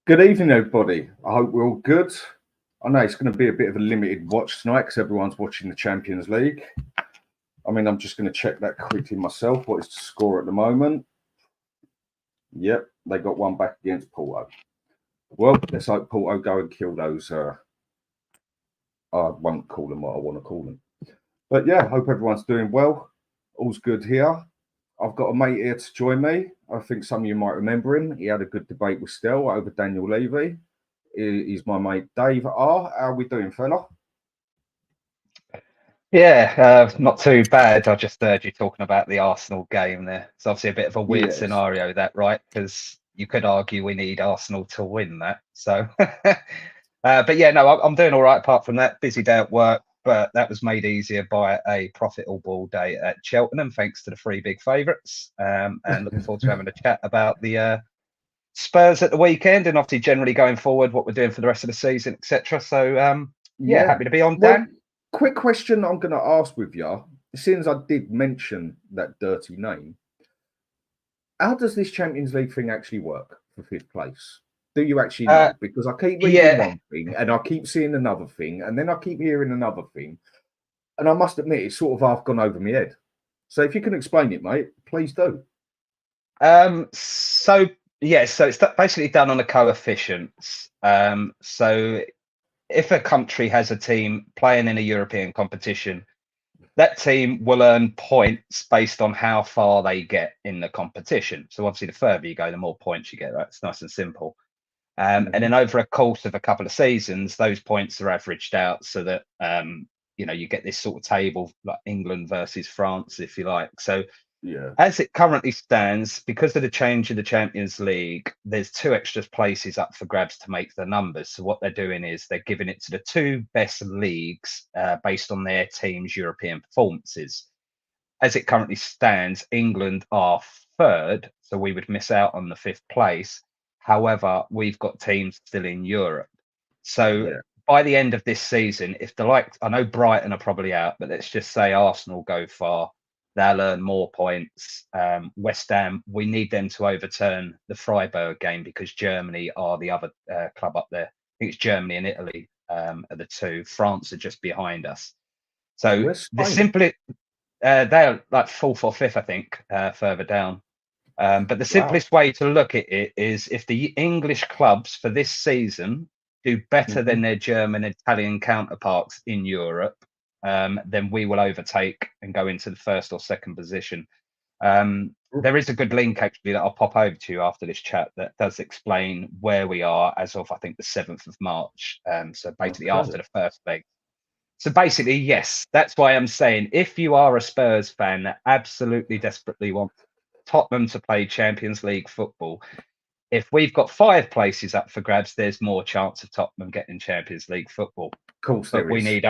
Good evening, everybody. I hope we're all good. I know it's going to be a bit of a limited watch tonight because everyone's watching the Champions League. I mean, I'm just going to check that quickly myself. What is the score at the moment? Yep, they got one back against Porto. Well, let's hope Porto go and kill those. I won't call them what I want to call them. But yeah, hope everyone's doing well. All's good here. I've got a mate here to join me. I think some of you might remember him. He had a good debate with Stel over Daniel Levy. He's my mate Dave R. How are we doing, fella? Yeah, not too bad. I just heard you talking about the Arsenal game there. It's obviously a bit of a weird scenario, that, right? Because you could argue we need Arsenal to win that. So, but yeah, no, I'm doing all right apart from that. Busy day at work, but that was made easier by a profitable day at Cheltenham, thanks to the three big favourites. And looking forward to having a chat about the Spurs at the weekend and obviously generally going forward, what we're doing for the rest of the season, etc. So, yeah, happy to be on, Dan. Quick question I'm going to ask with you, since I did mention that dirty name, how does this Champions League thing actually work for fifth place? Do you actually know? Because I keep reading one thing and I keep seeing another thing and then I keep hearing another thing. And I must admit, it's sort of half gone over my head. So if you can explain it, mate, please do. So it's basically done on the coefficients. So if a country has a team playing in a European competition, that team will earn points based on how far they get in the competition. So obviously, the further you go, the more points you get. Right? It's nice and simple. And then over a course of a couple of seasons, those points are averaged out so that you get this sort of table like England versus France, if you like. So as it currently stands, because of the change in the Champions League, there's 2 extra places up for grabs to make the numbers. So what they're doing is they're giving it to the 2 best leagues based on their team's European performances. As it currently stands, England are 3rd, so we would miss out on the 5th place. However, we've got teams still in Europe. So by the end of this season, if I know Brighton are probably out, but let's just say Arsenal go far, they'll earn more points. West Ham, we need them to overturn the Freiburg game because Germany are the other club up there. I think it's Germany and Italy are the 2. France are just behind us. So they're like 4th or 5th, I think, further down. But the simplest way to look at it is if the English clubs for this season do better than their German and Italian counterparts in Europe, then we will overtake and go into the 1st or 2nd position. There is a good link actually that I'll pop over to you after this chat that does explain where we are as of I think the 7th of March. So basically after the first leg. So basically, yes, that's why I'm saying if you are a Spurs fan that absolutely desperately wants Tottenham to play Champions League football, if we've got 5 places up for grabs, there's more chance of Tottenham getting Champions League football. But we need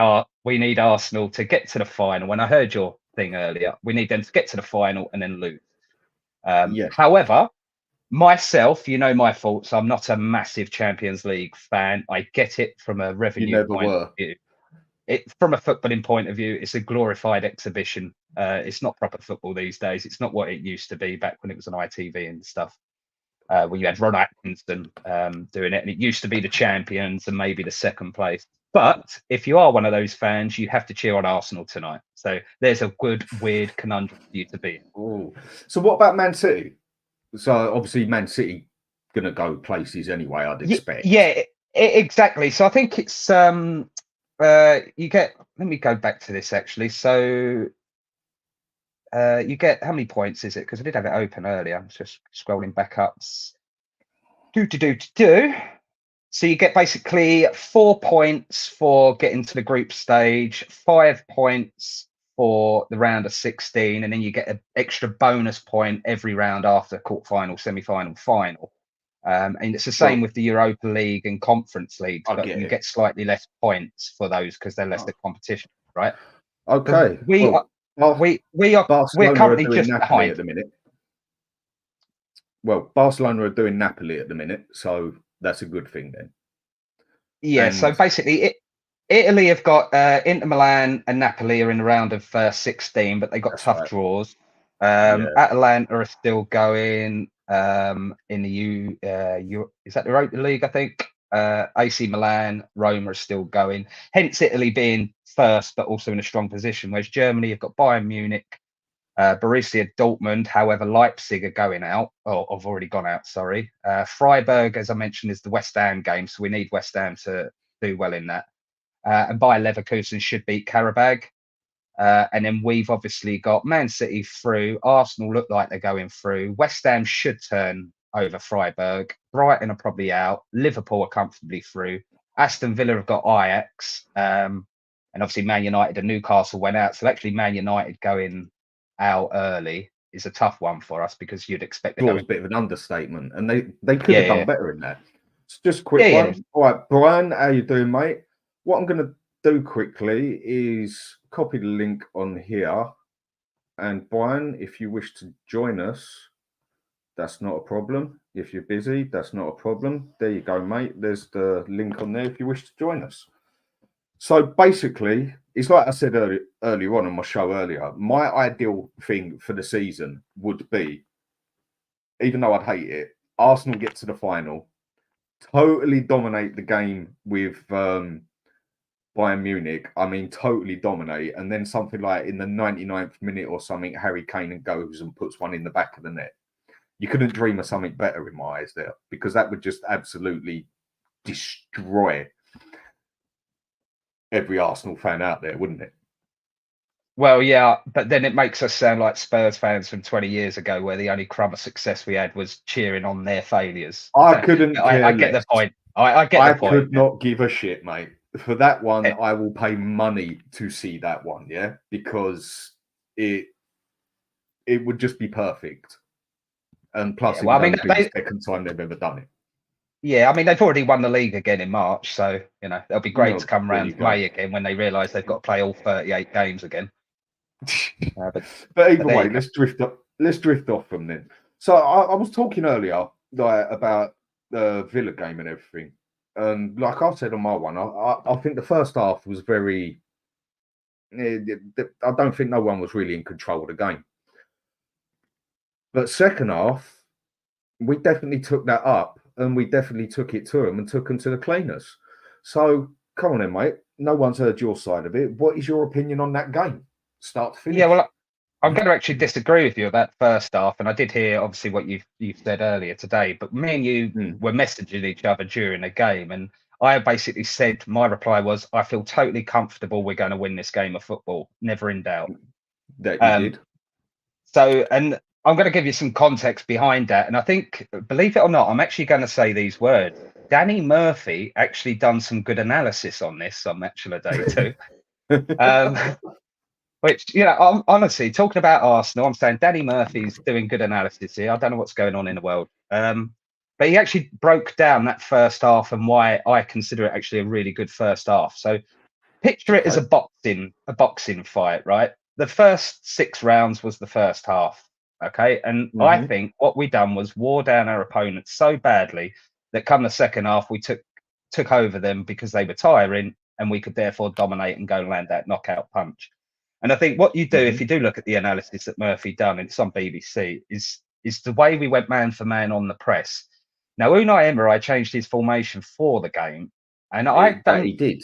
Arsenal to get to the final. When I heard your thing earlier, we need them to get to the final and then lose. However, myself, you know my faults. I'm not a massive Champions League fan. I get it from a revenue point of view. From a footballing point of view, it's a glorified exhibition. It's not proper football these days. It's not what it used to be back when it was on ITV and stuff. Where you had Ron Atkinson doing it, and it used to be the champions and maybe the 2nd place. But if you are one of those fans, you have to cheer on Arsenal tonight. So there's a good, weird conundrum for you to be in. Oh, so what about Man City? So obviously Man City going to go places anyway, I'd expect. Yeah, exactly. So I think it's you get. Let me go back to this actually. So you get how many points is it? Because I did have it open earlier. I'm just scrolling back up. So you get basically 4 points for getting to the group stage, 5 points for the round of 16, and then you get an extra bonus point every round after quarterfinal, semi-final, final. And it's the same with the Europa League and Conference League, but you get slightly less points for those because they're less the competition, right? Okay. We're currently just behind at the minute. Well, Barcelona are doing Napoli at the minute, so that's a good thing then. Yeah. So basically, Italy have got Inter Milan and Napoli are in the round of 16, but they got tough draws. Atalanta are still going. in the is that the Europa League? I think AC Milan, Roma are still going. Hence Italy being first, but also in a strong position. Whereas Germany have got Bayern Munich, Borussia Dortmund. However, Leipzig are going out, or have already gone out. Sorry. Freiburg, as I mentioned, is the West Ham game, so we need West Ham to do well in that. And Bayer Leverkusen should beat Karabag. And then we've obviously got Man City through. Arsenal look like they're going through. West Ham should turn over Freiburg. Brighton are probably out. Liverpool are comfortably through. Aston Villa have got Ajax. And obviously Man United and Newcastle went out. So actually Man United going out early is a tough one for us because you'd expect it was a bit of an understatement. And they could have done better in that. It's just a quick one. All right, Brian, how you doing, mate? What I'm going to do quickly is copy the link on here, and Brian, if you wish to join us, that's not a problem. If you're busy, that's not a problem. There you go, mate. There's the link on there if you wish to join us. So basically, it's like I said earlier on my show earlier, my ideal thing for the season would be, even though I'd hate it, Arsenal get to the final, totally dominate the game with Bayern Munich, I mean, totally dominate. And then something like in the 99th minute or something, Harry Kane goes and puts one in the back of the net. You couldn't dream of something better in my eyes there, because that would just absolutely destroy every Arsenal fan out there, wouldn't it? Well, yeah, but then it makes us sound like Spurs fans from 20 years ago, where the only crumb of success we had was cheering on their failures. I couldn't. I get the point. I get the point. I could not give a shit, mate. For that one, I will pay money to see that one, yeah, because it would just be perfect. And plus, it would be the second time they've ever done it. Yeah, I mean, they've already won the league again in March, so they'll be great to come round May again when they realise they've got to play all 38 games again. But either way, let's drift off from then. So I was talking earlier about the Villa game and everything. And like I said on my one, I think the first half was very. I don't think no one was really in control of the game. But second half, we definitely took that up, and we definitely took it to them and took them to the cleaners. So come on, then, mate. No one's heard your side of it. What is your opinion on that game, start to finish? Yeah, well, I'm going to actually disagree with you about first half, and I did hear obviously what you've said earlier today. But me and you were messaging each other during the game, and I basically said my reply was, I feel totally comfortable we're going to win this game of football, never in doubt. That you did. So, and I'm going to give you some context behind that, and I think, believe it or not, I'm actually going to say these words. Danny Murphy actually done some good analysis on this on Match of the Day too. Which, I'm honestly talking about Arsenal. I'm saying Danny Murphy's doing good analysis here. I don't know what's going on in the world. But he actually broke down that first half and why I consider it actually a really good first half. So picture it as a boxing fight, right? The first 6 rounds was the first half. Okay. And I think what we done was wore down our opponents so badly that come the second half, we took over them because they were tiring, and we could therefore dominate and go and land that knockout punch. And I think what you do, if you do look at the analysis that Murphy done, and it's on BBC, is the way we went man for man on the press. Now, Unai Emery changed his formation for the game, and he did.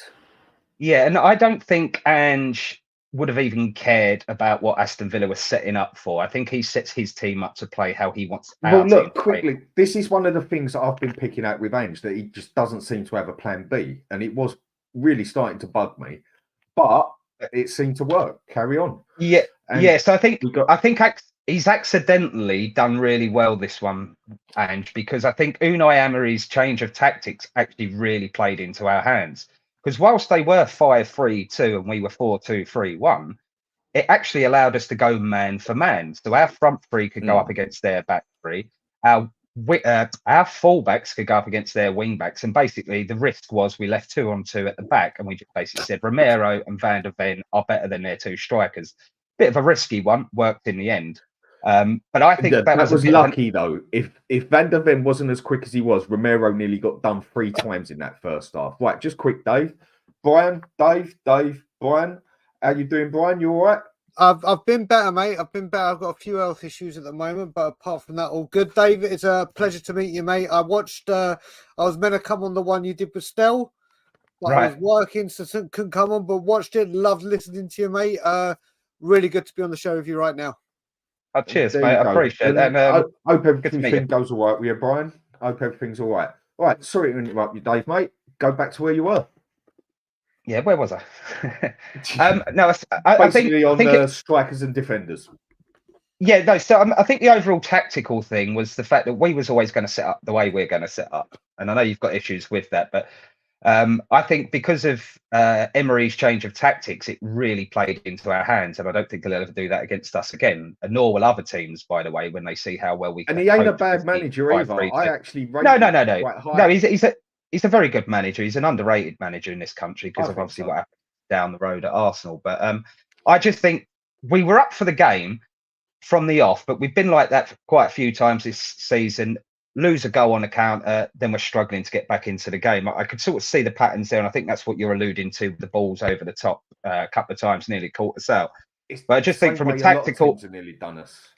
Yeah, and I don't think Ange would have even cared about what Aston Villa was setting up for. I think he sets his team up to play how he wants. Well, look, quickly, this is one of the things that I've been picking out with Ange, that he just doesn't seem to have a plan B, and it was really starting to bug me. But it seemed to work. Carry on. Yeah, So I think he's accidentally done really well this one, Ange, because I think Unai Emery's change of tactics actually really played into our hands. Because whilst they were 5-3-2 and we were 4-2-3-1, it actually allowed us to go man for man. So our front three could go up against their back three. Our fullbacks could go up against their wing backs, and basically the risk was we left 2-on-2 at the back, and we just basically said Romero and Van der Ven are better than their 2 strikers. Bit of a risky one, worked in the end. But I think that was lucky though. If Van der Ven wasn't as quick as he was, Romero nearly got done 3 times in that first half. Right, just quick, Dave. Brian, Brian, how you doing, Brian? You all right? I've been better, mate. I've been better. I've got a few health issues at the moment, but apart from that, all good. Dave, it's a pleasure to meet you, mate. I watched. I was meant to come on the one you did with Stell, but I was working, so couldn't come on. But watched it. Loved listening to you, mate. Really good to be on the show with you right now. Oh, cheers, mate. I appreciate that. I hope everything goes all right with you, Brian. I hope everything's all right. All right, sorry to interrupt you, Dave, mate. Go back to where you were. Yeah, where was I? No, I think on strikers and defenders. Yeah, no. So I think the overall tactical thing was the fact that we was always going to set up the way we're going to set up, and I know you've got issues with that, but I think because of Emery's change of tactics, it really played into our hands, and I don't think he'll ever do that against us again, and nor will other teams, by the way, when they see how well we. And he ain't a bad manager either. I actually rate no. No, he's a very good manager. He's an underrated manager in this country because of obviously what happened down the road at Arsenal. But I just think we were up for the game from the off, but we've been like that quite a few times this season. Lose a goal on a counter, then we're struggling to get back into the game. I could sort of see the patterns there, and I think that's what you're alluding to. The balls over the top a couple of times nearly caught us out. But I just think from a tactical, nearly done us.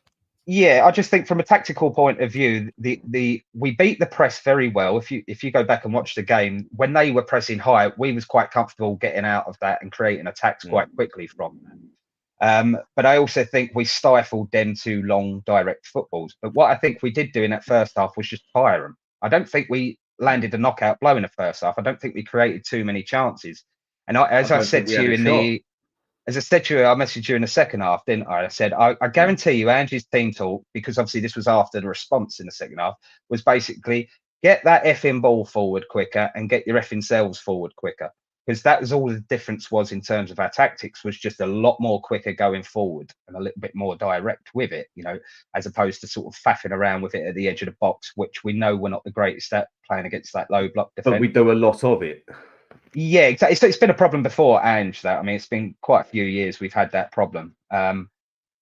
Yeah, I just think from a tactical point of view, we beat the press very well. If you go back and watch the game, when they were pressing high, we was quite comfortable getting out of that and creating attacks quite quickly from that. But I also think we stifled them to long direct footballs. But what I think we did do in that first half was just tire them. I don't think we landed a knockout blow in the first half. I don't think we created too many chances. And as I said to you as I said to you, I messaged you in the second half, didn't I? I said, I guarantee you, Angie's team talk, because obviously this was after the response in the second half, was basically get that effing ball forward quicker and get your effing selves forward quicker. Because that was all the difference was in terms of our tactics, was just a lot more quicker going forward and a little bit more direct with it, as opposed to sort of faffing around with it at the edge of the box, which we know we're not the greatest at playing against that low block defense. But we do a lot of it. Yeah, exactly. It's been a problem before, Ange. That, I mean, it's been quite a few years we've had that problem.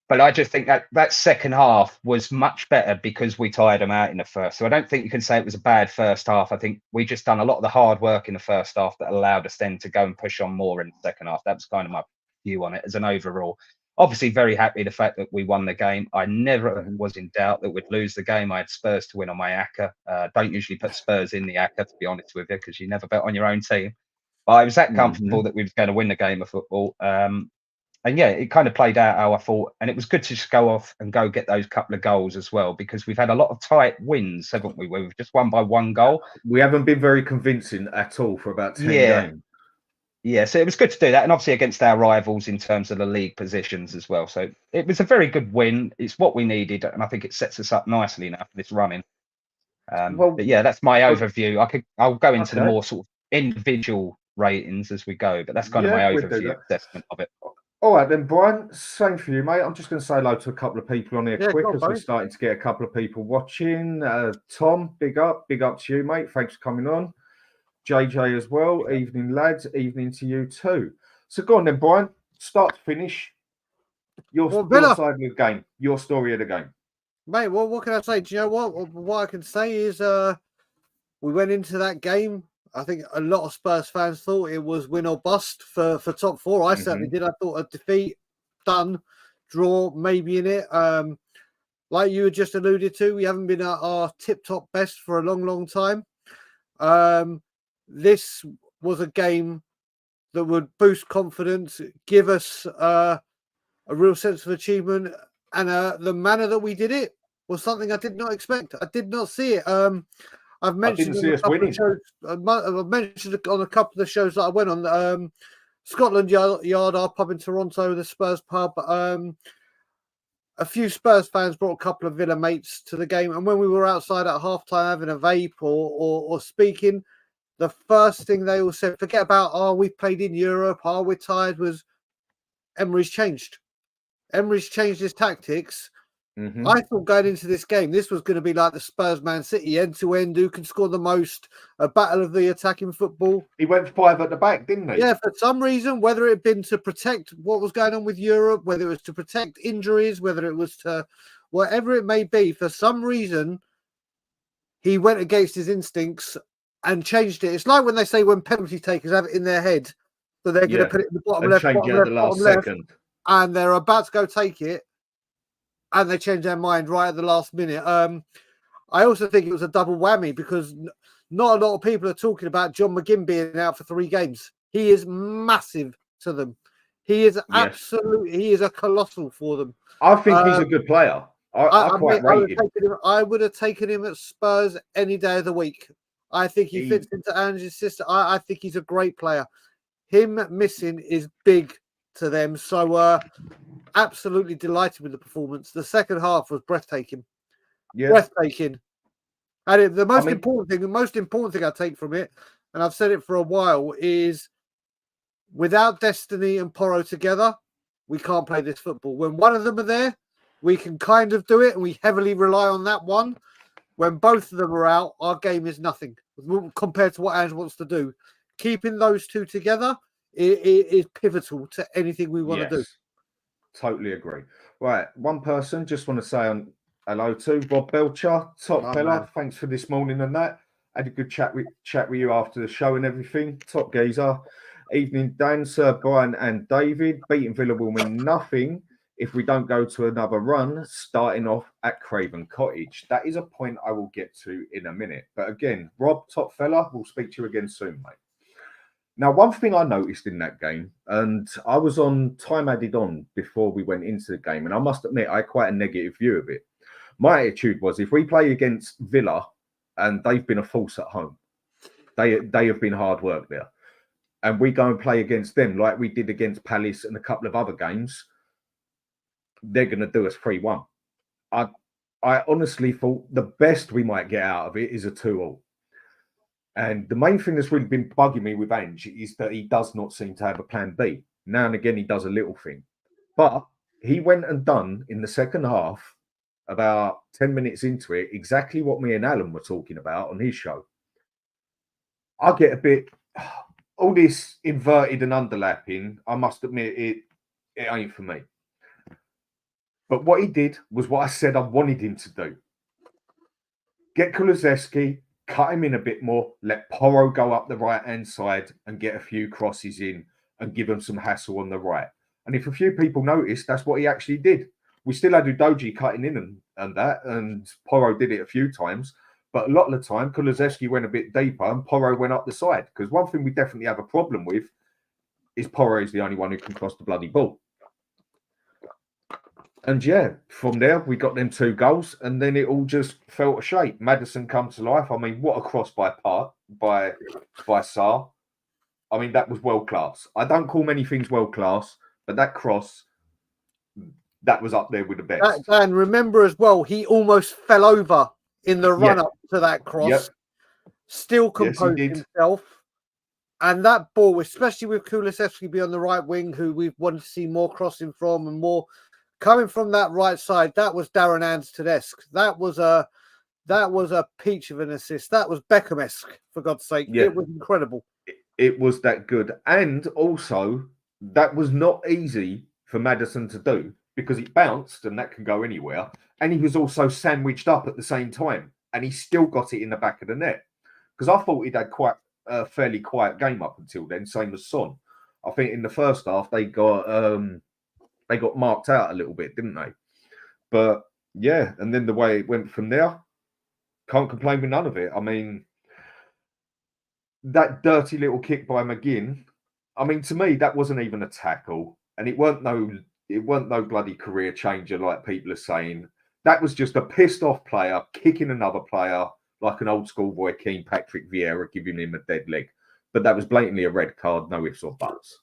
But I just think that second half was much better because we tired them out in the first. So I don't think you can say it was a bad first half. I think we just done a lot of the hard work in the first half that allowed us then to go and push on more in the second half. That was kind of my view on it as an overall. Obviously, very happy the fact that we won the game. I never was in doubt that we'd lose the game. I had Spurs to win on my ACCA. Don't usually put Spurs in the ACCA, to be honest with you, because you never bet on your own team. But I was that comfortable that we was going to win the game of football. And yeah, it kind of played out how I thought. And it was good to just go off and go get those couple of goals as well, because we've had a lot of tight wins, haven't we? Where we've just won by one goal. We haven't been very convincing at all for about 10 games. Yeah, so it was good to do that. And obviously against our rivals in terms of the league positions as well. So it was a very good win. It's what we needed. And I think it sets us up nicely now for this running. But yeah, that's my overview. I'll go into the more sort of individual ratings as we go, but that's kind of my overview assessment of it. All right then, Brian, same for you, mate. I'm just going to say hello to a couple of people on here quick as we're starting to get a couple of people watching. Tom, big up to you, mate. Thanks for coming on. JJ as well. Evening, lads. Evening to you too. So go on then, Brian. Start to finish. Your side of the game. Your story of the game. Mate, well, what can I say? Do you know what? What I can say is we went into that game. I think a lot of Spurs fans thought it was win or bust for top four. I certainly did. I thought a defeat, done, draw, maybe in it. Like you had just alluded to, we haven't been at our tip-top best for a long, long time. This was a game that would boost confidence, give us a real sense of achievement. And the manner that we did it was something I did not expect. I did not see it. I've mentioned on a couple of the shows that I went on. Scotland Yard, our pub in Toronto, the Spurs pub. A few Spurs fans brought a couple of Villa mates to the game, and when we were outside at halftime having a vape or speaking, the first thing they all said, forget about we've played in Europe, we're tired, was Emery's changed. Emery's changed his tactics. I thought going into this game, this was going to be like the Spurs Man City, end to end, who can score the most, a battle of the attacking football. He went 5 at the back, didn't he? Yeah, for some reason, whether it had been to protect what was going on with Europe, whether it was to protect injuries, whether it was to whatever it may be, for some reason, he went against his instincts and changed it. It's like when they say when penalty takers have it in their head that they're going to put it in the bottom left, change it at the last second. and they're about to go take it, and they change their mind right at the last minute. I also think it was a double whammy because not a lot of people are talking about John McGinn being out for 3 games. He is massive to them. He is he is a colossal for them. I think he's a good player. I quite rate him. I would have taken him at Spurs any day of the week. I think he fits into Ange's system. I think he's a great player. Him missing is big to them. So absolutely delighted with the performance. The second half was breathtaking. Yeah. Breathtaking. And the most important thing I take from it, and I've said it for a while, is without Destiny and Porro together, we can't play this football. When one of them are there, we can kind of do it, and we heavily rely on that one. When both of them are out, our game is nothing compared to what Ange wants to do. Keeping those two together is pivotal to anything we want to do. Totally agree. Right, one person just want to say hello to Rob Belcher, top fella. Man. Thanks for this morning and that. Had a good chat with you after the show and everything. Top geezer. Evening, Dan, Sir Brian, and David. Beating Villa will mean nothing if we don't go to another run, starting off at Craven Cottage. That is a point I will get to in a minute. But again, Rob, top fella, we'll speak to you again soon, mate. Now, one thing I noticed in that game, and I was on time added on before we went into the game, and I must admit, I had quite a negative view of it. My attitude was, if we play against Villa, and they've been a force at home, they have been hard work there, and we go and play against them like we did against Palace and a couple of other games, they're going to do us 3-1. I honestly thought the best we might get out of it is a 2-2. And the main thing that's really been bugging me with Ange is that he does not seem to have a plan B. Now and again, he does a little thing. But he went and done in the second half, about 10 minutes into it, exactly what me and Alan were talking about on his show. I get a bit, all this inverted and underlapping, I must admit, it ain't for me. But what he did was what I said I wanted him to do. Get Kulusevski, cut him in a bit more, let Porro go up the right-hand side and get a few crosses in and give him some hassle on the right. And if a few people noticed, that's what he actually did. We still had Udogie cutting in and that, and Porro did it a few times. But a lot of the time, Kulusevski went a bit deeper and Porro went up the side. Because one thing we definitely have a problem with is Porro is the only one who can cross the bloody ball. And yeah, from there, we got them 2 goals, and then it all just fell to shape. Maddison come to life. I mean, what a cross by Sarr. I mean, that was world class. I don't call many things world class, but that cross, that was up there with the best. And remember as well, he almost fell over in the run-up to that cross. Yep. Still composed himself. And that ball, especially with Kulusevski be on the right wing, who we've wanted to see more crossing from and more coming from that right side, that was Darren Anstedesque. That was a peach of an assist. That was Beckham-esque, for God's sake. Yeah. It was incredible. It was that good. And also, that was not easy for Maddison to do because it bounced and that can go anywhere. And he was also sandwiched up at the same time. And he still got it in the back of the net. Because I thought he'd had quite a fairly quiet game up until then, same as Son. I think in the first half, they got marked out a little bit, didn't they? But yeah, and then the way it went from there, can't complain with none of it. I mean, that dirty little kick by McGinn, I mean, to me, that wasn't even a tackle. And it weren't no bloody career changer like people are saying. That was just a pissed off player kicking another player like an old schoolboy Keane Patrick Vieira giving him a dead leg. But that was blatantly a red card, no ifs or buts.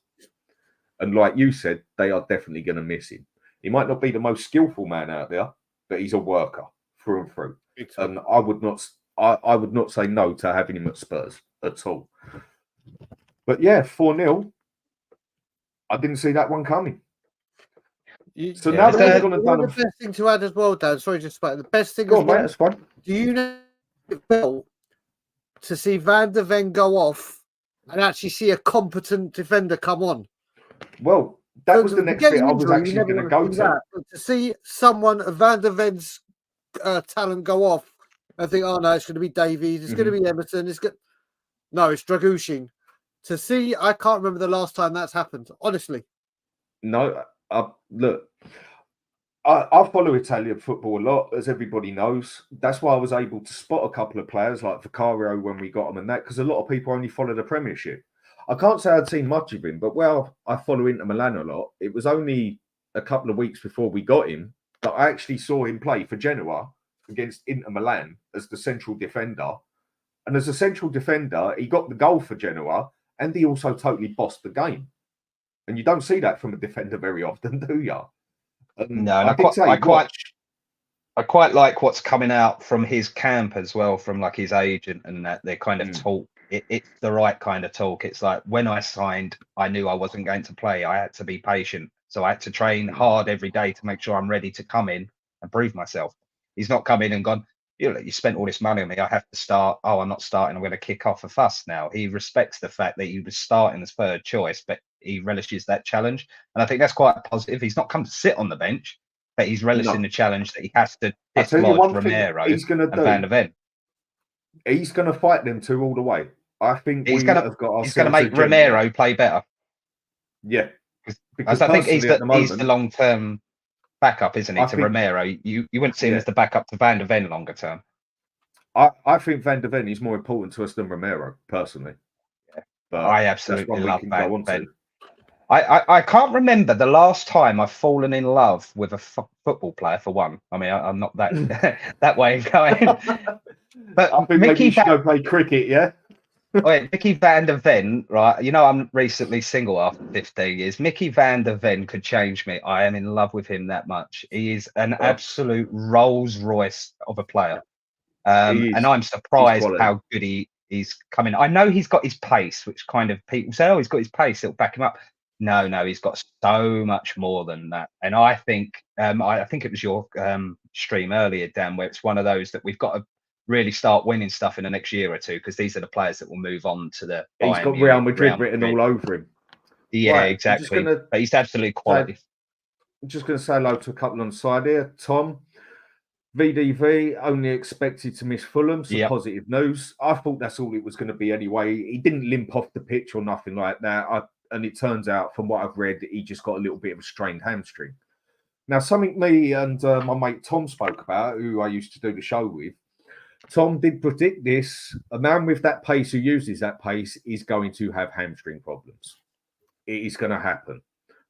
And like you said, they are definitely going to miss him. He might not be the most skillful man out there, but he's a worker through and through. And I would not say no to having him at Spurs at all. But yeah, 4-0. I didn't see that one coming. So now that we've gone and done the best thing to add as well, Dan. Sorry, just about the best thing. Go on, mate, that's fine. Do you know to see Van der Ven go off and actually see a competent defender come on? Well, that was the next bit I was actually going to go to. To see someone of Van der Ven's talent go off, I think, oh no, it's going to be Davies, it's going to be Emerson, it's Dragushin. To see, I can't remember the last time that's happened, honestly. No, Look, I follow Italian football a lot, as everybody knows. That's why I was able to spot a couple of players like Vicario when we got them and that, because a lot of people only follow the Premiership. I can't say I'd seen much of him, but I follow Inter Milan a lot. It was only a couple of weeks before we got him that I actually saw him play for Genoa against Inter Milan as the central defender. And as a central defender, he got the goal for Genoa, and he also totally bossed the game. And you don't see that from a defender very often, do you? No, and I quite like what's coming out from his camp as well, from like his agent, and that they kind of talk. It's the right kind of talk. It's like when I signed, I knew I wasn't going to play. I had to be patient, so I had to train hard every day to make sure I'm ready to come in and prove myself. He's not come in and gone, you spent all this money on me, I have to start. Oh, I'm not starting, I'm going to kick off a fuss now. He respects the fact that he was starting as third choice, but he relishes that challenge. And I think that's quite positive. He's not come to sit on the bench, but he's relishing the challenge that he has to dislodge Romero and Van der Ven. He's going to fight them two all the way. I think he's going to make Romero play better. Yeah. Because I think he's the long-term backup, isn't he, to Romero? You wouldn't see him as the backup to Van der Ven longer term. I think Van der Ven is more important to us than Romero, personally. Yeah. But I absolutely love Van der Ven. I can't remember the last time I've fallen in love with a football player, for one. I mean, I'm not that that way of going. But I think maybe you should go play cricket, yeah? Wait, Mickey Van der Ven, right? You know, I'm recently single after 15 years. Mickey Van der Ven could change me. I am in love with him that much. He is an absolute Rolls Royce of a player. And I'm surprised how good he's coming. I know he's got his pace, which kind of people say, oh, he's got his pace, it'll back him up. No, he's got so much more than that. And I think it was your stream earlier, Dan, where it's one of those that we've got to really start winning stuff in the next year or two, because these are the players that will move on to the. He's got Real Madrid written all over him. Yeah, right, exactly. But he's absolutely quality. I'm just going to say hello to a couple on the side here. Tom, VDV only expected to miss Fulham, so positive news. I thought that's all it was going to be anyway. He didn't limp off the pitch or nothing like that. And it turns out, from what I've read, he just got a little bit of a strained hamstring. Now, something me and my mate Tom spoke about, who I used to do the show with, Tom did predict this. A man with that pace who uses that pace is going to have hamstring problems. It is going to happen.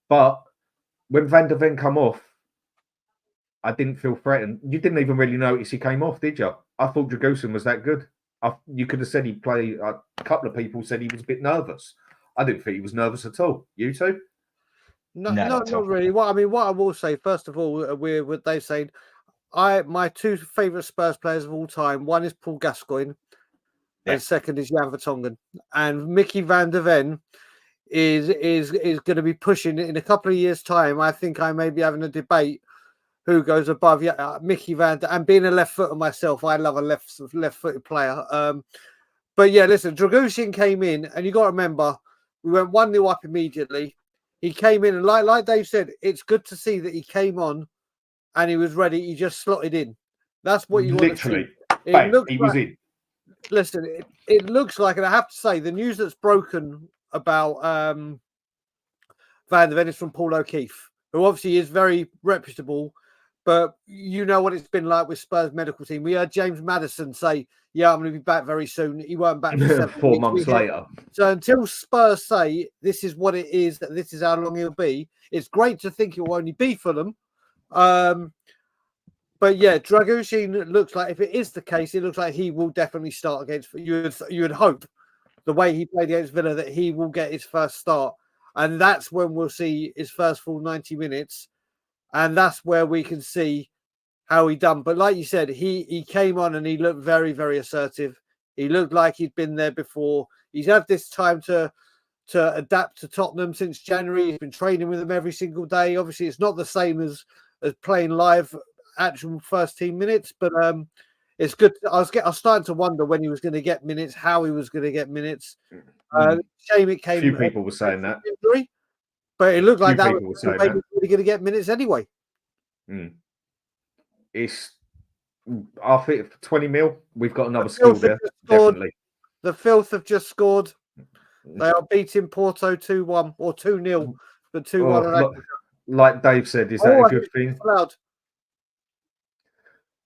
But when Van der Ven come off, I didn't feel threatened. You didn't even really notice he came off, did you? I thought Dragusin was that good. You could have said he played. A couple of people said he was a bit nervous. I didn't think he was nervous at all. You too? No, not really. What I will say, first of all, with Dave saying, my two favourite Spurs players of all time, one is Paul Gascoigne, and second is Jan Vertonghen. And Mickey Van der Ven is going to be pushing in a couple of years' time. I think I may be having a debate who goes above Mickey Van der, and being a left footer myself, I love a left-footed player. But yeah, listen, Dragusin came in, and you got to remember, we went 1-0 up immediately. He came in, and like Dave said, it's good to see that he came on and he was ready. He just slotted in. That's what you want to see. He was in. Listen, it looks like, and I have to say, the news that's broken about Van der Ven is from Paul O'Keefe, who obviously is very reputable. But you know what it's been like with Spurs medical team. We heard James Maddison say, yeah, I'm going to be back very soon. He weren't back for 7 4 months later. So until Spurs say this is what it is, that this is how long he'll be, it's great to think it will only be for them. But yeah, Dragusin looks like, if it is the case, it looks like he will definitely start against. You would hope, the way he played against Villa, that he will get his first start. And that's when we'll see his first full 90 minutes. And that's where we can see how he done. But like you said, he came on and he looked very, very assertive. He looked like he'd been there before. He's had this time to adapt to Tottenham since January. He's been training with them every single day. Obviously, it's not the same as playing live actual first team minutes, but it's good. I was starting to wonder when he was going to get minutes, how he was going to get minutes. Shame it came. A few people were saying that. Injury, but it looked like that was really going to get minutes anyway. It's, I think, for 20 mil, we've got another skill there. Definitely. The Filth have just scored. They are beating Porto 2-1 or 2-0, but 2-1. like Dave said, is that a good thing? Loud.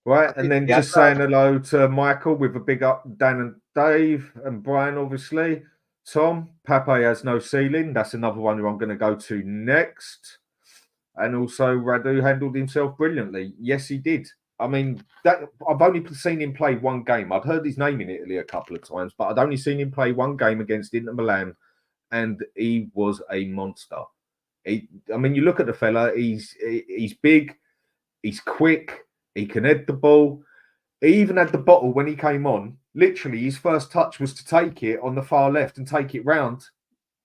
Right, and then just saying hello to Michael with a big up, Dan and Dave and Brian, obviously. Tom, Pape has no ceiling. That's another one who I'm going to go to next. And also, Radu handled himself brilliantly. Yes, he did. I mean, that I've only seen him play one game. I'd heard his name in Italy a couple of times, but I'd only seen him play one game against Inter Milan, and he was a monster. I mean, you look at the fella. He's big. He's quick. He can head the ball. He even had the bottle when he came on. Literally, his first touch was to take it on the far left and take it round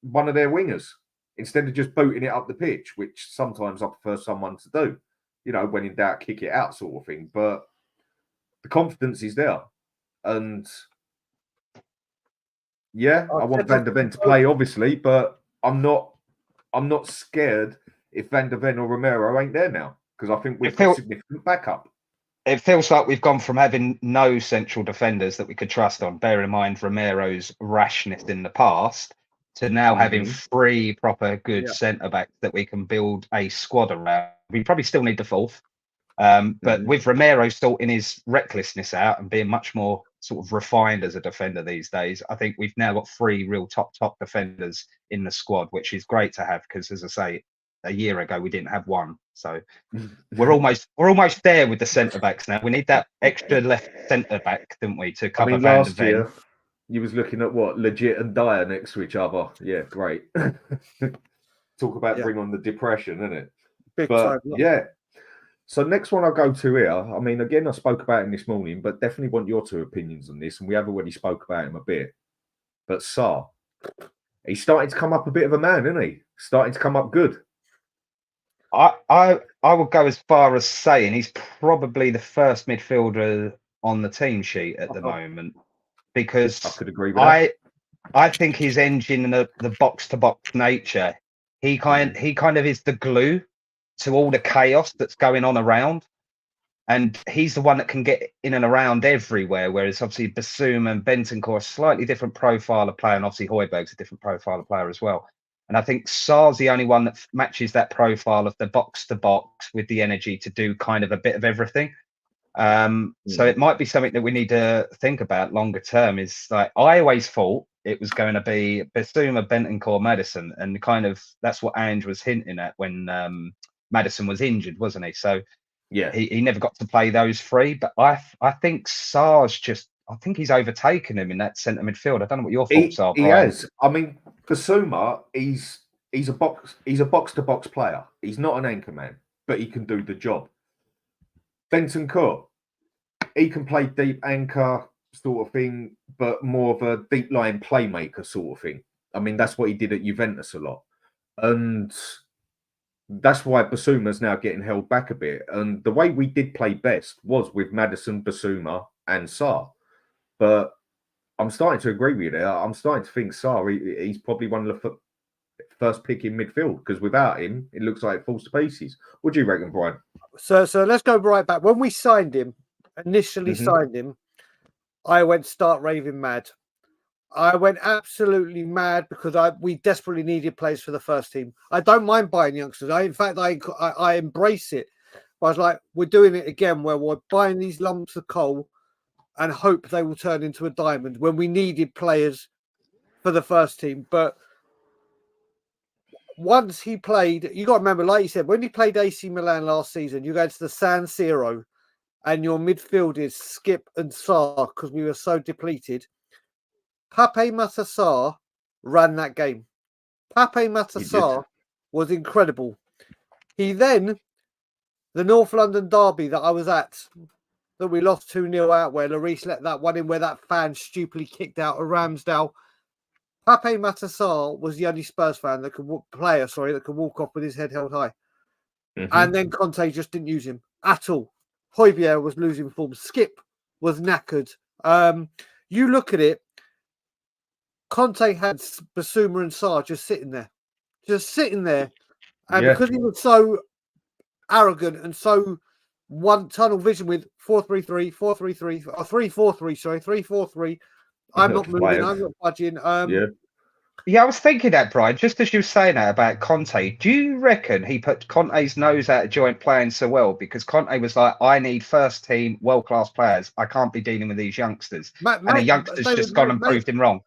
one of their wingers instead of just booting it up the pitch, which sometimes I prefer someone to do. You know, when in doubt, kick it out sort of thing. But the confidence is there. And yeah, I want Van der Ven to play, obviously, but I'm not scared if Van der Ven or Romero ain't there now, because I think we've got significant backup. It feels like we've gone from having no central defenders that we could trust on, bear in mind Romero's rashness in the past, to now having 3 proper good centre-backs that we can build a squad around. We probably still need the 4th. But with Romero sorting his recklessness out and being much more sort of refined as a defender these days, I think we've now got 3 real top defenders in the squad, which is great to have because, as I say, a year ago we didn't have one. So we're almost there with the centre backs now. We need that extra left centre back, didn't we, to cover Van der Ven. Year, you was looking at what, Legit and Dyer next to each other. Yeah, great. Talk about bring on the depression, isn't it? Big time. Yeah. So next one I'll go to here. I mean, again, I spoke about him this morning, but definitely want your 2 opinions on this. And we have already spoke about him a bit. But Sarr, he's starting to come up a bit of a man, isn't he? Starting to come up good. I would go as far as saying he's probably the first midfielder on the team sheet at the moment, because I could agree with that. I think his engine and the box-to-box nature, he kind of is the glue to all the chaos that's going on around, and he's the one that can get in and around everywhere. Whereas obviously Basuma and Bentancur are a slightly different profile of player, and obviously Højbjerg's a different profile of player as well. And I think Sarr's the only one that matches that profile of the box-to-box with the energy to do kind of a bit of everything. So it might be something that we need to think about longer term. Is like, I always thought it was going to be Basuma, Bentancur, Maddison, and kind of that's what Ange was hinting at when Maddison was injured, wasn't he? So yeah, he never got to play those 3. But I think Sarr's just, I think he's overtaken him in that centre midfield. I don't know what your thoughts are, Brian. He has. I mean, Basuma, he's a box-to-box player. He's not an anchor man, but he can do the job. Bentancur, he can play deep anchor sort of thing, but more of a deep line playmaker sort of thing. I mean, that's what he did at Juventus a lot. And that's why Basuma's now getting held back a bit. And the way we did play best was with Maddison, Basuma, and Sarr. But I'm starting to agree with you there. I'm starting to think Sarr, he's probably one of the first pick in midfield, because without him, it looks like it falls to pieces. What do you reckon, Brian? So let's go right back. When we signed him, initially signed him, I went start raving mad. I went absolutely mad because we desperately needed players for the first team. I don't mind buying youngsters. In fact, I embrace it. But I was like, we're doing it again where we're buying these lumps of coal and hope they will turn into a diamond when we needed players for the first team. But once he played, you got to remember, like you said, when he played AC Milan last season, you go to the San Siro and your midfield is Skip and Sarr because we were so depleted. Pape Matar Sarr ran that game. Pape Matar Sarr was incredible. He then, the North London derby that I was at, that we lost 2-0 out, where Lloris let that one in, where that fan stupidly kicked out of Ramsdale. Pape Matar Sarr was the only Spurs fan that could walk off with his head held high. And then Conte just didn't use him at all. Højbjerg was losing form. Skip was knackered. You look at it, Conte had Basuma and Sarr just sitting there. And because he was so arrogant and so one tunnel vision with 4-3-3, 4-3-3, or 3-4-3, sorry, 3-4-3. I'm not moving, I'm not budging. Yeah, I was thinking that, Brian, just as you were saying that about Conte, do you reckon he put Conte's nose out of joint playing so well? Because Conte was like, I need first team, world class players. I can't be dealing with these youngsters. And the youngsters just gone and proved him wrong.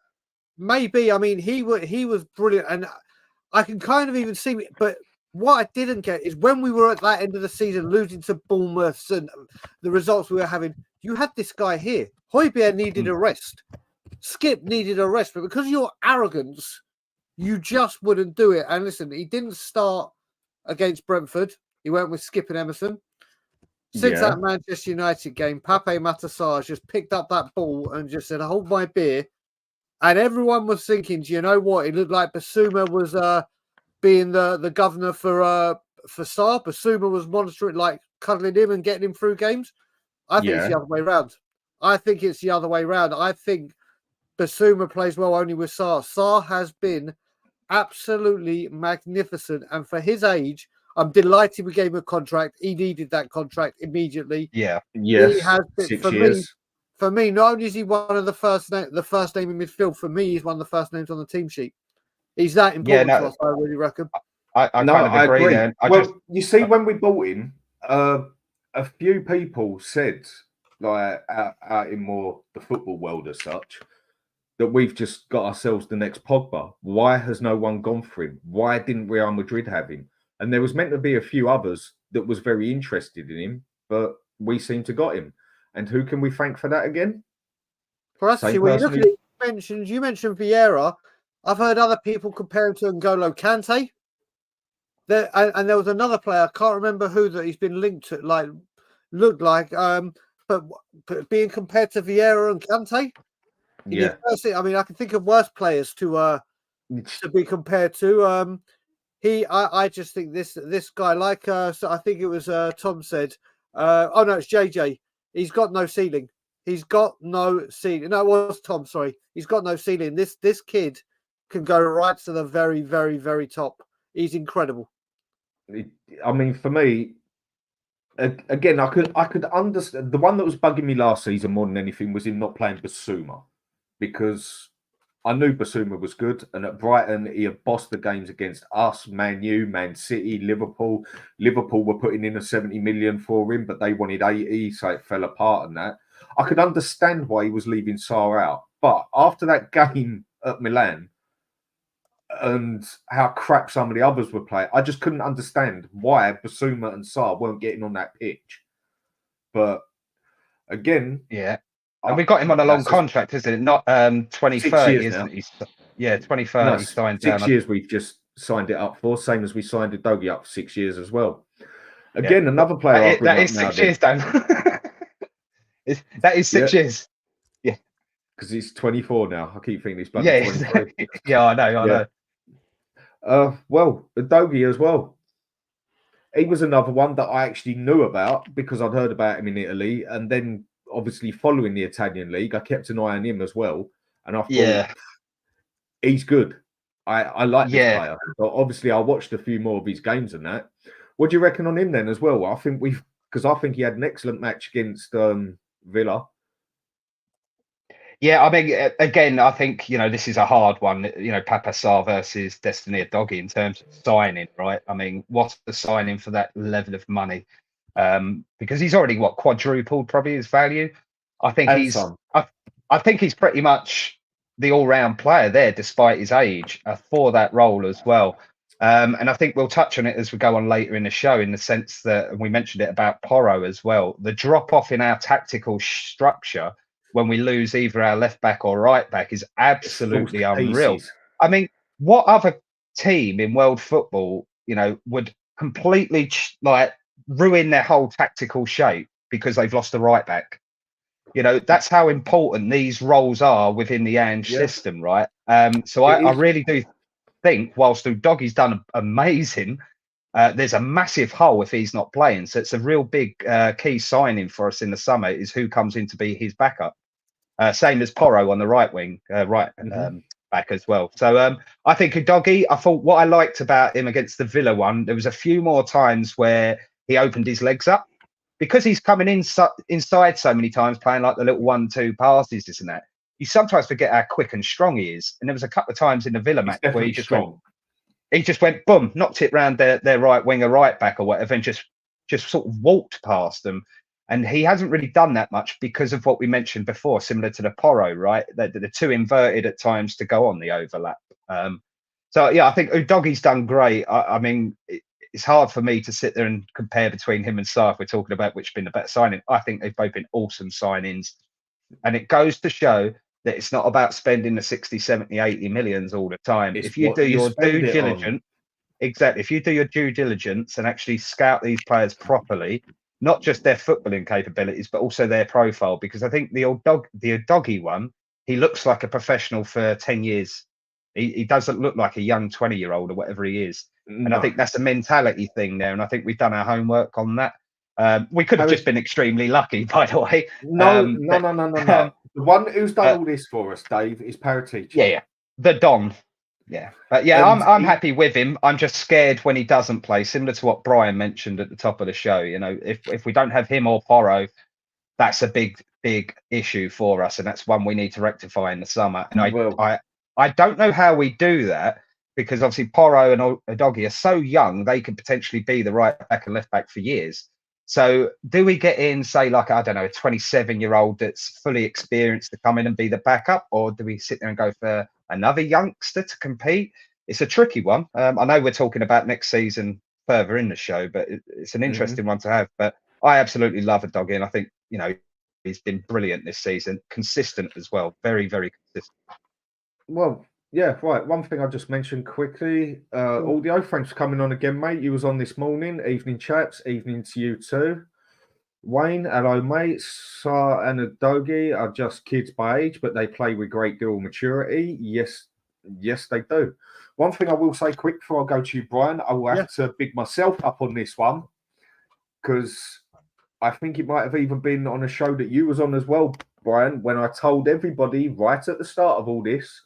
Maybe. I mean, he was brilliant. And I can kind of even see, but what I didn't get is when we were at that end of the season, losing to Bournemouth and the results we were having, you had this guy here. Højbjerg needed a rest. Skip needed a rest, but because of your arrogance, you just wouldn't do it. And listen, he didn't start against Brentford. He went with Skip and Emerson. Since that Manchester United game, Pape Matar just picked up that ball and just said, hold my beer. And everyone was thinking, do you know what? It looked like Basuma was being the governor for Sarr. Basuma was monitoring, like cuddling him and getting him through games. I think it's the other way around. I think Basuma plays well only with Sarr. Sarr has been absolutely magnificent. And for his age, I'm delighted we gave him a contract. He needed that contract immediately. Yeah. Yes. He has been, 6 years. For me, not only is he one of the first name in midfield, for me, he's one of the first names on the team sheet. He's that important to us, I really reckon. I kind of agree. There. You see, when we bought him, a few people said, like out in more the football world as such, that we've just got ourselves the next Pogba. Why has no one gone for him? Why didn't Real Madrid have him? And there was meant to be a few others that was very interested in him, but we seem to got him. And who can we thank for that again? For us, when you look at it, you mentioned Vieira. I've heard other people compare him to N'Golo Kante. And there was another player, I can't remember who, that he's been linked to, looked like, but being compared to Vieira and Kante. Yeah. I mean, I can think of worse players to be compared to. I just think this guy, so I think it was Tom said. Oh no, it's JJ. He's got no ceiling. He's got no ceiling. No, it was Tom. Sorry, he's got no ceiling. This kid can go right to the very, very, very top. He's incredible. I mean, for me, again, I could understand the one that was bugging me last season more than anything was him not playing Basuma, because I knew Basuma was good, and at Brighton he had bossed the games against us, Man U, Man City, Liverpool. Liverpool were putting in a 70 million for him, but they wanted 80, so it fell apart and that. I could understand why he was leaving Sarr out, but after that game at Milan and how crap some of the others were playing, I just couldn't understand why Basuma and Sarr weren't getting on that pitch. But again, yeah. And we got him on a long contract, isn't it? Not 2030, isn't it? Yeah, 2030 no, signed 6 years we've just signed it up for, same as we signed Udogie up for 6 years as well. Again, another player. That is 6 years, Dan. That is 6 years. Yeah. Because he's 24 now. I keep thinking he's bloody 23. Yeah, I know. Well, Udogie as well. He was another one that I actually knew about because I'd heard about him in Italy, and then obviously following the Italian league, I kept an eye on him as well. And I thought, he's good. I like this player. So obviously, I watched a few more of his games and that. What do you reckon on him then as well? I think he had an excellent match against Villa. Yeah, I mean, again, I think, this is a hard one, Pape Sarr versus Destiny Udogie in terms of signing, right? I mean, what's the signing for that level of money? Because he's already quadrupled probably his value. I think I think he's pretty much the all-round player there, despite his age, for that role as well. And I think we'll touch on it as we go on later in the show, in the sense that, and we mentioned it about Porro as well, the drop-off in our tactical structure when we lose either our left back or right back is absolutely unreal. I mean, what other team in world football, would completely ruin their whole tactical shape because they've lost a right back? That's how important these roles are within the Ange system, right? So I really do think, whilst Udogie's done amazing, there's a massive hole if he's not playing. So it's a real big key signing for us in the summer is who comes in to be his backup. Same as Porro on the right wing, back as well. So I think Udogie, I thought what I liked about him against the Villa one, there was a few more times where he opened his legs up because he's coming inside so many times, playing like the little 1-2 passes, this and that. you sometimes forget how quick and strong he is. And there was a couple of times in the Villa match where he just went boom, knocked it round their right winger, right back or whatever, and just sort of walked past them. And he hasn't really done that much because of what we mentioned before, similar to the Porro, right? The two inverted at times to go on the overlap. So yeah, I think Udogie's done great. I mean, it's hard for me to sit there and compare between him and Sarr if we're talking about which been the better signing. I think they've both been awesome signings. And it goes to show that it's not about spending the 60, 70, 80 millions all the time. It's if you do your due diligence, exactly. If you do your due diligence and actually scout these players properly, not just their footballing capabilities, but also their profile, because I think the Udogie one, he looks like a professional for 10 years. He doesn't look like a young 20-year-old or whatever he is. And I think that's a mentality thing there. And I think we've done our homework on that. We could have just been extremely lucky, by the way. No. The one who's done all this for us, Dave, is Paratici. Yeah. The Don. Yeah. But yeah, I'm happy with him. I'm just scared when he doesn't play, similar to what Brian mentioned at the top of the show. You know, if we don't have him or Porro, that's a big issue for us. And that's one we need to rectify in the summer. And I don't know how we do that, because obviously Porro and Udogie are so young, they could potentially be the right back and left back for years. So do we get in, say, like, I don't know, a 27-year-old that's fully experienced to come in and be the backup, or do we sit there and go for another youngster to compete? It's a tricky one. I know we're talking about next season further in the show, but it's an interesting one to have. But I absolutely love Udogie, and I think, you know, he's been brilliant this season, consistent as well, very, very consistent. Well, yeah, right. One thing I just mentioned quickly, audio, thanks for coming on again, mate. You was on this morning. Evening, chaps. Evening to you too. Wayne, hello, mate. Sarr and Udogie are just kids by age, but they play with great deal of maturity. Yes, they do. One thing I will say quick before I go to you, Brian, I will have to big myself up on this one, because I think it might have even been on a show that you was on as well, Brian, when I told everybody right at the start of all this,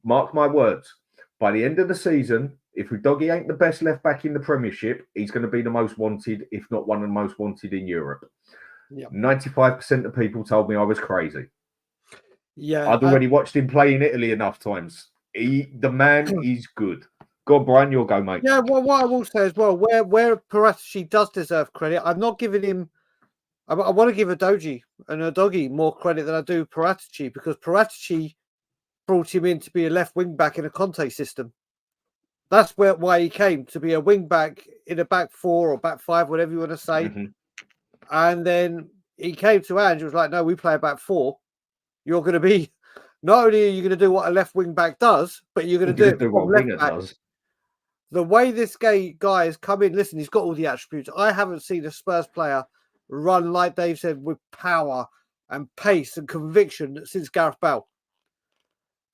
mark my words, by the end of the season, if Udogie ain't the best left back in the Premiership, he's going to be the most wanted, if not one of the most wanted in Europe. 95% of people told me I was crazy. Yeah, I'd already watched him play in Italy enough times. The man is good. Go on, Brian, you'll go, mate. Yeah, well, what I will say as well, where Paratici does deserve credit, I'm not giving him. I want to give Udogie more credit than I do Paratici, because Paratici brought him in to be a left wing back in a Conte system. That's why he came, to be a wing back in a back four or back five, whatever you want to say. And then he came to Ange and was like, no, we play a back four. You're going to be, not only are you going to do what a left wing back does, but you're going to do what a winger does. The way this guy has come in, listen, he's got all the attributes. I haven't seen a Spurs player run, like Dave said, with power and pace and conviction since Gareth Bale.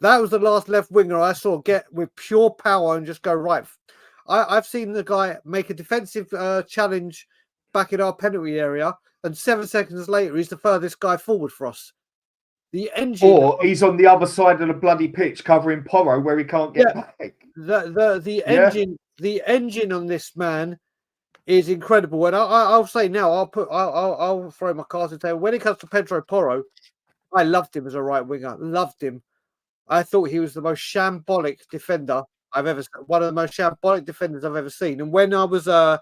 That was the last left winger I saw get with pure power and just go right. I've seen the guy make a defensive challenge back in our penalty area, and 7 seconds later, he's the furthest guy forward for us. The engine, or he's on the other side of the bloody pitch covering Porro where he can't get back. The engine on this man is incredible, and I'll say now, I'll throw my cards and table. When it comes to Pedro Porro, I loved him as a right winger. Loved him. I thought he was the most shambolic defender I've ever seen. One of the most shambolic defenders I've ever seen. And when I was at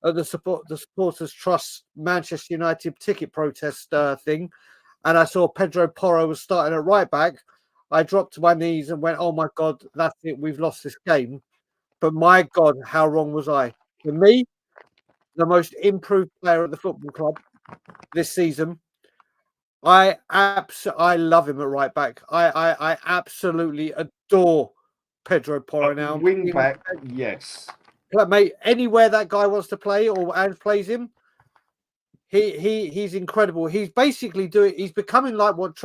the Supporters Trust Manchester United ticket protest thing, and I saw Pedro Porro was starting at right back, I dropped to my knees and went, oh my God, that's it. We've lost this game. But my God, how wrong was I? For me, the most improved player at the football club this season. I love him at right back. I absolutely adore Pedro Porro now. Wing back, yes. Mate, anywhere that guy wants to play or Ange plays him, he's incredible. He's basically he's becoming like what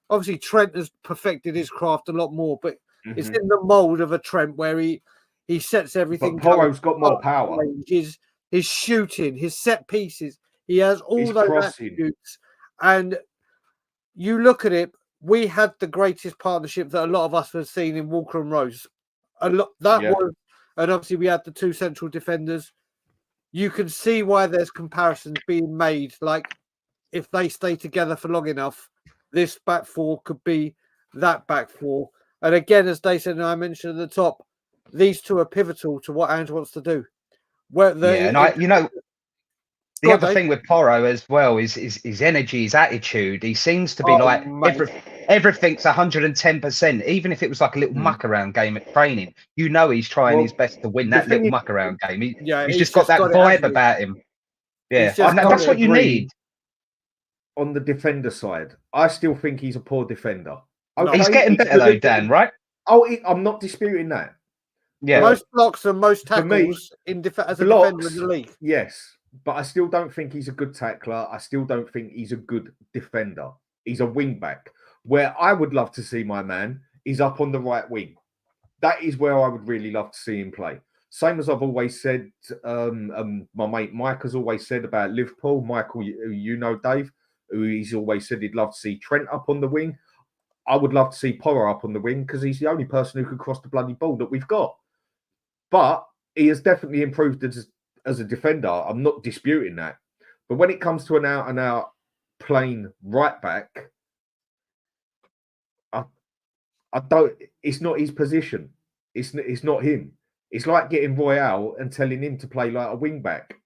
obviously Trent has perfected his craft a lot more, but it's in the mold of a Trent where he sets everything. But Porro's got more power. His shooting, his set pieces, he has all those attributes. And you look at it, we had the greatest partnership that a lot of us have seen in Walker and Rose. Was, and obviously we had the two central defenders. You can see why there's comparisons being made. Like, if they stay together for long enough, this back four could be that back four. And again, as they said, and I mentioned at the top, these two are pivotal to what Ange wants to do. The other thing with Porro as well is his energy, his attitude. He seems to be everything's 110%. Even if it was like a little muck around game at training, he's trying his best to win that little muck around game. He's just got that vibe about him. Yeah, that's what you need. On the defender side, I still think he's a poor defender. Okay, he's getting better though, Dan, right? I'm not disputing that. Yeah, most blocks and most tackles as a defender in the league. Yes, but I still don't think he's a good tackler. I still don't think he's a good defender. He's a wing back. Where I would love to see my man is up on the right wing. That is where I would really love to see him play. Same as I've always said, my mate Mike has always said about Liverpool. Michael, Dave, who he's always said he'd love to see Trent up on the wing. I would love to see Porro up on the wing because he's the only person who can cross the bloody ball that we've got. But he has definitely improved as a defender. I'm not disputing that. But when it comes to an out-and-out plain right back, I don't. It's not his position. It's not him. It's like getting Royale and telling him to play like a wing back.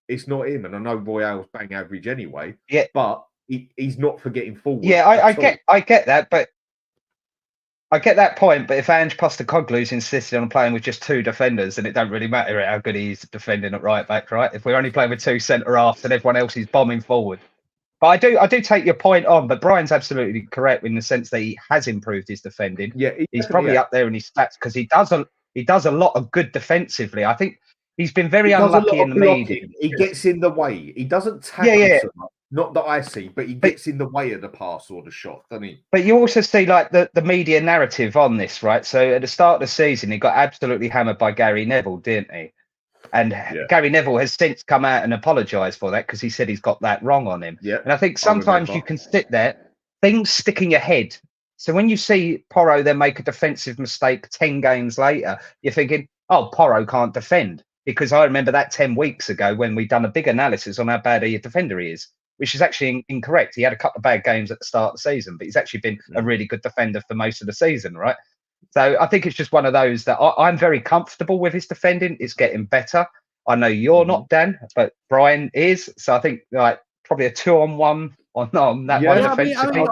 It's not him. And I know Royale's bang average anyway. Yeah, but he's not for getting forward. Yeah, I get that, but I get that point. But if Ange Postecoglou's insisted on playing with just two defenders, then it don't really matter how good he's defending at right back, right? If we're only playing with two centre halves and everyone else is bombing forward. But I do take your point on. But Brian's absolutely correct in the sense that he has improved his defending. Yeah, he's probably up there in his stats because he does a lot of good defensively. I think he's been very unlucky in the media. He gets in the way. He doesn't tackle so much. Not that I see, but he gets in the way of the pass or the shot, doesn't he? But you also see like the media narrative on this, right? So at the start of the season, he got absolutely hammered by Gary Neville, didn't he? And Gary Neville has since come out and apologised for that because he said he's got that wrong on him. Yeah, and I think sometimes you can sit there, things stick in your head. So when you see Porro then make a defensive mistake 10 games later, you're thinking, oh, Porro can't defend. Because I remember that 10 weeks ago when we'd done a big analysis on how bad a defender he is, which is actually incorrect. He had a couple of bad games at the start of the season, but he's actually been a really good defender for most of the season, right? So I think it's just one of those that I'm very comfortable with his defending. It's getting better. I know you're not, Dan, but Brian is. So I think like probably a 2-on-1 on that one defensively.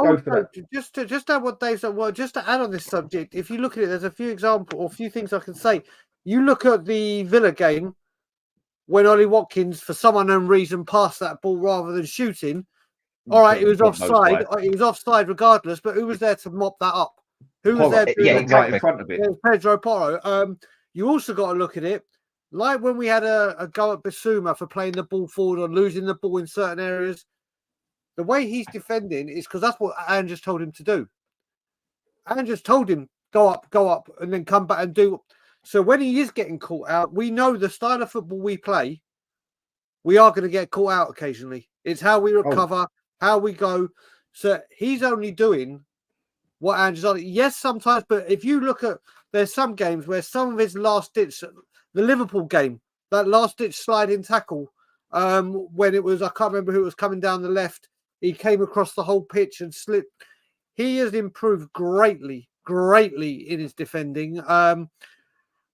Just to add what Dave said, just to add on this subject, if you look at it, there's a few examples or a few things I can say. You look at the Villa game when Ollie Watkins, for some unknown reason, passed that ball rather than shooting. All right, it was offside. It was offside regardless, but who was there to mop that up? Who was there? Right in front of it. Pedro Porro. You also got to look at it like when we had a go at Bissouma for playing the ball forward or losing the ball in certain areas. The way he's defending is because that's what Ange just told him to do. Ange just told him go up, and then come back and do. So when he is getting caught out, we know the style of football we play, we are going to get caught out occasionally. It's how we recover, how we go. So he's only doing what Ange's on. Yes, sometimes, but if you look at, there's some games where some of his last ditch, the Liverpool game, that last ditch sliding tackle, when it was, I can't remember who was coming down the left, he came across the whole pitch and slipped. He has improved greatly in his defending.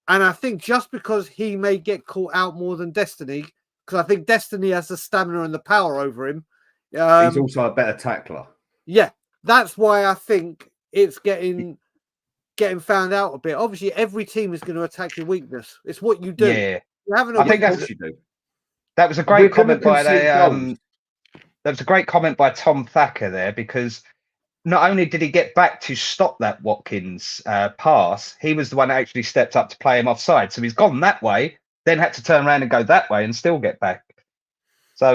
And I think just because he may get caught out more than Destiny, because I think Destiny has the stamina and the power over him. He's also a better tackler. Yeah, that's why I think it's getting found out a bit. Obviously, every team is going to attack your weakness. It's what you do. Yeah, I think that's you do. That was a great comment by that was a great comment by Tom Thacker there, because not only did he get back to stop that Watkins pass, he was the one that actually stepped up to play him offside. So he's gone that way, then had to turn around and go that way and still get back. So,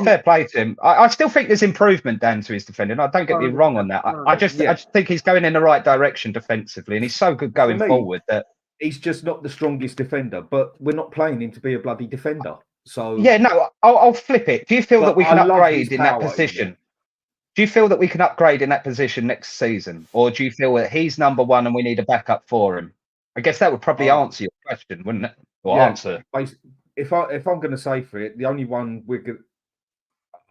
fair play to him. I still think there's improvement, Dan, to his defending. I don't get me wrong on that. I just think he's going in the right direction defensively, and he's so good going forward that he's just not the strongest defender, but we're not playing him to be a bloody defender. So yeah, no, I'll flip it. Do you feel that we can upgrade in that position? Do you feel that we can upgrade in that position next season? Or do you feel that he's number one and we need a backup for him? I guess that would probably answer your question, wouldn't it? Or answer. If I'm going to say for it, the only one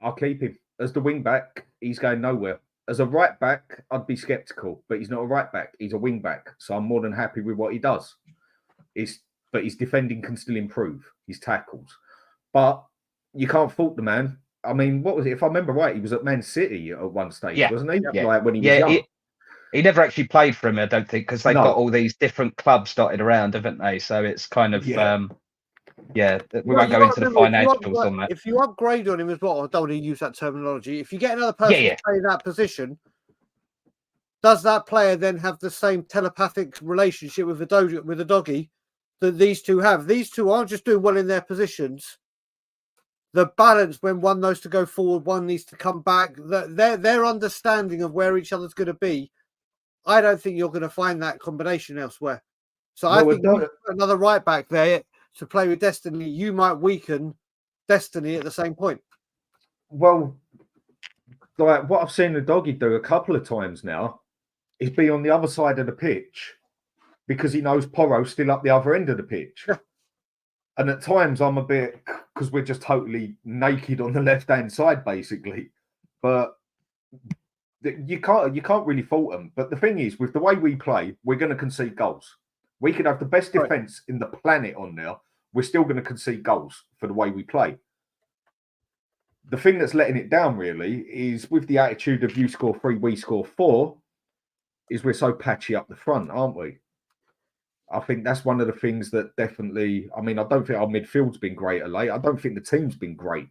I'll keep him as the wing back. He's going nowhere. As a right back, I'd be sceptical, but he's not a right back. He's a wing back. So I'm more than happy with what he does. But his defending can still improve, his tackles. But you can't fault the man. I mean, what was it? If I remember right, he was at Man City at one stage, wasn't he? Yeah. Like when he was young. He never actually played for him, I don't think, because they've got all these different clubs dotted around, haven't they? So it's kind of, we won't go into the financials on that. If you upgrade on him as well, I don't want to use that terminology. If you get another person to play that position, does that player then have the same telepathic relationship with the doggy that these two have? These two aren't just doing well in their positions. The balance when one knows to go forward, one needs to come back. Their understanding of where each other's going to be. I don't think you're going to find that combination elsewhere. So I think another right back there to play with Destiny, you might weaken Destiny at the same point. Well, like what I've seen the doggy do a couple of times now is be on the other side of the pitch because he knows Porro's still up the other end of the pitch. Yeah. And at times I'm a bit, because we're just totally naked on the left-hand side, basically. But you can't really fault them. But the thing is, with the way we play, we're going to concede goals. We could have the best defence in the planet on there. We're still going to concede goals for the way we play. The thing that's letting it down, really, is with the attitude of you score 3, we score 4, is we're so patchy up the front, aren't we? I think that's one of the things that definitely... I mean, I don't think our midfield's been great of late. I don't think the team's been great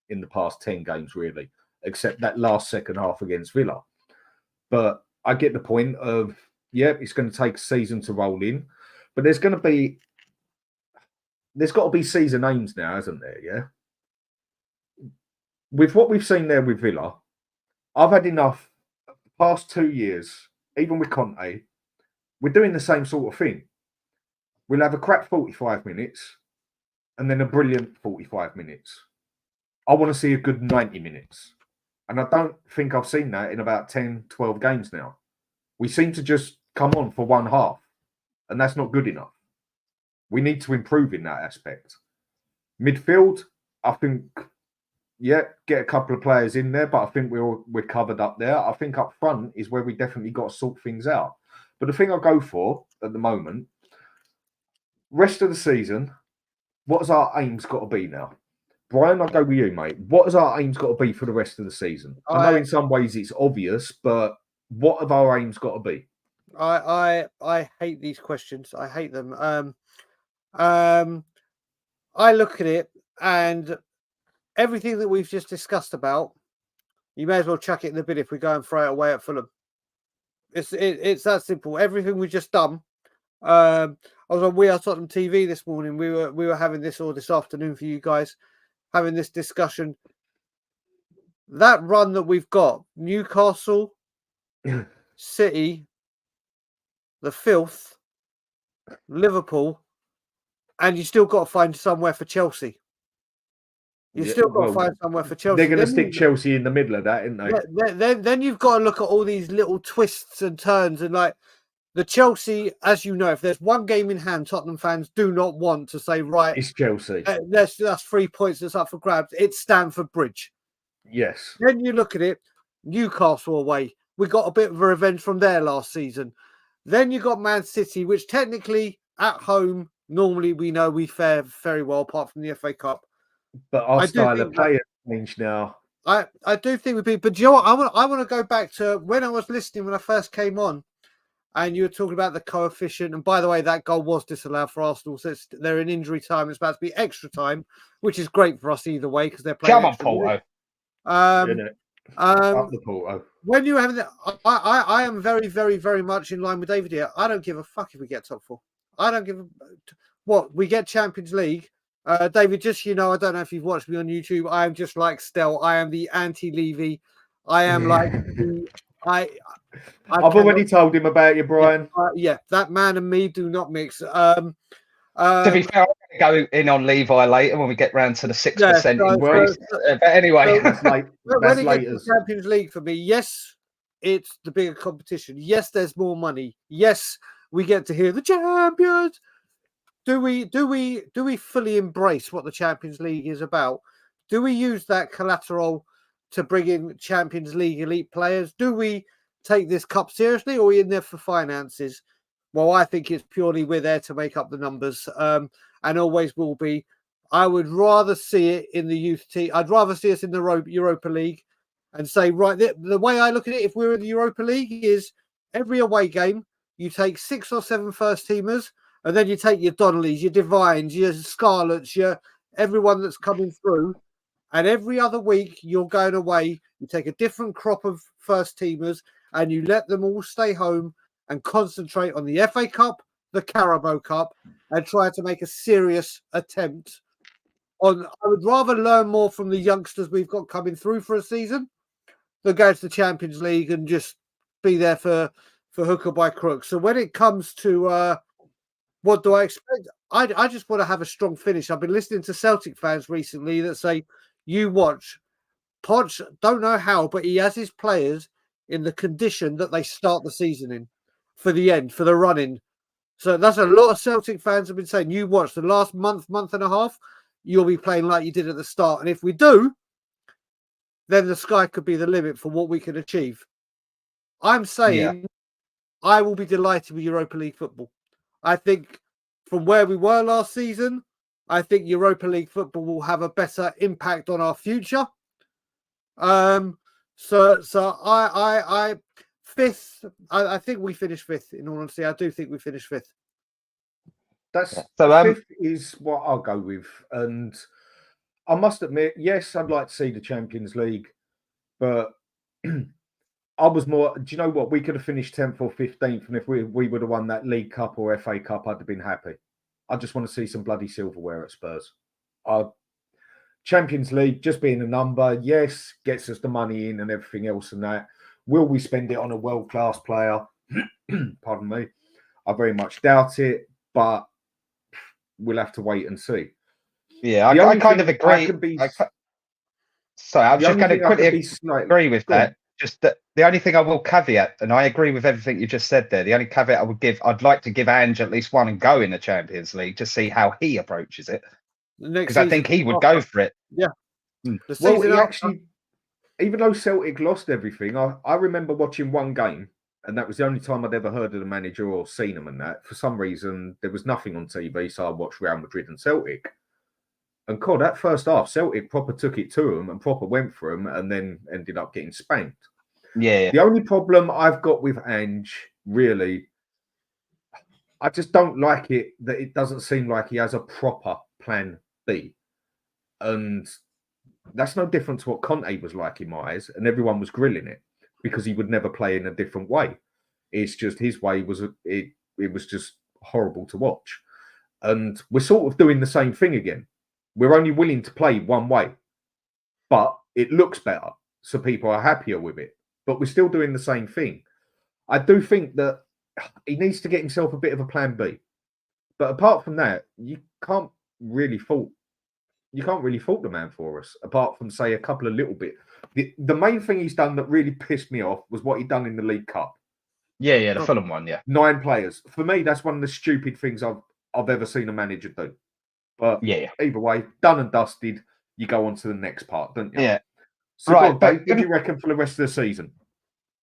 in the past 10 games, really, except that last second half against Villa. But I get the point of, it's going to take a season to roll in. But there's got to be season aims now, hasn't there, yeah? With what we've seen there with Villa, I've had enough the past 2 years, even with Conte, we're doing the same sort of thing. We'll have a crap 45 minutes and then a brilliant 45 minutes. I want to see a good 90 minutes. And I don't think I've seen that in about 10, 12 games now. We seem to just come on for one half, and that's not good enough. We need to improve in that aspect. Midfield, I think, get a couple of players in there, but I think we're covered up there. I think up front is where we definitely got to sort things out. But the thing I go for at the moment, rest of the season, what has our aims got to be now? Brian, I'll go with you, mate. What has our aims got to be for the rest of the season? I know in some ways it's obvious, but what have our aims got to be? I hate these questions. I hate them. I look at it and everything that we've just discussed about, you may as well chuck it in the bin if we go and throw it away at Fulham. It's that simple. Everything we've just done. I was on We Are Tottenham TV this morning. We were having this, or this afternoon for you guys, having this discussion. That run that we've got, Newcastle, City, the Filth, Liverpool, and you still got to find somewhere for Chelsea. You've still got to find somewhere for Chelsea. They're going to stick Chelsea in the middle of that, aren't they? Then you've got to look at all these little twists and turns. And like the Chelsea, as you know, if there's one game in hand, Tottenham fans do not want to say, right, it's Chelsea. That's 3 points that's up for grabs. It's Stamford Bridge. Yes. Then you look at it, Newcastle away. We got a bit of a revenge from there last season. Then you got Man City, which technically at home, normally we know we fare very well, apart from the FA Cup. But our style of play has changed now. I do think we'd be, but do you know what? I want to go back to when I was listening when I first came on, and you were talking about the coefficient. And by the way, that goal was disallowed for Arsenal, so they're in injury time. It's about to be extra time, which is great for us either way because they're playing. Come on, Porto. Up the Porto. When you have that, I am very, very, very much in line with David here. I don't give a fuck if we get top 4. I don't give a what we get Champions League. David, just I don't know if you've watched me on YouTube. I am just like Stel. I am the anti-Levy. I am like I've already told him about you, Brian. That man and me do not mix. To be fair, I'm going to go in on Levi later when we get round to the 6% increase. But anyway, when it gets to Champions League for me, yes, it's the bigger competition. Yes, there's more money. Yes, we get to hear the champions. Do we fully embrace what the Champions League is about? Do we use that collateral to bring in Champions League elite players? Do we take this cup seriously, or are we in there for finances? Well, I think it's purely we're there to make up the numbers, and always will be. I would rather see it in the youth team. I'd rather see us in the Europa League and say, right, the way I look at it, if we're in the Europa League, is every away game, you take 6 or 7 first teamers, and then you take your Donnellys, your Divines, your Scarlets, everyone that's coming through. And every other week, you're going away, you take a different crop of first teamers, and you let them all stay home and concentrate on the FA Cup, the Carabao Cup, and try to make a serious attempt on. I would rather learn more from the youngsters we've got coming through for a season than go to the Champions League and just be there for hook or by crook. So when it comes to what do I expect, I just want to have a strong finish. I've been listening to Celtic fans recently that say, you watch, Poch, don't know how, but he has his players in the condition that they start the season in for the end, for the run-in. So that's a lot of Celtic fans have been saying, you watch the last month and a half, you'll be playing like you did at the start. And if we do, then the sky could be the limit for what we can achieve. I'm saying I will be delighted with Europa League football. I think from where we were last season, I think Europa League football will have a better impact on our future. So I fifth. I think we finished fifth. In all honesty, I do think we finished fifth. That's fifth is what I'll go with, and I must admit, yes, I'd like to see the Champions League, but I was more. Do you know what? We could have finished 10th or 15th, and if we would have won that League Cup or FA Cup, I'd have been happy. I just want to see some bloody silverware at Spurs. Champions League, just being a number, yes, gets us the money in and everything else and that. Will we spend it on a world-class player? Pardon me. I very much doubt it, but we'll have to wait and see. Yeah, I kind of agree. Sorry, I was just going to quickly agree with that. Just that the only thing I will caveat, and I agree with everything you just said there, the only caveat I would give, I'd like to give Ange at least one and go in the Champions League to see how he approaches it. Because I think he would go for it. Yeah. Well, he actually, even though Celtic lost everything, I remember watching one game, and that was the only time I'd ever heard of the manager or seen him and that. For some reason, there was nothing on TV, so I watched Real Madrid and Celtic. And God, that first half, Celtic proper took it to them and proper went for them and then ended up getting spanked. Yeah. The only problem I've got with Ange, really, I just don't like it that it doesn't seem like he has a proper plan B. And that's no different to what Conte was like in my eyes, and everyone was grilling it because he would never play in a different way. It's just his way was it was just horrible to watch. And we're sort of doing the same thing again. We're only willing to play one way, but it looks better, so people are happier with it. But we're still doing the same thing. I do think that he needs to get himself a bit of a plan B. But apart from that, you can't really fault the man for us, apart from, say, a couple of little bit. The main thing he's done that really pissed me off was what he done in the League Cup. Yeah, the Fulham one, yeah. 9 players. For me, that's one of the stupid things I've ever seen a manager do. But either way, done and dusted, you go on to the next part, don't you? Yeah. So right, Dave, what do you reckon for the rest of the season?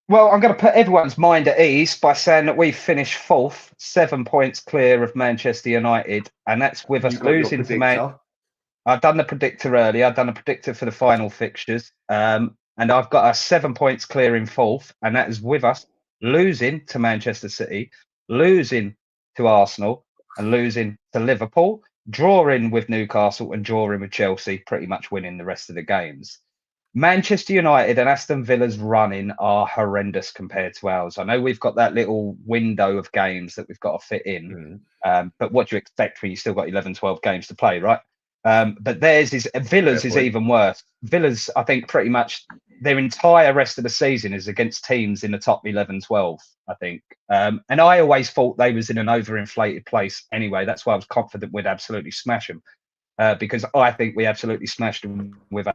Well, I'm going to put everyone's mind at ease by saying that we finished 4th, 7 points clear of Manchester United, and that's with us losing to Man. I've done the predictor earlier. I've done a predictor for the final fixtures, and I've got us 7 points clear in 4th, and that is with us losing to Manchester City, losing to Arsenal, and losing to Liverpool, drawing with Newcastle and drawing with Chelsea, pretty much winning the rest of the games. Manchester United and Aston Villa's running are horrendous compared to ours. I know we've got that little window of games that we've got to fit in, but what do you expect when you still got 11, 12 games to play, right? But Villa's is even worse. Villa's, I think, pretty much their entire rest of the season is against teams in the top 11, 12, I think. And I always thought they was in an overinflated place anyway. That's why I was confident we'd absolutely smash them, because I think we absolutely smashed them with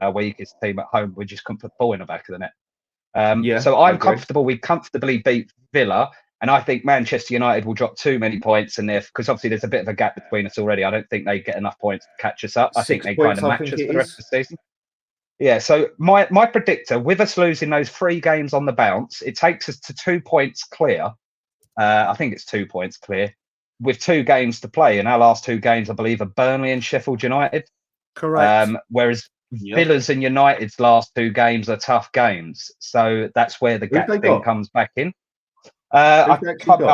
our weakest team at home. We just couldn't put the ball in the back of the net. So I'm comfortable we comfortably beat Villa. And I think Manchester United will drop too many points in there because obviously there's a bit of a gap between us already. I don't think they get enough points to catch us up. I think they kind of match us for the rest of the season. Yeah, so my predictor, with us losing those 3 games on the bounce, it takes us to 2 points clear. I think it's 2 points clear with 2 games to play. And our last 2 games, I believe, are Burnley and Sheffield United. Correct. Whereas Villa's and United's last 2 games are tough games. So that's where the gap thing comes back in. I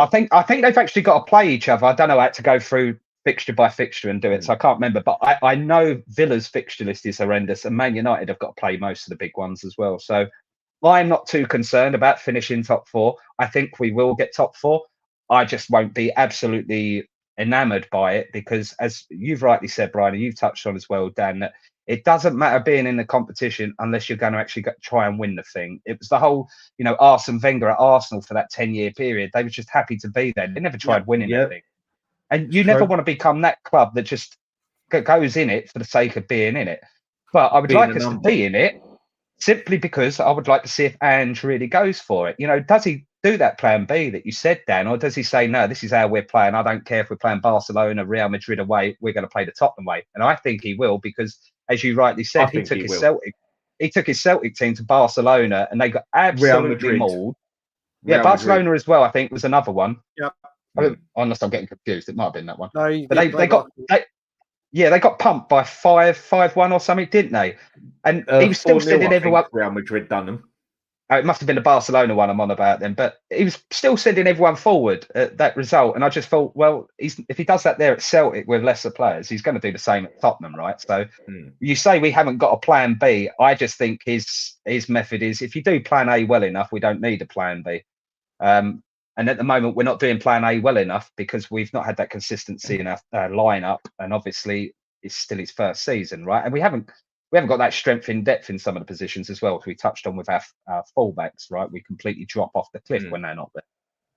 think they've actually got to play each other. I don't know how to go through fixture by fixture and do it, so I can't remember. But I know Villa's fixture list is horrendous, and Man United have got to play most of the big ones as well. So I'm not too concerned about finishing top 4. I think we will get top 4. I just won't be absolutely enamoured by it because, as you've rightly said, Brian, and you've touched on as well, Dan, that it doesn't matter being in the competition unless you're going to actually try and win the thing. It was the whole, Arsene Wenger at Arsenal for that 10-year period. They were just happy to be there. They never tried winning anything. And you never want to become that club that just goes in it for the sake of being in it. But I would like us to be in it simply because I would like to see if Ange really goes for it. Does he do that plan B that you said, Dan, or does he say, no, this is how we're playing. I don't care if we're playing Barcelona, Real Madrid away. We're going to play the Tottenham way. And I think he will because, as you rightly said, he took his Celtic team to Barcelona and they got absolutely mauled. Yeah, Barcelona Madrid as well, I think, was another one. Yeah. Unless I'm getting confused, it might have been that one. No, but they got pumped by 5-1 or something, didn't they? And he was still sending everyone. Real Madrid done them. It must have been the Barcelona one I'm on about then, but he was still sending everyone forward at that result. And I just thought, well, if he does that there at Celtic with lesser players, he's going to do the same at Tottenham, right? So you say we haven't got a plan B. I just think his method is if you do plan A well enough, we don't need a plan B. And at the moment, we're not doing plan A well enough because we've not had that consistency in our lineup. And obviously, it's still his first season, right? And we haven't got that strength in depth in some of the positions as well, as we touched on with our fullbacks, right? We completely drop off the cliff when they're not there.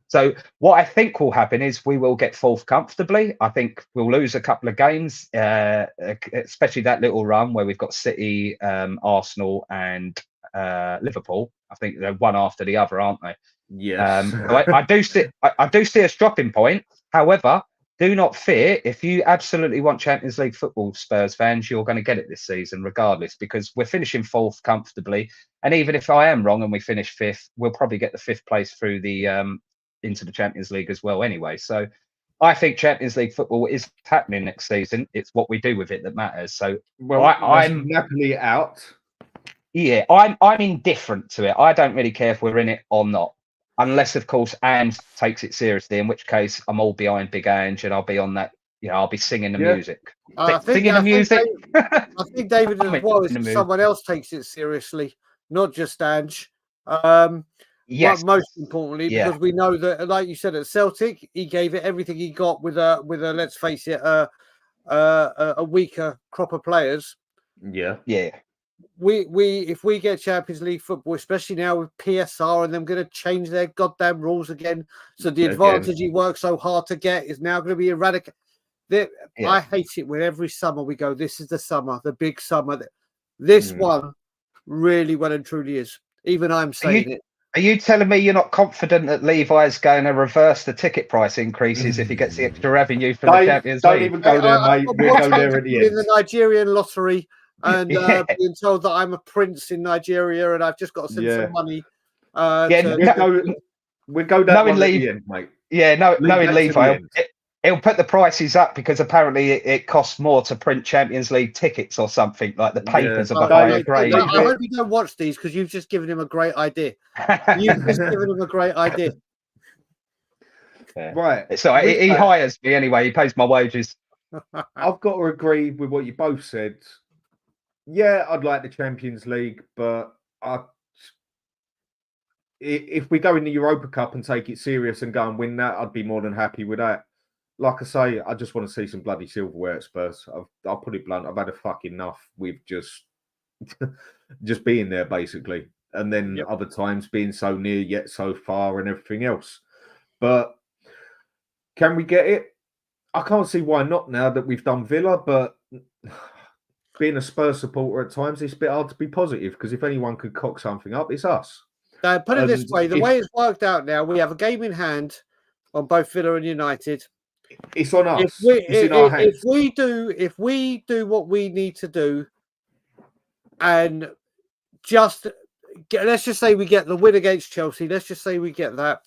So what I think will happen is we will get 4th comfortably. I think we'll lose a couple of games, especially that little run where we've got City, Arsenal and Liverpool. I think they're one after the other, aren't they? Yes. I do see a dropping point. However, do not fear. If you absolutely want Champions League football, Spurs fans, you're going to get it this season, regardless, because we're finishing 4th comfortably. And even if I am wrong and we finish 5th, we'll probably get the 5th place through the into the Champions League as well. Anyway, so I think Champions League football is happening next season. It's what we do with it that matters. So I'm Napoli out. Yeah, I'm indifferent to it. I don't really care if we're in it or not. Unless, of course, Ange takes it seriously, in which case I'm all behind Big Ange and I'll be on that. I'll be singing the music. I think David as well is someone else takes it seriously, not just Ange. Yes. But most importantly, because we know that, like you said, at Celtic, he gave it everything he got with a let's face it, a weaker crop of players. Yeah. If we get Champions League football, especially now with PSR and them going to change their goddamn rules again, so the advantage he worked so hard to get is now going to be eradicated. I hate it when every summer we go, this is the summer, the big summer. This one really well and truly is. Even I'm saying it. Are you telling me you're not confident that Levi's going to reverse the ticket price increases if he gets the extra revenue from the Champions League? Don't even go there, mate. We'll go there at the end. In the Nigerian lottery and being told that I'm a prince in Nigeria and I've just got to send some money. We'll go down at the end, mate. Yeah, knowing Levi, he'll put the prices up because apparently it costs more to print Champions League tickets or something, like the papers of a higher grade. I hope you don't watch these because you've just given him a great idea. You've just given him a great idea. Right. So he hires me anyway. He pays my wages. I've got to agree with what you both said. Yeah, I'd like the Champions League, but if we go in the Europa Cup and take it serious and go and win that, I'd be more than happy with that. Like I say, I just want to see some bloody silverware at Spurs. I'll put it blunt. I've had a fucking enough with just being there, basically. And then other times being so near yet so far and everything else. But can we get it? I can't see why not now that we've done Villa, but being a Spurs supporter at times, it's a bit hard to be positive because if anyone could cock something up, it's us. Put it this way, the way it's worked out now, we have a game in hand on both Villa and United. It's on us. It's in our hands. If we do what we need to do and let's just say we get the win against Chelsea. Let's just say we get that,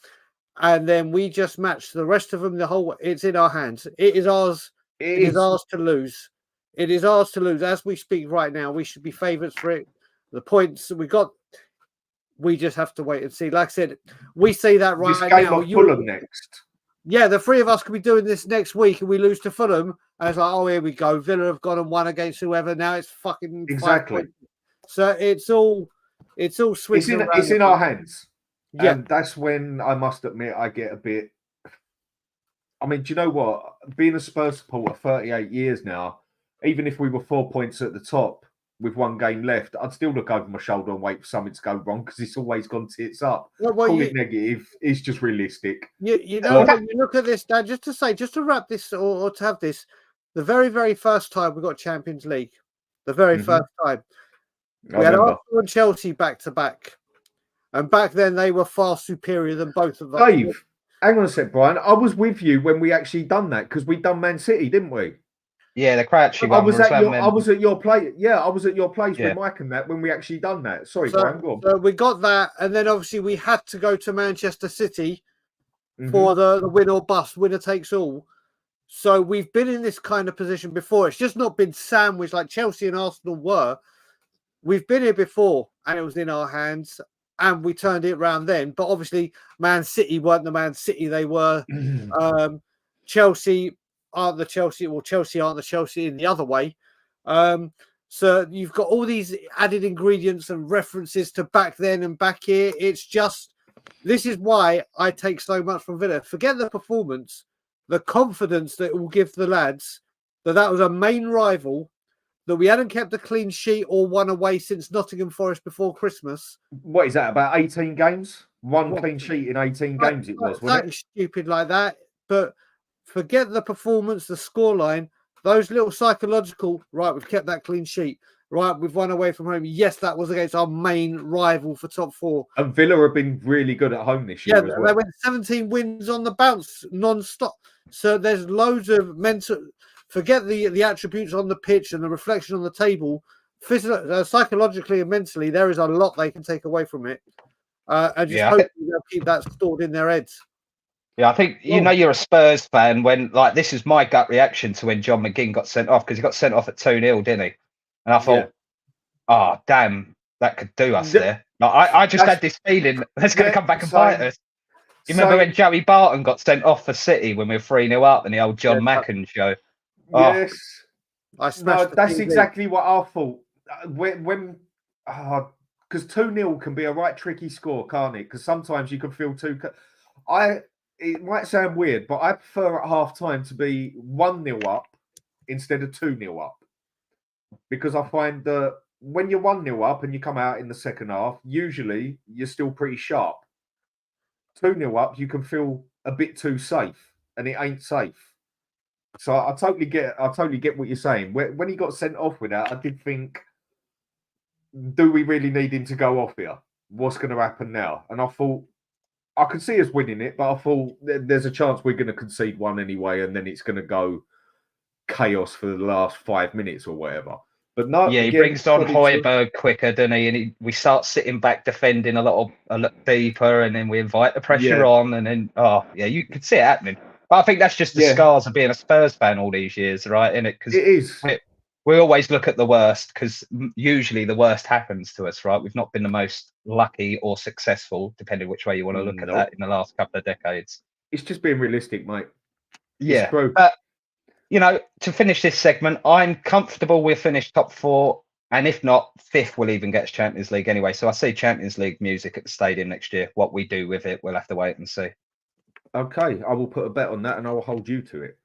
and then we just match the rest of them. It's in our hands. It is ours. It is ours to lose. It is ours to lose. As we speak right now, we should be favourites for it. The points we got, we just have to wait and see. Like I said, we say that right this game now. Of Fulham next. Yeah, the three of us could be doing this next week, and we lose to Fulham. And it's like, oh, here we go. Villa have gone and won against whoever. Now it's fucking exactly. So it's all swinging. It's in our hands. Yeah, and that's when I must admit I get a bit. I mean, do you know what? Being a Spurs supporter 38 years now, even if we were 4 points at the top with one game left, I'd still look over my shoulder and wait for something to go wrong because it's always gone tits up. Call it negative. It's just realistic. You know, when you look at this, Dan, just to wrap this or to have this, the very, very first time we got Champions League, the very first time, we had Arsenal and Chelsea back to back. And back then they were far superior than both of them. Dave, hang on a sec, Brian. I was with you when we actually done that because we done Man City, didn't we? Yeah, the Crouchy one. I was at your place. Yeah, I was at your place with Mike and that when we actually done that. Sorry, Brian, go on. So we got that, and then obviously we had to go to Manchester City for the win or bust, winner takes all. So we've been in this kind of position before. It's just not been sandwiched like Chelsea and Arsenal were. We've been here before, and it was in our hands, and we turned it around then. But obviously, Man City weren't the Man City they were. Chelsea aren't the Chelsea. Well, Chelsea aren't the Chelsea in the other way. So you've got all these added ingredients and references to back then and back here. It's just, this is why I take so much from Villa. Forget the performance, the confidence that it will give the lads that was a main rival, that we hadn't kept a clean sheet or won away since Nottingham Forest before Christmas. What is that, about 18 games? One clean sheet in 18 games it was, wasn't it? Stupid like that. But forget the performance, the scoreline, those little psychological, right, we've kept that clean sheet. Right, we've won away from home. Yes, that was against our main rival for top four. And Villa have been really good at home this year as well. They went 17 wins on the bounce, non-stop. So there's loads of mental... Forget the attributes on the pitch and the reflection on the table. Psychologically and mentally, there is a lot they can take away from it. And just hopefully they'll keep that stored in their heads. Yeah, I think, you're a Spurs fan when, like, this is my gut reaction to when John McGinn got sent off, because he got sent off at 2-0, didn't he? And I thought, oh, damn, that could do us there. Like, I just had this feeling that's going to come back and bite us. You remember when Joey Barton got sent off for City when we were 3-0 up in the old John Macken show? Yes. No, that's exactly what I thought. When because 2-0 can be a right tricky score, can't it? Because sometimes you can feel it might sound weird, but I prefer at half time to be 1-0 up instead of 2-0 up. Because I find that when you're 1-0 up and you come out in the second half, usually you're still pretty sharp. 2-0 up, you can feel a bit too safe, and it ain't safe. So I totally get what you're saying. When he got sent off with that, I did think, do we really need him to go off here? What's going to happen now? And I thought, I could see us winning it, but I thought there's a chance we're going to concede one anyway, and then it's going to go chaos for the last 5 minutes or whatever. But no, he brings on Højbjerg quicker, doesn't he? And we start sitting back defending a lot deeper, and then we invite the pressure on, and then you could see it happening. But I think that's just the scars of being a Spurs fan all these years, right? In it, because it is. We always look at the worst, because usually the worst happens to us, right? We've not been the most lucky or successful, depending which way you want to look at that, in the last couple of decades. It's just being realistic, mate. Yeah. But, to finish this segment, I'm comfortable we'll finish top 4. And if not, 5th will even get us Champions League anyway. So I see Champions League music at the stadium next year. What we do with it, we'll have to wait and see. Okay, I will put a bet on that and I will hold you to it.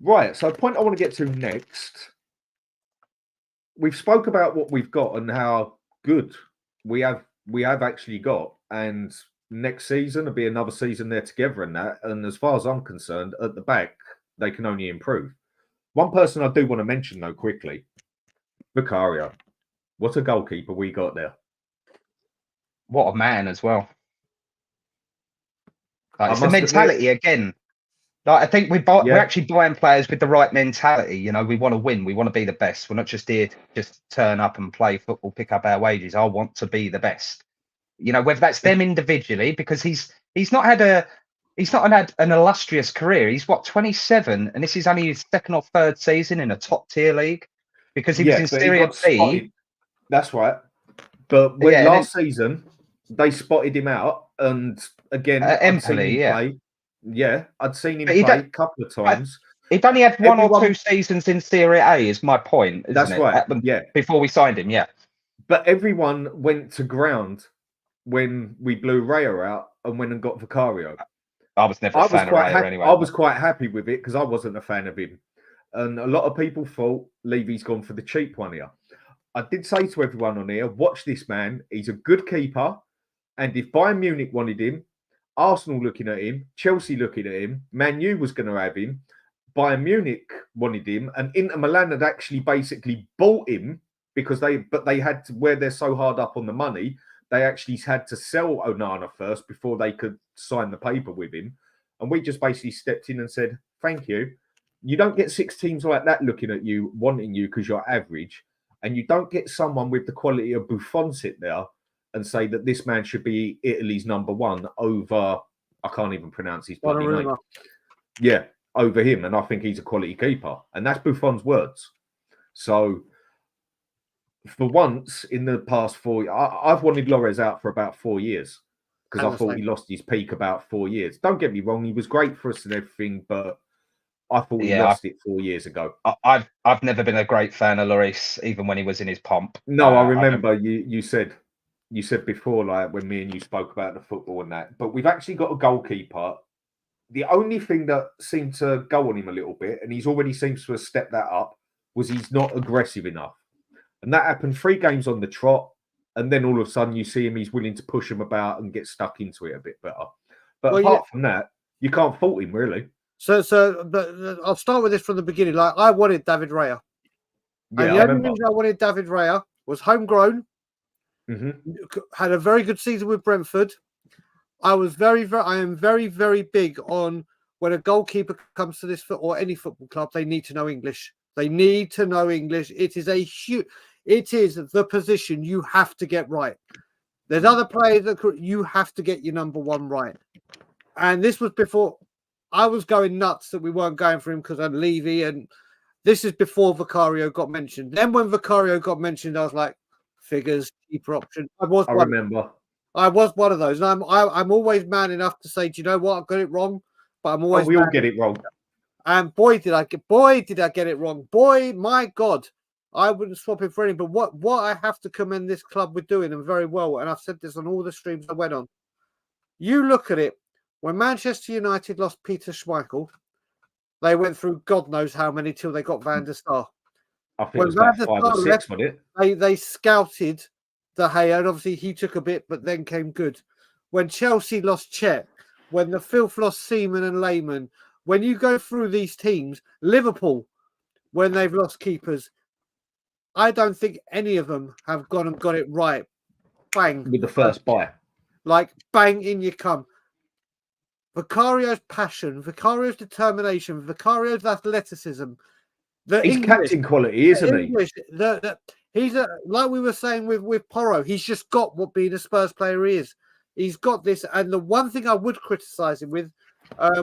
Right, so the point I want to get to next, we've spoke about what we've got and how good we have actually got, and next season will be another season there together in that. And as far as I'm concerned, at the back, they can only improve. One person I do want to mention though quickly, Vicario. What a goalkeeper we got there. What a man as well. Like, it's the mentality again. Like, I think we're actually buying players with the right mentality. You know, we want to win. We want to be the best. We're not just here to just turn up and play football, pick up our wages. I want to be the best. You know, whether that's them individually, because he's not had an illustrious career. He's 27, and this is only his second or third season in a top tier league, because he was in Serie B. Spotted. That's right. But when last season they spotted him out, and again, I'd seen him play. Yeah, I'd seen him play a couple of times. He'd only had one or two seasons in Serie A, is my point. That's right. Before we signed him, But everyone went to ground when we blew Raya out and went and got Vicario. I was never a fan of Raya anyway. I was quite happy with it because I wasn't a fan of him. And a lot of people thought Levy's gone for the cheap one here. I did say to everyone on here, watch this man. He's a good keeper. And if Bayern Munich wanted him, Arsenal looking at him, Chelsea looking at him, Man U was going to have him, Bayern Munich wanted him, and Inter Milan had actually basically bought him because they had to, where they're so hard up on the money, they actually had to sell Onana first before they could sign the paper with him. And we just basically stepped in and said, thank you. You don't get 6 teams like that looking at you, wanting you because you're average. And you don't get someone with the quality of Buffon sit there and say that this man should be Italy's number 1 over, I can't even pronounce his bloody name. Yeah, over him. And I think he's a quality keeper. And that's Buffon's words. So for once in the past 4 years, I've wanted Lores out for about 4 years because I thought he lost his peak about 4 years. Don't get me wrong, he was great for us and everything, but I thought he lost it 4 years ago. I've never been a great fan of Lloris, even when he was in his pomp. No, I remember you said before, like when me and you spoke about the football and that. But we've actually got a goalkeeper. The only thing that seemed to go on him a little bit, and he's already seems to have stepped that up, was he's not aggressive enough. And that happened 3 games on the trot. And then all of a sudden you see him, he's willing to push him about and get stuck into it a bit better. But apart from that, you can't fault him, really. So I'll start with this from the beginning. Like, I wanted David Raya. Yeah, and the only reason I wanted David Raya was homegrown. Had a very good season with Brentford. I am very, very big on when a goalkeeper comes to this or any football club, they need to know English. They need to know English. It is the position you have to get right. There's other players that you have to get your number 1 right. And this was before I was going nuts that we weren't going for him because of Levy, and this is before Vicario got mentioned. Then when Vicario got mentioned, I was like, figures, keeper option. I was one of those. And I'm always man enough to say, do you know what? I got it wrong, but I'm always. We all get it wrong. And boy, did I get it wrong. Boy, my God, I wouldn't swap it for anything. But what I have to commend this club with doing, and very well, and I've said this on all the streams I went on. You look at it. When Manchester United lost Peter Schmeichel, they went through God knows how many till they got Van der Sar. I think it was about 5 or 6, wasn't it? They scouted De Gea, and obviously he took a bit, but then came good. When Chelsea lost Cech, when the Filth lost Seaman and Lehmann, when you go through these teams, Liverpool, when they've lost keepers, I don't think any of them have gone and got it right. Bang. With the first buy. Like, bang, in you come. Vicario's passion, Vicario's determination, Vicario's athleticism. He's captain quality, isn't he? He's like we were saying with Porro. He's just got what being a Spurs player is. He's got this. And the one thing I would criticise him with,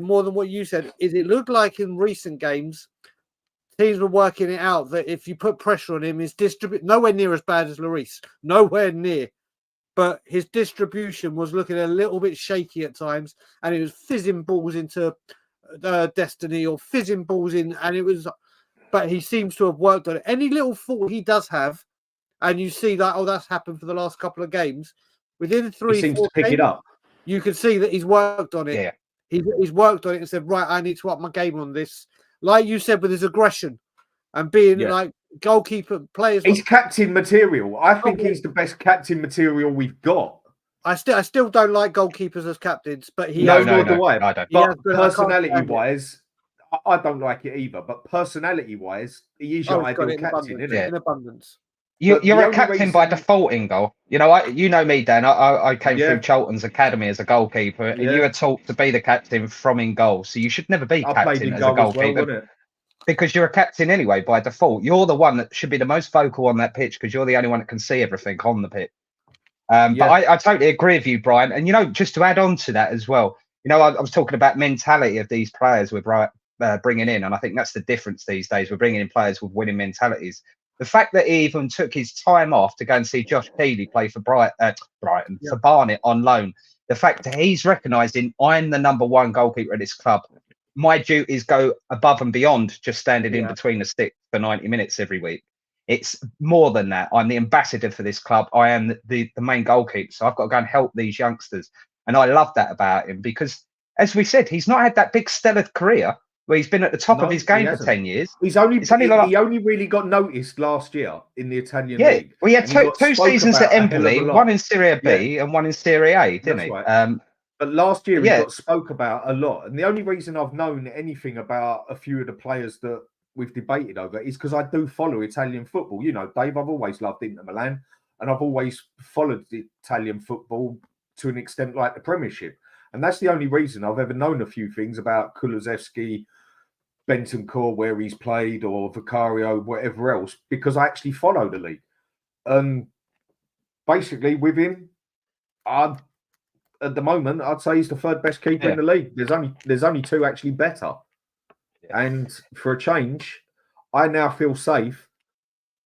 more than what you said, is it looked like in recent games, teams were working it out that if you put pressure on him, his nowhere near as bad as Lloris, nowhere near. But his distribution was looking a little bit shaky at times, and it was fizzing balls into Destiny or fizzing balls in, and it was. But he seems to have worked on it. Any little fault he does have, and you see that that's happened for the last couple of games. Within 3, he seems to pick it up. You can see that he's worked on it. Yeah, he's worked on it and said, right, I need to up my game on this. Like you said, with his aggression and being like goalkeeper players. He's captain material. I think he's the best captain material we've got. I still don't like goalkeepers as captains, but he nor do I. I don't. But personality-wise, I don't like it either. But personality-wise, he is your ideal captain, isn't it? In abundance. You're a captain by default in goal. You know me, Dan. I came through Charlton's academy as a goalkeeper, and you were taught to be the captain from in goal. So you should never be captain as a goalkeeper because you're a captain anyway by default. You're the one that should be the most vocal on that pitch because you're the only one that can see everything on the pitch. But I totally agree with you, Brian. And just to add on to that as well, I was talking about mentality of these players we're bringing in, and I think that's the difference these days. We're bringing in players with winning mentalities. The fact that he even took his time off to go and see Josh Keeley play for Brighton, for Barnet on loan, the fact that he's recognising I'm the number one goalkeeper at this club. My duties go above and beyond just standing in between the sticks for 90 minutes every week. It's more than that. I'm the ambassador for this club. I am the main goalkeeper. So I've got to go and help these youngsters. And I love that about him because, as we said, he's not had that big stellar career where he's been at the top of his game for 10 years. He only really got noticed last year in the Italian league. We had two seasons at Empoli, one in Serie B and one in Serie A, didn't he? Right. But last year he got spoke about a lot. And the only reason I've known anything about a few of the players that we've debated over is because I do follow Italian football. Dave, I've always loved Inter Milan, and I've always followed the Italian football to an extent like the Premiership. And that's the only reason I've ever known a few things about Kulusevski, Bentancur, where he's played, or Vicario, whatever else, because I actually follow the league. And basically, with him, at the moment, I'd say he's the third best keeper in the league. There's only two actually better. And for a change, I now feel safe.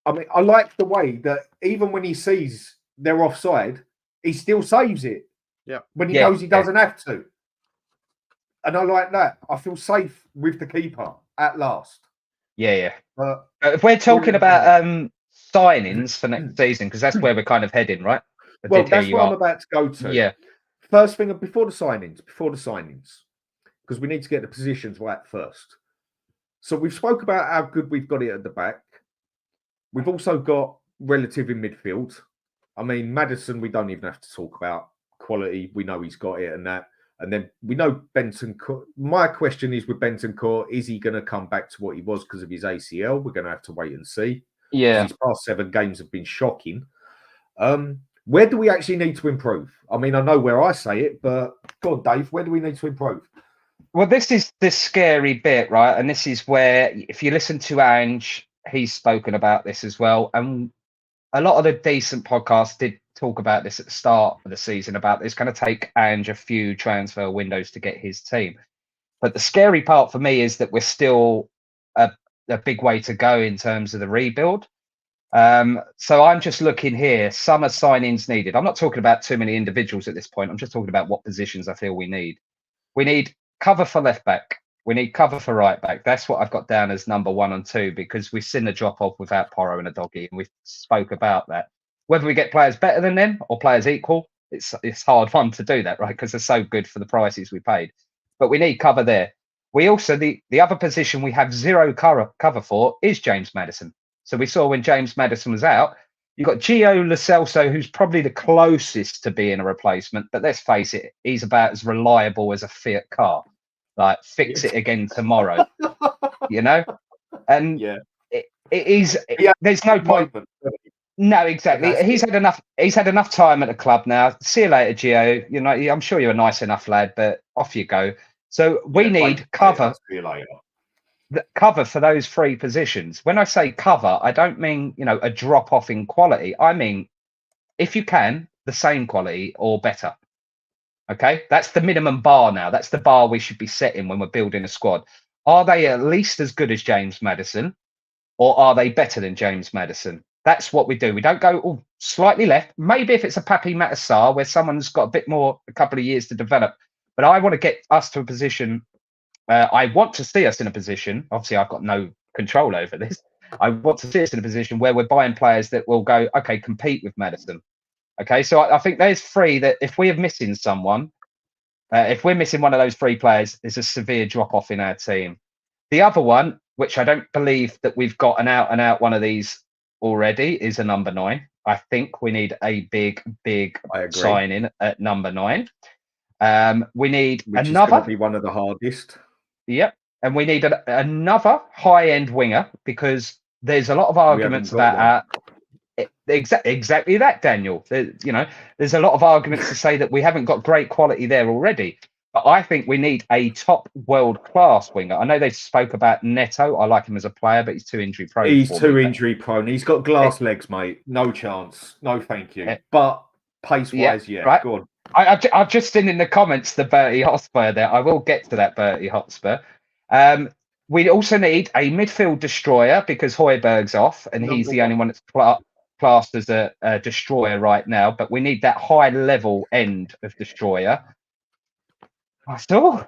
I mean, I like the way that even when he sees they're offside, he still saves it. Yeah. When he knows he doesn't have to. And I like that. I feel safe with the keeper at last. Yeah. But if we're talking about signings for next season, because that's where we're kind of heading, right? Well, that's what I'm about to go to. Yeah. First thing, before the signings, because we need to get the positions right first. So we've spoke about how good we've got it at the back. We've also got relative in midfield. I mean, Maddison, we don't even have to talk about quality. We know he's got it and that. And then we know Bentancur. My question is with Bentancur, is he going to come back to what he was because of his ACL? We're going to have to wait and see. Yeah. His past 7 games have been shocking. Where do we actually need to improve? I mean, I know where I say it, but go on, Dave, where do we need to improve? Well, this is the scary bit, right? And this is where, if you listen to Ange, he's spoken about this as well. And a lot of the decent podcasts did talk about this at the start of the season, about it's going to take Ange a few transfer windows to get his team. But the scary part for me is that we're still a big way to go in terms of the rebuild. So I'm just looking here, summer signings needed. I'm not talking about too many individuals at this point. I'm just talking about what positions I feel we need. We need cover for left back. We need cover for right back. That's what I've got down as number 1 and 2, because we've seen the drop off without Porro and Udogie, and we've spoke about that. Whether we get players better than them or players equal, it's hard one to do that, right? Because they're so good for the prices we paid. But we need cover there. We also, the other position we have zero cover for is James Maddison. So we saw when James Maddison was out, you've got Gio Lo Celso, who's probably the closest to being a replacement. But let's face it, he's about as reliable as a Fiat car. Like, fix it again tomorrow, And it is. There's no point. No, exactly. He's had enough time at the club now. See you later, Gio. I'm sure you're a nice enough lad, but off you go. So we need cover. Cover for those 3 positions. When I say cover, I don't mean a drop off in quality. I mean, if you can, the same quality or better. Okay, that's the minimum bar now. That's the bar we should be setting when we're building a squad. Are they at least as good as James Maddison, or are they better than James Maddison? That's what we do. We don't go slightly left. Maybe if it's a Papi Matar where someone's got a couple of years to develop. But I want to get us to a position. I want to see us in a position. Obviously, I've got no control over this. I want to see us in a position where we're buying players that will go, okay, compete with Maddison. Okay, so I think there's 3 that if we are missing someone, if we're missing one of those 3 players, there's a severe drop off in our team. The other one, which I don't believe that we've got an out and out one of these already, is a number 9. I think we need a big signing at number 9. We need which another. Is going to be one of the hardest. Yep, and we need another high end winger, because there's a lot of arguments about Exactly that, Daniel. There's a lot of arguments to say that we haven't got great quality there already. But I think we need a top world-class winger. I know they spoke about Neto. I like him as a player, but he's too injury prone. He's too injury prone. He's got glass legs, mate. No chance. No, thank you. But pace-wise, right. Go on. I've just seen in the comments the Bertie Hotspur there. I will get to that Bertie Hotspur. We also need a midfield destroyer because Højbjerg's off, and he's the only one that's classed as a destroyer right now. But we need that high-level end of destroyer.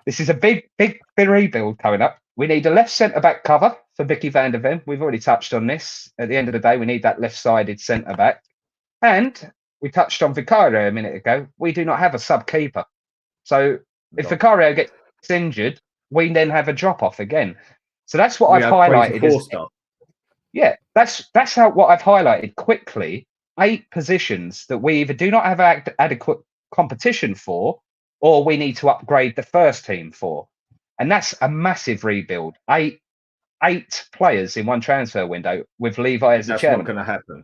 This is a big rebuild coming up. We need a left centre-back cover for Mickey van der Ven. We've already touched on this. At the end of the day, we need that left-sided centre-back. And we touched on Vicario a minute ago. We do not have a sub-keeper. So if Vicario gets injured, we then have a drop-off again. So that's what I've highlighted. That's what I've highlighted quickly. 8 positions that we either do not have adequate competition for, or we need to upgrade the first team for. And that's a massive rebuild. 8 players in one transfer window with Levi as the chairman. That's not going to happen.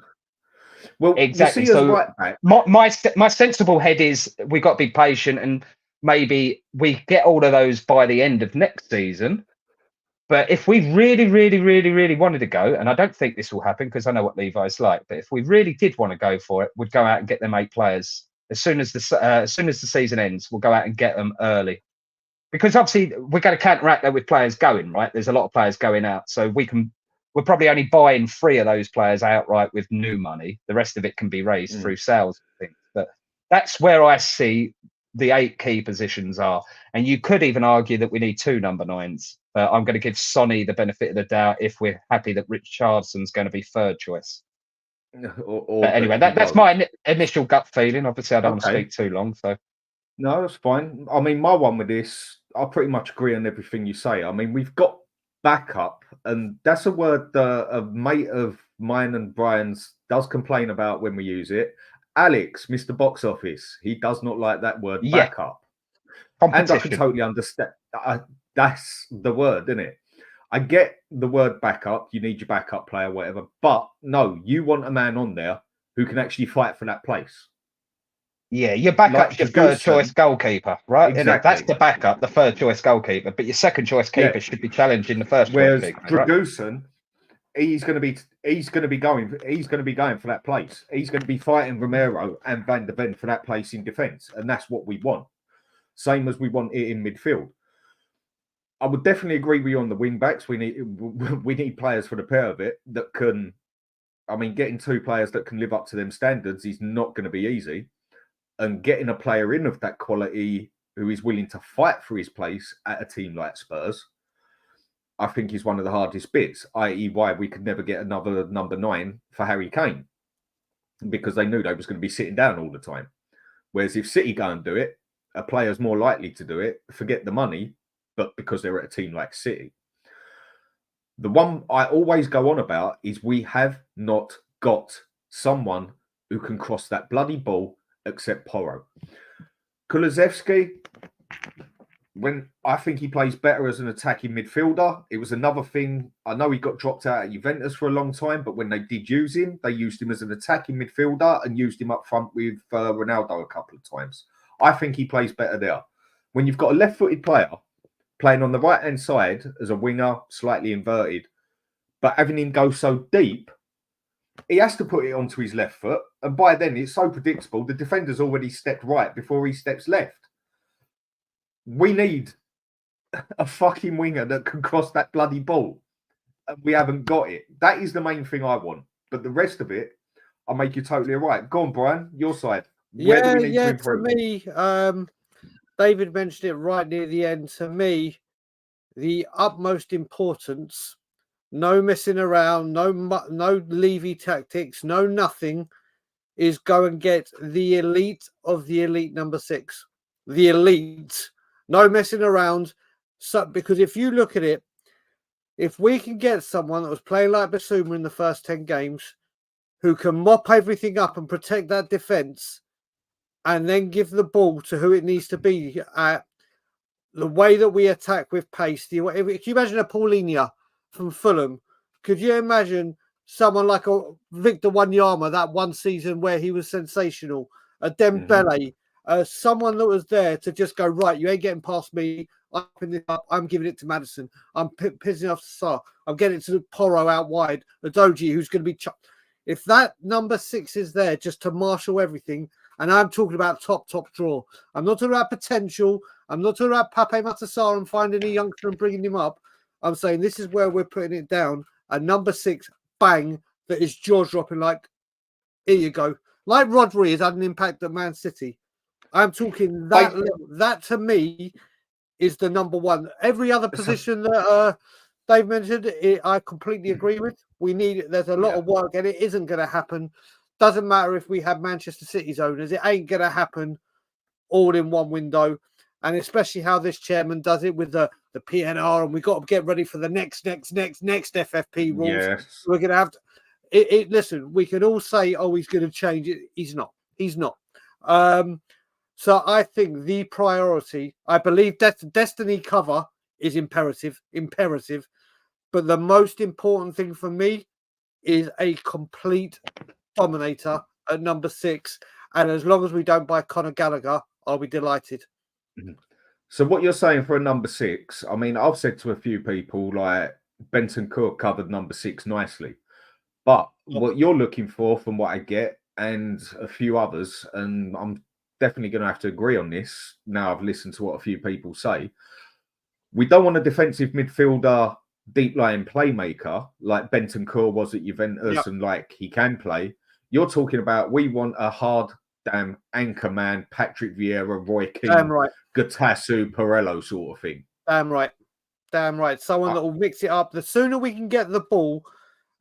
Well, exactly. So my sensible head is we've got to be patient, and maybe we get all of those by the end of next season. But if we really wanted to go, and I don't think this will happen because I know what Levi's like, but if we really did want to go for it, we'd go out and get them 8 players. As soon as the season ends, we'll go out and get them early, because obviously we're going to counteract that with players going, right. There's a lot of players going out, so we're probably only buying 3 of those players outright with new money. The rest of it can be raised through sales and things. But that's where I see the 8 key positions are. And you could even argue that we need 2 number 9s. But I'm going to give Sonny the benefit of the doubt if we're happy that Richardson's going to be 3rd choice. But anyway, that's my initial gut feeling. Obviously, I don't want to speak too long. So no, that's fine. I mean, my one with this, I pretty much agree on everything you say. I mean, we've got backup, and that's a word that a mate of mine and Brian's does complain about when we use it. Alex, Mr. Box Office, he does not like that word backup. And I can totally understand. That's the word, isn't it? I get the word backup. You need your backup player, whatever. But no, you want a man on there who can actually fight for that place. Yeah, your backup's your 3rd choice goalkeeper, right? Exactly. That's the backup, the 3rd choice goalkeeper. But your 2nd choice keeper should be challenging the 1st choice. Whereas keeper, Dragusin, he's going to be going for that place. He's going to be fighting Romero and Van der Ven for that place in defence, and that's what we want. Same as we want it in midfield. I would definitely agree with you on the wing backs. We need players for the pair of it that can. I mean, getting 2 players that can live up to them standards is not going to be easy, and getting a player in of that quality who is willing to fight for his place at a team like Spurs, I think is one of the hardest bits. I.e., why we could never get another number 9 for Harry Kane, because they knew they was going to be sitting down all the time. Whereas if City go and do it, a player's more likely to do it. Forget the money. But because they're at a team like City. The one I always go on about is we have not got someone who can cross that bloody ball except Porro. Kulusevski, when I think he plays better as an attacking midfielder, it was another thing. I know he got dropped out at Juventus for a long time, but when they did use him, they used him as an attacking midfielder and used him up front with Ronaldo a couple of times. I think he plays better there. When you've got a left-footed player playing on the right-hand side as a winger, slightly inverted, but having him go so deep, he has to put it onto his left foot. And by then, it's so predictable. The defender's already stepped right before he steps left. We need a fucking winger that can cross that bloody ball. And we haven't got it. That is the main thing I want. But the rest of it, I'll make you totally right. Go on, Brian, your side. Where do we need to improve? For me, David mentioned it right near the end. To me, the utmost importance, no messing around, no Levy tactics, no nothing, is go and get the elite of the elite number 6. The elite. No messing around. So, because if you look at it, if we can get someone that was playing like Basuma in the first 10 games, who can mop everything up and protect that defence, and then give the ball to who it needs to be at the way that we attack with pace. Can you imagine a Paulinho from Fulham? Could you imagine someone like a Victor Wanyama, that one season where he was sensational, a Dembele, someone that was there to just go, right, you ain't getting past me. I'm picking it up. I'm giving it to Madison. I'm pissing off Sarr. I'm getting it to Porro out wide. Adoji, who's going to be if that number 6 is there just to marshal everything, and I'm talking about top draw. I'm not talking about potential. I'm not talking about Pape Matar and finding a youngster and bringing him up. I'm saying this is where we're putting it down. A number 6, bang, that is jaw-dropping like, here you go. Like Rodri has had an impact at Man City. I'm talking that level. That to me is the number 1. Every other position that Dave mentioned, I completely agree with. We need it. There's a lot of work, and it isn't going to happen. Doesn't matter if we have Manchester City's owners. It ain't going to happen all in one window. And especially how this chairman does it with the PNR, and we've got to get ready for the next FFP rules. Yes. We're going to have to. Listen, we can all say, oh, he's going to change it. He's not. He's not. So I think the priority, I believe Destiny cover is imperative. But the most important thing for me is a complete dominator at number 6. And as long as we don't buy Conor Gallagher, I'll be delighted. So what you're saying for a number 6, I mean, I've said to a few people, like Bentancur covered number 6 nicely. But what you're looking for, from what I get, and a few others, and I'm definitely going to have to agree on this now I've listened to what a few people say, we don't want a defensive midfielder, deep-lying playmaker like Bentancur was at Juventus and like he can play. You're talking about we want a hard damn anchor man, Patrick Vieira, Roy Keane, Gattasu, Pirello sort of thing. Damn right. Someone that will mix it up. The sooner we can get the ball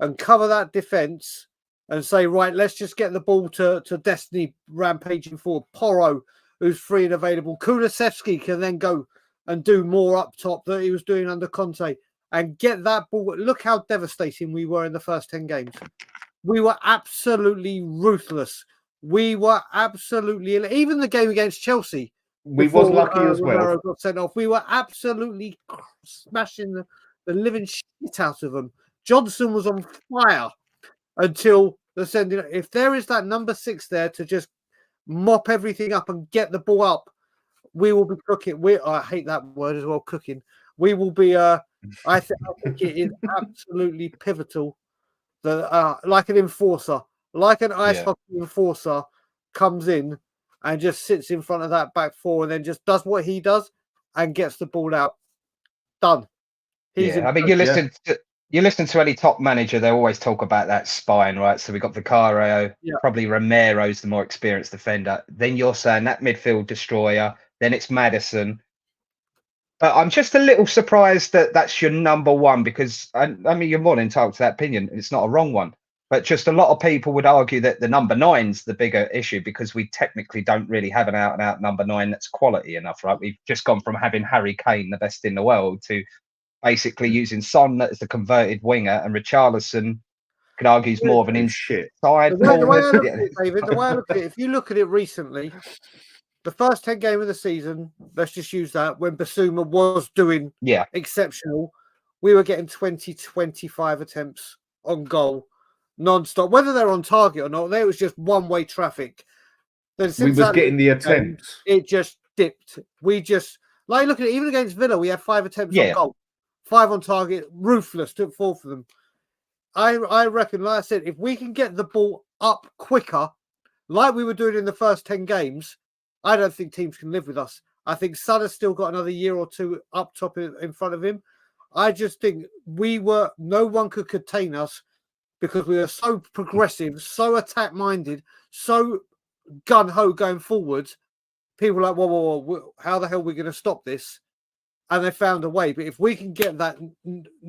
and cover that defence and say, right, let's just get the ball to Destiny rampaging forward. Porro, who's free and available. Kulusevski can then go and do more up top that he was doing under Conte and get that ball. Look how devastating we were in the first 10 games. We were absolutely ruthless. We were absolutely, even the game against Chelsea. We was lucky as well. Romero got sent off. We were absolutely smashing the living shit out of them. Johnson was on fire until the sending. If there is that number 6 there to just mop everything up and get the ball up, we will be cooking. I hate that word as well, cooking. We will be. I think it is absolutely pivotal that, like an enforcer, like an ice hockey enforcer, comes in and just sits in front of that back 4 and then just does what he does and gets the ball out. Done. I mean, you listen to any top manager, they always talk about that spine, right? So we got Vicario, probably Romero's the more experienced defender. Then you're saying that midfield destroyer. Then it's Madison. But I'm just a little surprised that that's your number 1, because I mean, you're more than entitled to that opinion. It's not a wrong one. But just a lot of people would argue that the number 9's the bigger issue, because we technically don't really have an out-and-out number 9 that's quality enough, right? We've just gone from having Harry Kane, the best in the world, to basically using Son as the converted winger, and Richarlison could argue is more of an inside. The way I look at it, David, if you look at it recently, the first 10 games of the season, let's just use that, when Basuma was doing exceptional, we were getting 20, 25 attempts on goal, non-stop. Whether they're on target or not, there was just one-way traffic. Then we was getting the attempts. It just dipped. We just, like, look at it, even against Villa, we had 5 attempts on goal. 5 on target, ruthless, took 4 for them. I reckon, like I said, if we can get the ball up quicker, like we were doing in the first 10 games, I don't think teams can live with us. I think Salah's still got another year or 2 up top in front of him. I just think no one could contain us because we were so progressive, so attack-minded, so gun-ho going forward. People were like, whoa, how the hell are we going to stop this? And they found a way. But if we can get that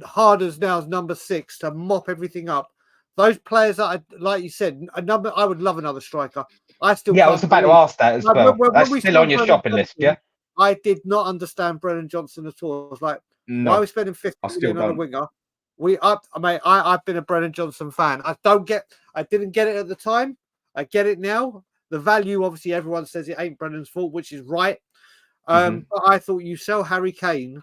hard as now as number 6 to mop everything up, those players that, like you said, I would love another striker. I was about to ask that as well. That's still on your shopping list, yeah? I did not understand Brennan Johnson at all. I was like, why are we spending 50 million on a winger? I've been a Brennan Johnson fan. I didn't get it at the time. I get it now. The value, obviously, everyone says it ain't Brennan's fault, which is right. But I thought you sell Harry Kane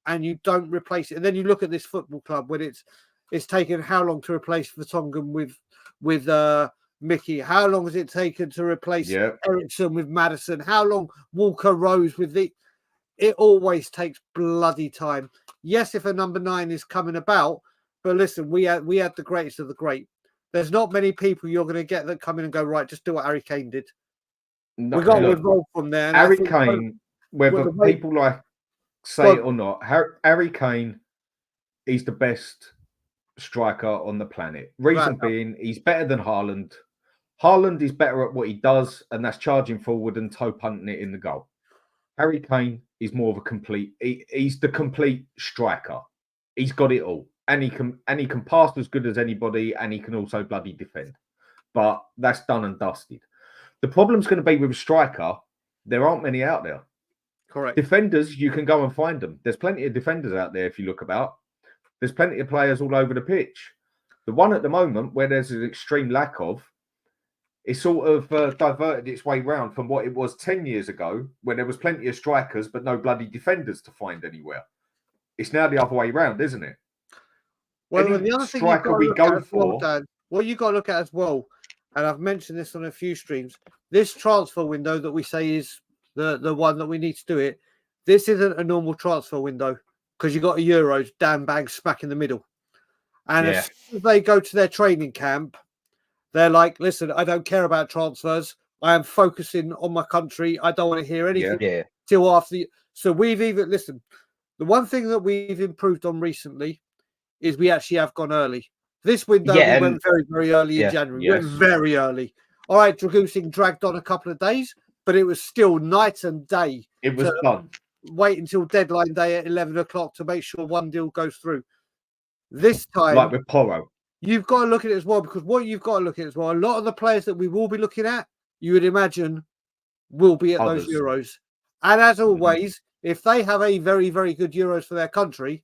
and you don't replace it. And then you look at this football club when it's it's taken how long to replace Vertonghen with Mickey? How long has it taken to replace Ericsson with Madison? How long Walker Rose with the? It always takes bloody time. Yes, if a number 9 is coming about, but listen, we had the greatest of the great. There's not many people you're going to get that come in and go, right, just do what Harry Kane did. No, we got to evolve from there. And Harry Kane, whether people say it or not, Harry Kane, he's the best striker on the planet. Reason being, he's better than Haaland. Haaland is better at what he does, and that's charging forward and toe punting it in the goal. Harry Kane is more of a complete. He's the complete striker. He's got it all, and he can pass as good as anybody, and he can also bloody defend. But that's done and dusted. The problem's going to be with a striker. There aren't many out there. Correct. Defenders, you can go and find them. There's plenty of defenders out there if you look about. There's plenty of players all over the pitch. The one at the moment where there's an extreme lack of, it's sort of diverted its way round from what it was 10 years ago, when there was plenty of strikers but no bloody defenders to find anywhere. It's now the other way round, isn't it? Well, the other thing striker we go for, Dan, what you got to look at as well, and I've mentioned this on a few streams, this transfer window that we say is the one that we need to do it, this isn't a normal transfer window because you've got a Euros damn bag smack in the middle. And as soon as they go to their training camp, they're like, listen, I don't care about transfers. I am focusing on my country. I don't want to hear anything till after the... So we've even... Listen, the one thing that we've improved on recently is we actually have gone early. This window, we went very, very early in January. We went very early. All right, Dragousing dragged on a couple of days, but it was still night and day. It was done. Wait until deadline day at 11 o'clock to make sure one deal goes through. This time... Like with Porro. You've got to look at it as well, because what you've got to look at as well, a lot of the players that we will be looking at, you would imagine, will be at those Euros. And as always, if they have a very, very good Euros for their country,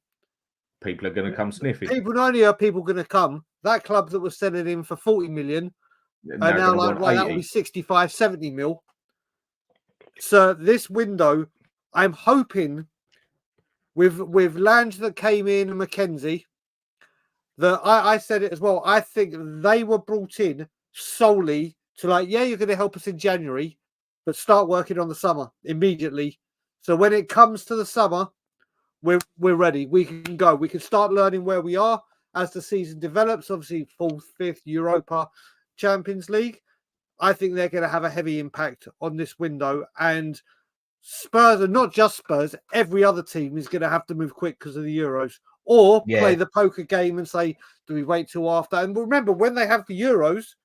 people are going to come sniffing. Not only are people going to come, that club that was selling in for 40 million are now like, right, that will be 65, 70 mil. So this window, I'm hoping with Lange that came in and McKenzie, I said it as well. I think they were brought in solely to like, you're going to help us in January, but start working on the summer immediately. So when it comes to the summer, we're ready. We can go. We can start learning where we are as the season develops. Obviously, 4th, 5th, Europa, Champions League. I think they're going to have a heavy impact on this window. And Spurs, and not just Spurs, every other team is going to have to move quick because of the Euros. Or play the poker game and say, do we wait till after? And remember, when they have the Euros,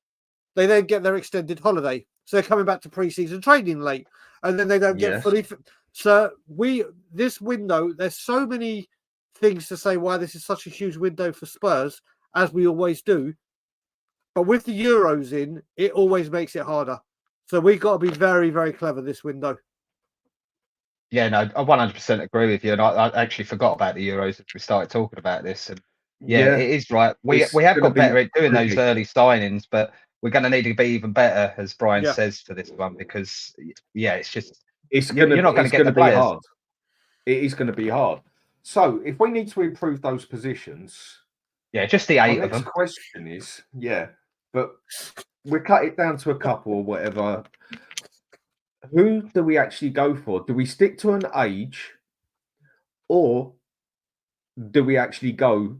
they then get their extended holiday. So they're coming back to pre-season training late. And then they don't get fully... So this window, there's so many things to say why this is such a huge window for Spurs, as we always do. But with the Euros in, it always makes it harder. So we've got to be very, very clever this window. Yeah, no, I 100% agree with you. And I actually forgot about the Euros as we started talking about this. And it is right. We have got better at doing those early signings, but we're going to need to be even better, as Brian says, for this one, because, it's just... you're not going to get the players. Hard. It is going to be hard. So if we need to improve those positions... Yeah, just the 8 of them. The next question is, but we cut it down to a couple or whatever... Who do we actually go for? Do we stick to an age, or do we actually go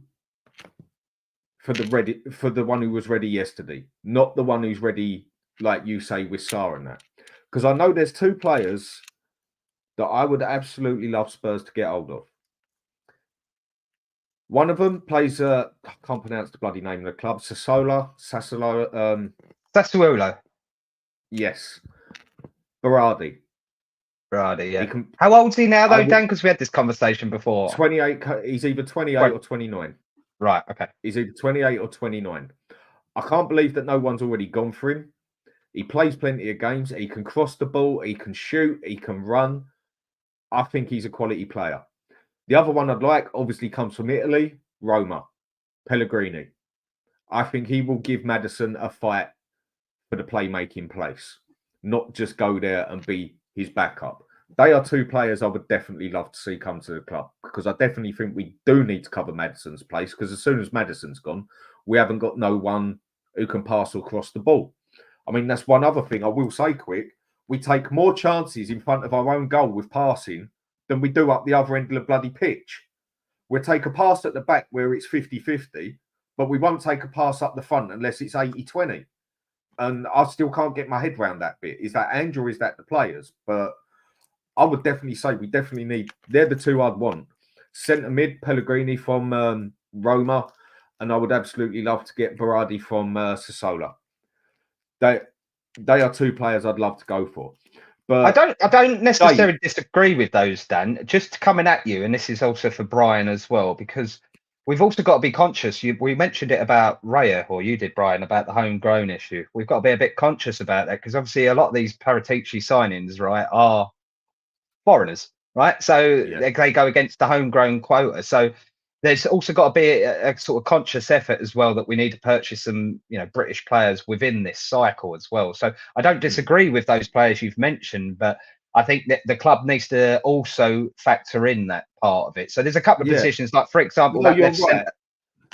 for the one who was ready yesterday, not the one who's ready, like you say, with Sarr and that? Because I know there's 2 players that I would absolutely love Spurs to get hold of. One of them plays, I can't pronounce the bloody name of the club, Sassuolo. Yes. Berardi, yeah. How old's he now, though, Dan? Because we had this conversation before. 28. He's either 28 or 29. Right, okay. He's either 28 or 29. I can't believe that no one's already gone for him. He plays plenty of games. He can cross the ball. He can shoot. He can run. I think he's a quality player. The other one I'd like obviously comes from Italy, Roma, Pellegrini. I think he will give Maddison a fight for the playmaking place, not just go there and be his backup. They are 2 players I would definitely love to see come to the club. because I definitely think we do need to cover Maddison's place, because as soon as Maddison's gone, we haven't got no one who can pass across the ball. I mean, that's one other thing I will say quick. We take more chances in front of our own goal with passing than we do up the other end of the bloody pitch. We'll take a pass at the back where it's 50-50, but we won't take a pass up the front unless it's 80-20. And I still can't get my head around that bit. Is that Andrew or is that the players? But I would definitely say we definitely need, they're the two I'd want. Centre mid, Pellegrini from Roma, and I would absolutely love to get Berardi from Sassuolo. They are two players I'd love to go for. But I don't necessarily disagree with those, Dan. Just coming at you, and this is also for Brian as well, because we've also got to be conscious. We mentioned it about Raya, or you did, Brian, about the homegrown issue. We've got to be a bit conscious about that, because obviously a lot of these Paratici signings, right, are foreigners, right? So they go against the homegrown quota. So there's also got to be a sort of conscious effort as well that we need to purchase some, British players within this cycle as well. So I don't disagree with those players you've mentioned, but I think that the club needs to also factor in that part of it. So there's a couple of positions, like for example, that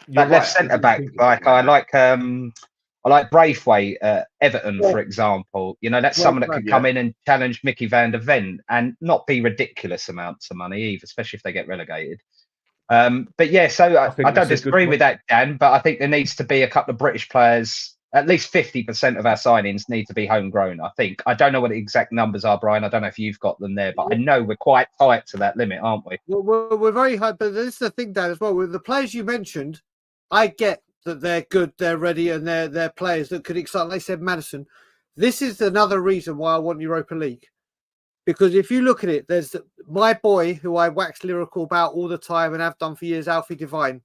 left centre back. Like I like Braithwaite, Everton, for example. That's someone that could come in and challenge Mickey van der Ven and not be ridiculous amounts of money either, especially if they get relegated. But yeah, so I don't disagree with that, Dan, but I think there needs to be a couple of British players. At least 50% of our signings need to be homegrown, I think. I don't know what the exact numbers are, Brian. I don't know if you've got them there, but I know we're quite tight to that limit, aren't we? Well, we're very high, but this is the thing, Dan, as well. With the players you mentioned, I get that they're good, they're ready, and they're players that could excite. Like I said, Maddison. This is another reason why I want Europa League. Because if you look at it, there's my boy, who I wax lyrical about all the time and have done for years, Alfie Devine,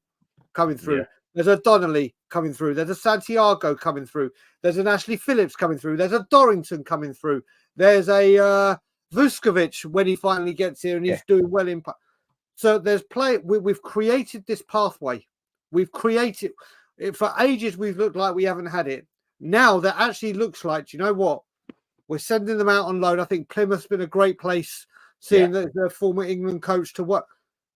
coming through. Yeah. There's a Donnelly coming through. There's a Santiago coming through. There's an Ashley Phillips coming through. There's a Dorrington coming through. There's a Vuskovic when he finally gets here and he's doing well in. So there's we've created this pathway. We've created it for ages. We've looked like we haven't had it. Now that actually looks like, do you know what? We're sending them out on loan. I think Plymouth's been a great place, seeing their former England coach to work.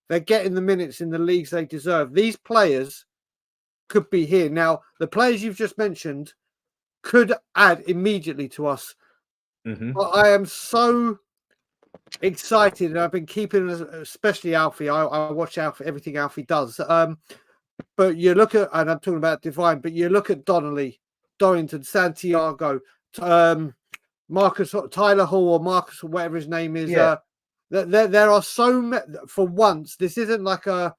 They're getting the minutes in the leagues they deserve. These players could be here. Now, the players you've just mentioned could add immediately to us. But I am so excited, and I've been keeping, especially Alfie. I watch Alfie, everything Alfie does. But you look at, and I'm talking about Divine, but you look at Donnelly, Dorrington, Santiago, Marcus, Tyler Hall, or Marcus, or whatever his name is. There are so many. For once, this isn't like a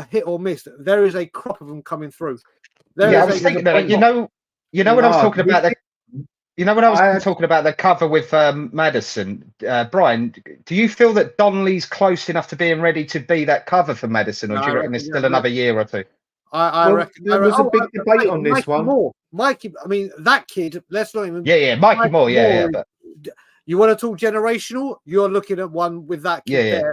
hit or miss. There is a crop of them coming through. I was thinking about it. You know what I was talking about. When I was talking about the cover with Maddison, Brian, do you feel that Donnelly's close enough to being ready to be that cover for Maddison, or do you reckon there's still another year or two? I reckon there was a big debate on this one. Mikey, I mean, that kid, let's not even. Mikey Moore, But you want to talk generational? You're looking at one with that kid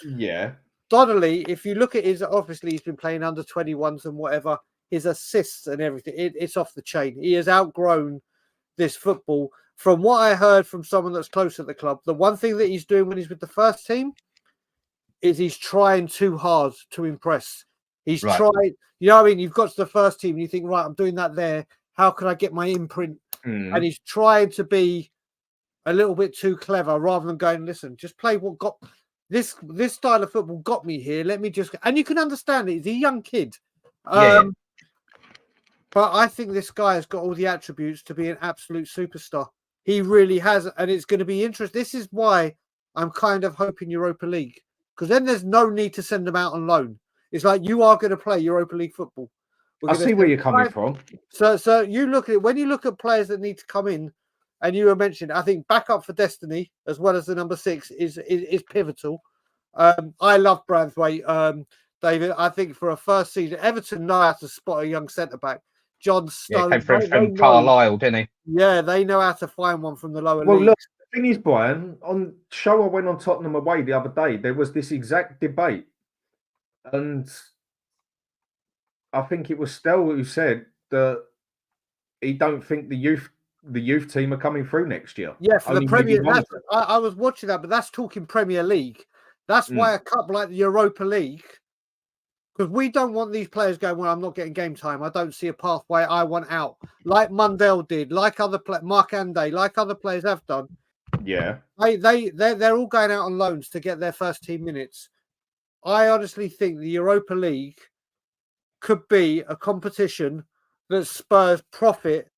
there. Donnelly, if you look at his, obviously he's been playing under 21s and whatever, his assists and everything, it's off the chain. He has outgrown this football. From what I heard from someone that's close to the club, the one thing that he's doing when he's with the first team is he's trying too hard to impress. He's tried, I mean, you've got to the first team and you think, right, I'm doing that there. How can I get my imprint? And he's trying to be a little bit too clever rather than going, listen, just play what got this style of football got me here. Let me just, and you can understand it. He's a young kid. But I think this guy has got all the attributes to be an absolute superstar. He really has. And it's going to be interesting. This is why I'm kind of hoping Europa League, because then there's no need to send them out on loan. It's like you are going to play Europa League football. I see where you're coming from. So you look at it, when you look at players that need to come in, and you were mentioned, I think backup for Destiny as well as the number 6 is pivotal. I love Braithwaite, David. I think for a first season, Everton know how to spot a young centre back. John Stone came from Carlisle, didn't he? Yeah, they know how to find one from the lower leagues. Well, look, the thing is, Brian, on show I went on Tottenham away the other day, there was this exact debate. And I think it was Stell who said that he don't think the youth team are coming through next year. Yeah, for the Premier League. I was watching that, but that's talking Premier League. That's why a cup like the Europa League, because we don't want these players going, well, I'm not getting game time. I don't see a pathway. I want out. Like Mundell did, like other Mark Ande, like other players have done. Yeah. They're all going out on loans to get their first team minutes. I honestly think the Europa League could be a competition that Spurs profit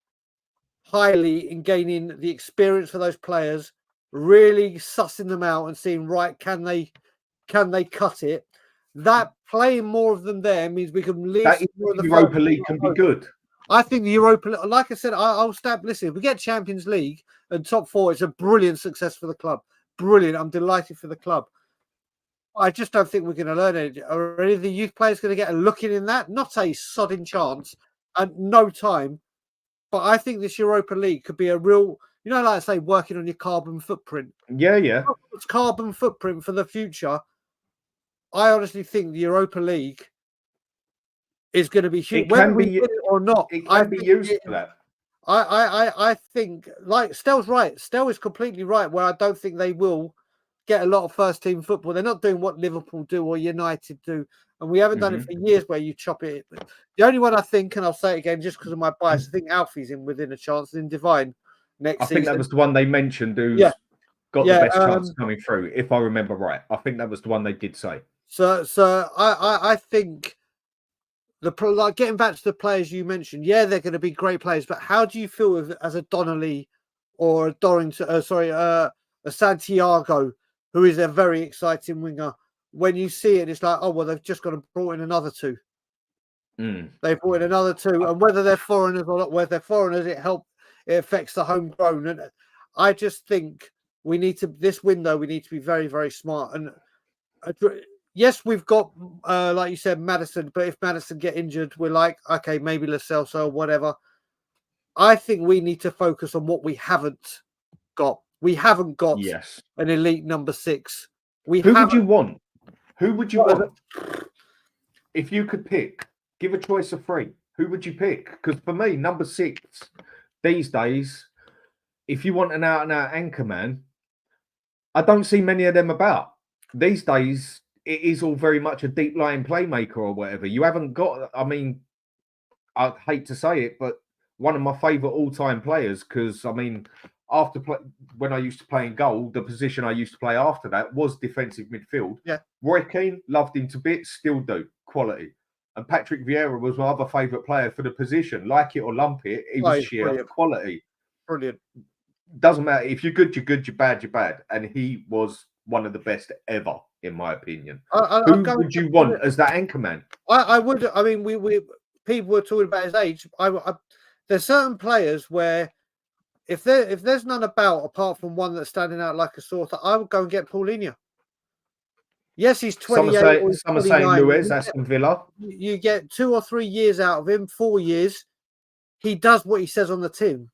highly in gaining the experience for those players, really sussing them out and seeing, right, can they cut it? That playing more of them there means we can list more of the Europa League can be good. I think the Europa, like I said, I'll stab. Listen, if we get Champions League and top 4, it's a brilliant success for the club. Brilliant. I'm delighted for the club. I just don't think we're going to learn it. Are any of the youth players going to get a look in that? Not a sodding chance and no time. But I think this Europa League could be a real, like I say, working on your carbon footprint. Yeah. It's carbon footprint for the future. I honestly think the Europa League is going to be huge. Whether we win it or not, it can be used for that. I think, like Stell's right. Stell is completely right. Where I don't think they will get a lot of first team football. They're not doing what Liverpool do or United do, and we haven't done it for years. Where you chop it. The only one I think, and I'll say it again just because of my bias, I think Alfie's in within a chance in Divine next season. I think that was the one they mentioned who's got the best chance coming through, if I remember right. I think that was the one they did say. So I think getting back to the players you mentioned, they're going to be great players, but how do you feel as a Donnelly or a Dorrington? A Santiago, who is a very exciting winger. When you see it, it's like, oh well, they've just got to brought in another 2. They've brought in another 2, and whether they're foreigners or not, whether they're foreigners, it affects the homegrown. And I just think we need to be very, very smart. And yes, we've got, like you said, Maddison. But if Maddison get injured, we're like, okay, maybe Lo Celso or whatever. I think we need to focus on what we haven't got. We haven't got an elite number 6. Who would you want? Who would you want? If you could pick, give a choice of 3. Who would you pick? Because for me, number 6 these days, if you want an out-and-out anchor man, I don't see many of them about. These days, it is all very much a deep-lying playmaker or whatever. You haven't got, I mean, I hate to say it, but one of my favourite all-time players, because, I mean, when I used to play in goal, the position I used to play after that was defensive midfield. Yeah. Roy Keane, loved him to bits, still do. Quality. And Patrick Vieira was my other favourite player for the position. Like it or lump it, he was sheer quality. Brilliant. Doesn't matter. If you're good, you're good. You're bad, you're bad. And he was one of the best ever, in my opinion. Who would you want as that anchor man? I would. I mean, we people were talking about his age. There's certain players where if there's none about apart from one that's standing out like a sore thumb, I would go and get Paulinho. Yes, he's 28. Some are saying Luiz, Aston Villa. You get 2 or 3 years out of him, 4 years. He does what he says on the tin.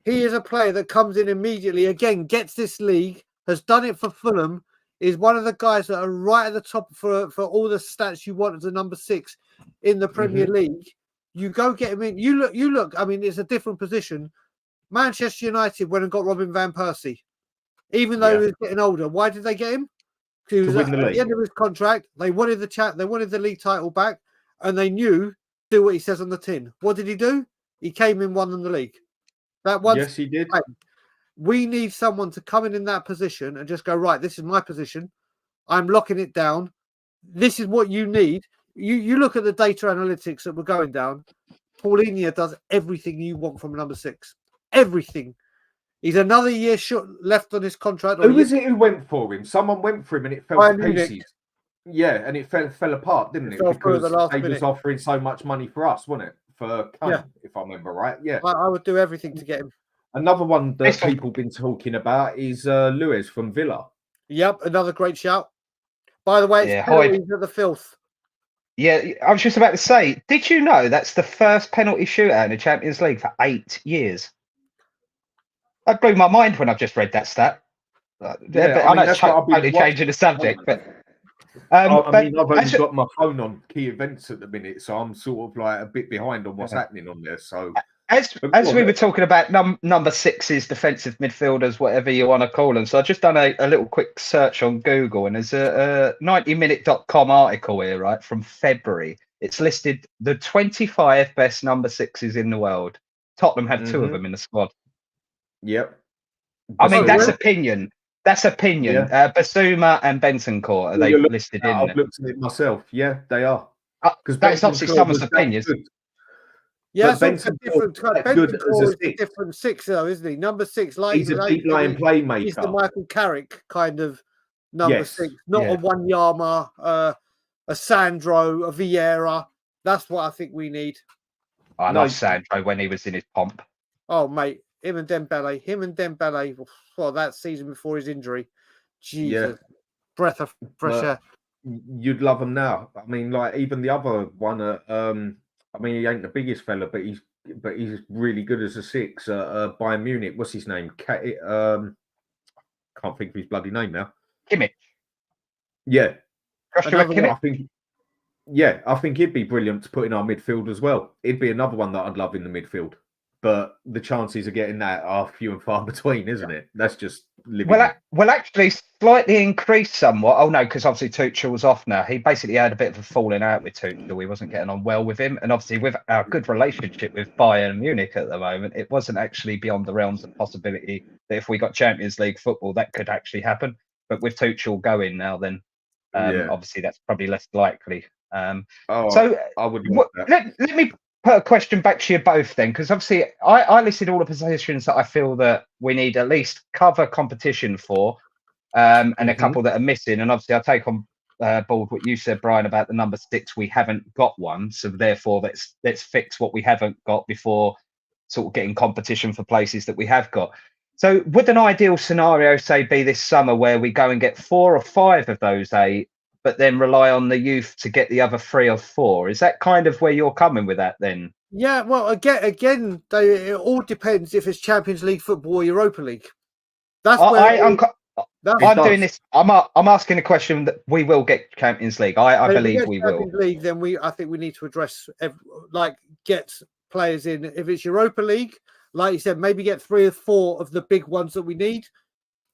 He is a player that comes in immediately, again, gets this league, has done it for Fulham, is one of the guys that are right at the top for all the stats you want as a number 6 in the Premier League. You go get him in. You look. I mean, it's a different position. Manchester United went and got Robin van Persie, even though he was getting older. Why did they get him? Because he was at the end of his contract. They wanted They wanted the league title back, and they knew do what he says on the tin. What did he do? He came in, won them the league. That one. Yes, he did. We need someone to come in that position and just go, right, this is my position. I'm locking it down. This is what you need. You look at the data analytics that we're going down. Paulinho does everything you want from number 6. Everything. He's another year left on his contract. Who is it who went for him? Someone went for him and it fell to pieces. Yeah, and it fell apart, didn't it? Because they was offering so much money for us, wasn't it? For Kane, if I remember right. Yeah. I would do everything to get him. Another one that people have been talking about is Luiz from Villa. Yep, another great shout. By the way, it's penalties at the filth. Yeah, I was just about to say, did you know that's the first penalty shootout in the Champions League for 8 years? That blew my mind when I've just read that stat. I know it's totally changing the subject, but I've only got my phone on key events at the minute, so I'm sort of like a bit behind on what's happening on there. So As we were talking about number sixes, defensive midfielders, whatever you want to call them. So I've just done a little quick search on Google, and there's a 90minute.com article here, right, from February. It's listed the 25 best number sixes in the world. Tottenham have two of them in the squad. Yep. I mean, that's opinion. That's opinion. Yeah. Basuma and Bentancur, are they listed in I've looked at it myself. Yeah, they are. Because that's obviously someone's opinion. Yeah, it's a different six, though, isn't he? Number six, like he's a deep line playmaker. He's the Michael Carrick kind of number six, not a Wanyama, a Sandro, a Vieira. That's what I think we need. I like Sandro when he was in his pomp. Oh, mate, him and Dembele. Well, that season before his injury, Jesus, breath of fresh air. You'd love him now. I mean, like even the other one. I mean, he ain't the biggest fella, but he's really good as a six. Bayern Munich, what's his name? Can't think of his bloody name now. Kimmich. Yeah. Kimmich? I think he'd be brilliant to put in our midfield as well. He'd be another one that I'd love in the midfield. But the chances of getting that are few and far between, isn't it? That's just living. Well, actually, slightly increased somewhat. Oh no, because obviously Tuchel was off now. He basically had a bit of a falling out with Tuchel. He wasn't getting on well with him, and obviously with our good relationship with Bayern Munich at the moment, it wasn't actually beyond the realms of possibility that if we got Champions League football, that could actually happen. But with Tuchel going now, then obviously that's probably less likely. So I would. Let me put a question back to you both then, because obviously I listed all the positions that I feel that we need at least cover competition for, and a couple that are missing. And obviously I take on board what you said, Brian, about the number six. We haven't got one, so therefore let's fix what we haven't got before sort of getting competition for places that we have got. So would an ideal scenario, say, be this summer where we go and get 4 or 5 of those 8, but then rely on the youth to get the other 3 or 4? Is that kind of where you're coming with that then? Yeah, well, again, it all depends if it's Champions League football or Europa League. That's I'm doing this. I'm asking a question that we will get Champions League. I believe we will. Champions League, then I think we need to address get players in. If it's Europa League, like you said, maybe get 3 or 4 of the big ones that we need,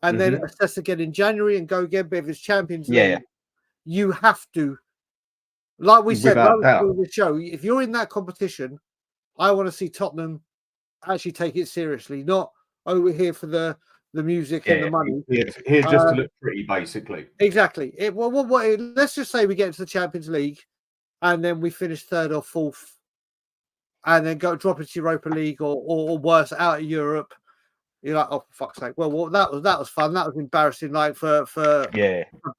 and then assess again in January and go again. But if it's Champions League, you have to, like we said on the show, if you're in that competition, I want to see Tottenham actually take it seriously, not over here for the music and the money. Here just to look pretty, basically. Exactly. Let's just say we get into the Champions League and then we finish 3rd or 4th and then drop into Europa League or worse, out of Europe. You're like, oh, for fuck's sake. Well, that was fun. That was embarrassing, like for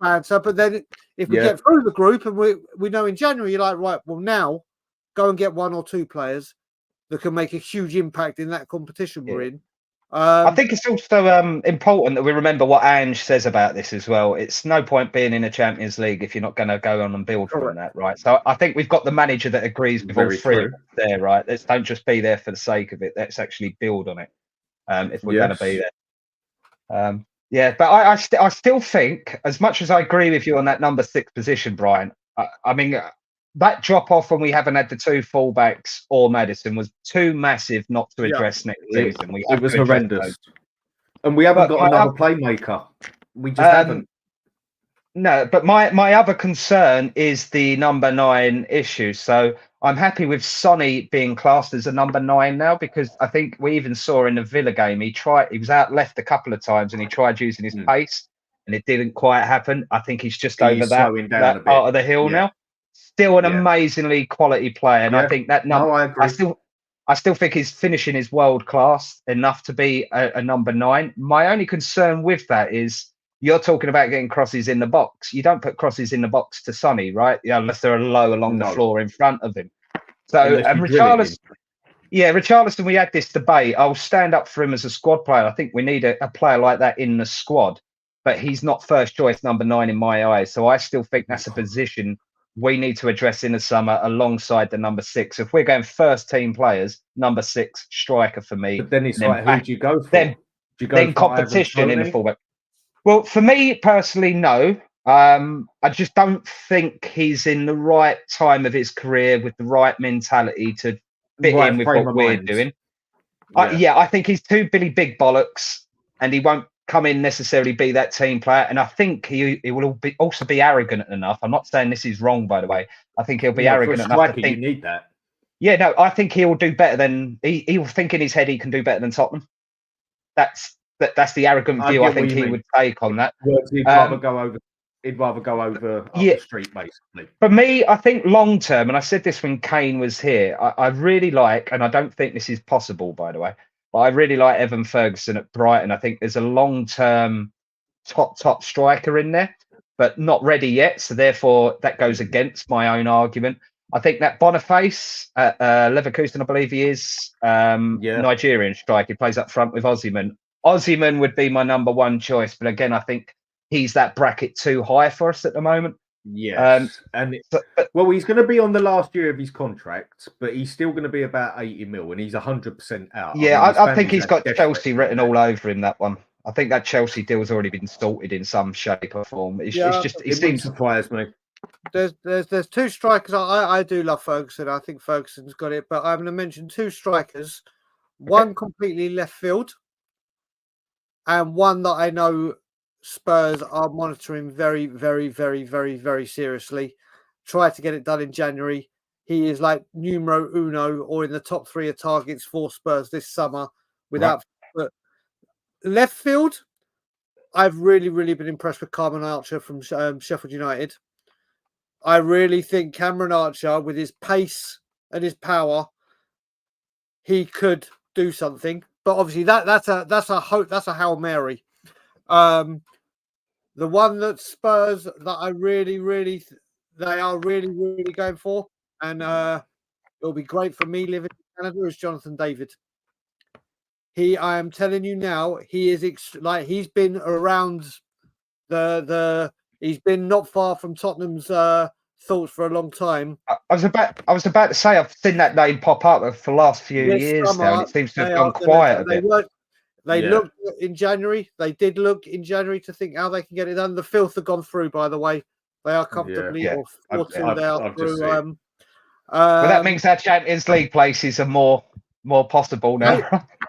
banter. But then if we get through the group and we know in January, you're like, right, well, now go and get 1 or 2 players that can make a huge impact in that competition we're in. I think it's also important that we remember what Ange says about this as well. It's no point being in a Champions League if you're not going to go on and build from that, right? So I think we've got the manager that agrees with all 3 there, right? Let's don't just be there for the sake of it. Let's actually build on it. If we're going to be there. But I still think, as much as I agree with you on that number 6 position, Brian, I mean, that drop off when we haven't had the 2 fullbacks or Maddison was too massive not to address next season. It was horrendous. And we haven't got another playmaker. We just haven't. No, but my other concern is the number 9 issue. So I'm happy with Sonny being classed as a number 9 now, because I think we even saw in the Villa game, he was out left a couple of times and he tried using his pace and it didn't quite happen. I think he's just over that part of the hill now. Still an amazingly quality player. And I think that number, I agree. I still think his finishing is world class enough to be a number 9. My only concern with that is, you're talking about getting crosses in the box. You don't put crosses in the box to Sonny, right? Unless they're low along the floor in front of him. So, and Richarlison, we had this debate. I'll stand up for him as a squad player. I think we need a player like that in the squad, but he's not first choice number 9 in my eyes. So I still think that's a position we need to address in the summer alongside the number 6. If we're going first team players, number 6 striker for me. But then it's like, who do you go for? Then competition in the fullback. Well, for me personally, no. I just don't think he's in the right time of his career with the right mentality to fit in with what we're doing. I think he's too Billy Big Bollocks, and he won't come in necessarily be that team player. And I think he will also be arrogant enough. I'm not saying this is wrong, by the way. I think he'll be arrogant enough to think. You need that. Yeah, no, I think he'll do better than he'll think in his head he can do better than Tottenham. That's the arrogant view I think he would take on that. He'd rather go over up the street, basically. For me, I think long term, and I said this when Kane was here, I really like, and I don't think this is possible, by the way, but I really like Evan Ferguson at Brighton. I think there's a long term top striker in there, but not ready yet. So therefore, that goes against my own argument. I think that Boniface at Leverkusen, I believe he is, Nigerian striker. He plays up front with Osimhen. Osimhen would be my number one choice, but again, I think he's that bracket too high for us at the moment. Yes, well, he's going to be on the last year of his contract, but he's still going to be about 80 mil, and he's 100% out. Yeah, I think he's got Chelsea written all over him. That one, I think that Chelsea deal's already been sorted in some shape or form. It seems surprise me. There's two strikers. I do love Ferguson. I think Ferguson's got it, but I'm going to mention two strikers. One completely left field, and one that I know Spurs are monitoring very, very, very, very, very seriously. Try to get it done in January. He is like numero uno, or in the top 3 of targets for Spurs this summer. Without but left field, I've really, really been impressed with Cameron Archer from Sheffield United. I really think Cameron Archer, with his pace and his power, he could do something. But obviously, that's a hope. That's a Hail Mary. The one that Spurs that I really, really, they are really, really going for, and it'll be great for me living in Canada, is Jonathan David. I am telling you now, he is he's been around he's been not far from Tottenham's thoughts for a long time. I was about to say I've seen that name pop up for the last few years now, and it seems to have gone quiet a bit. They looked in January. They did look in January to think how they can get it done. The filth have gone through, by the way. They are comfortably 4-2 they are through. But that means our Champions League places are more possible now.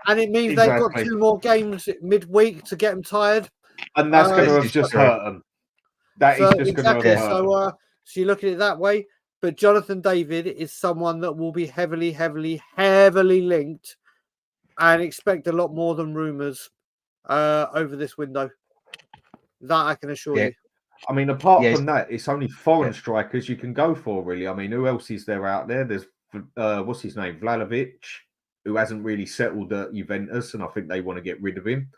And it means they've got 2 more games midweek to get them tired. And that's going to have just hurt them. That is just going to hurt them. So you look at it that way. But Jonathan David is someone that will be heavily, heavily, heavily linked, and expect a lot more than rumours over this window. That I can assure you. I mean, apart from that, it's only foreign strikers you can go for, really. I mean, who else is there out there? There's, what's his name? Vlahovic, who hasn't really settled at Juventus, and I think they want to get rid of him.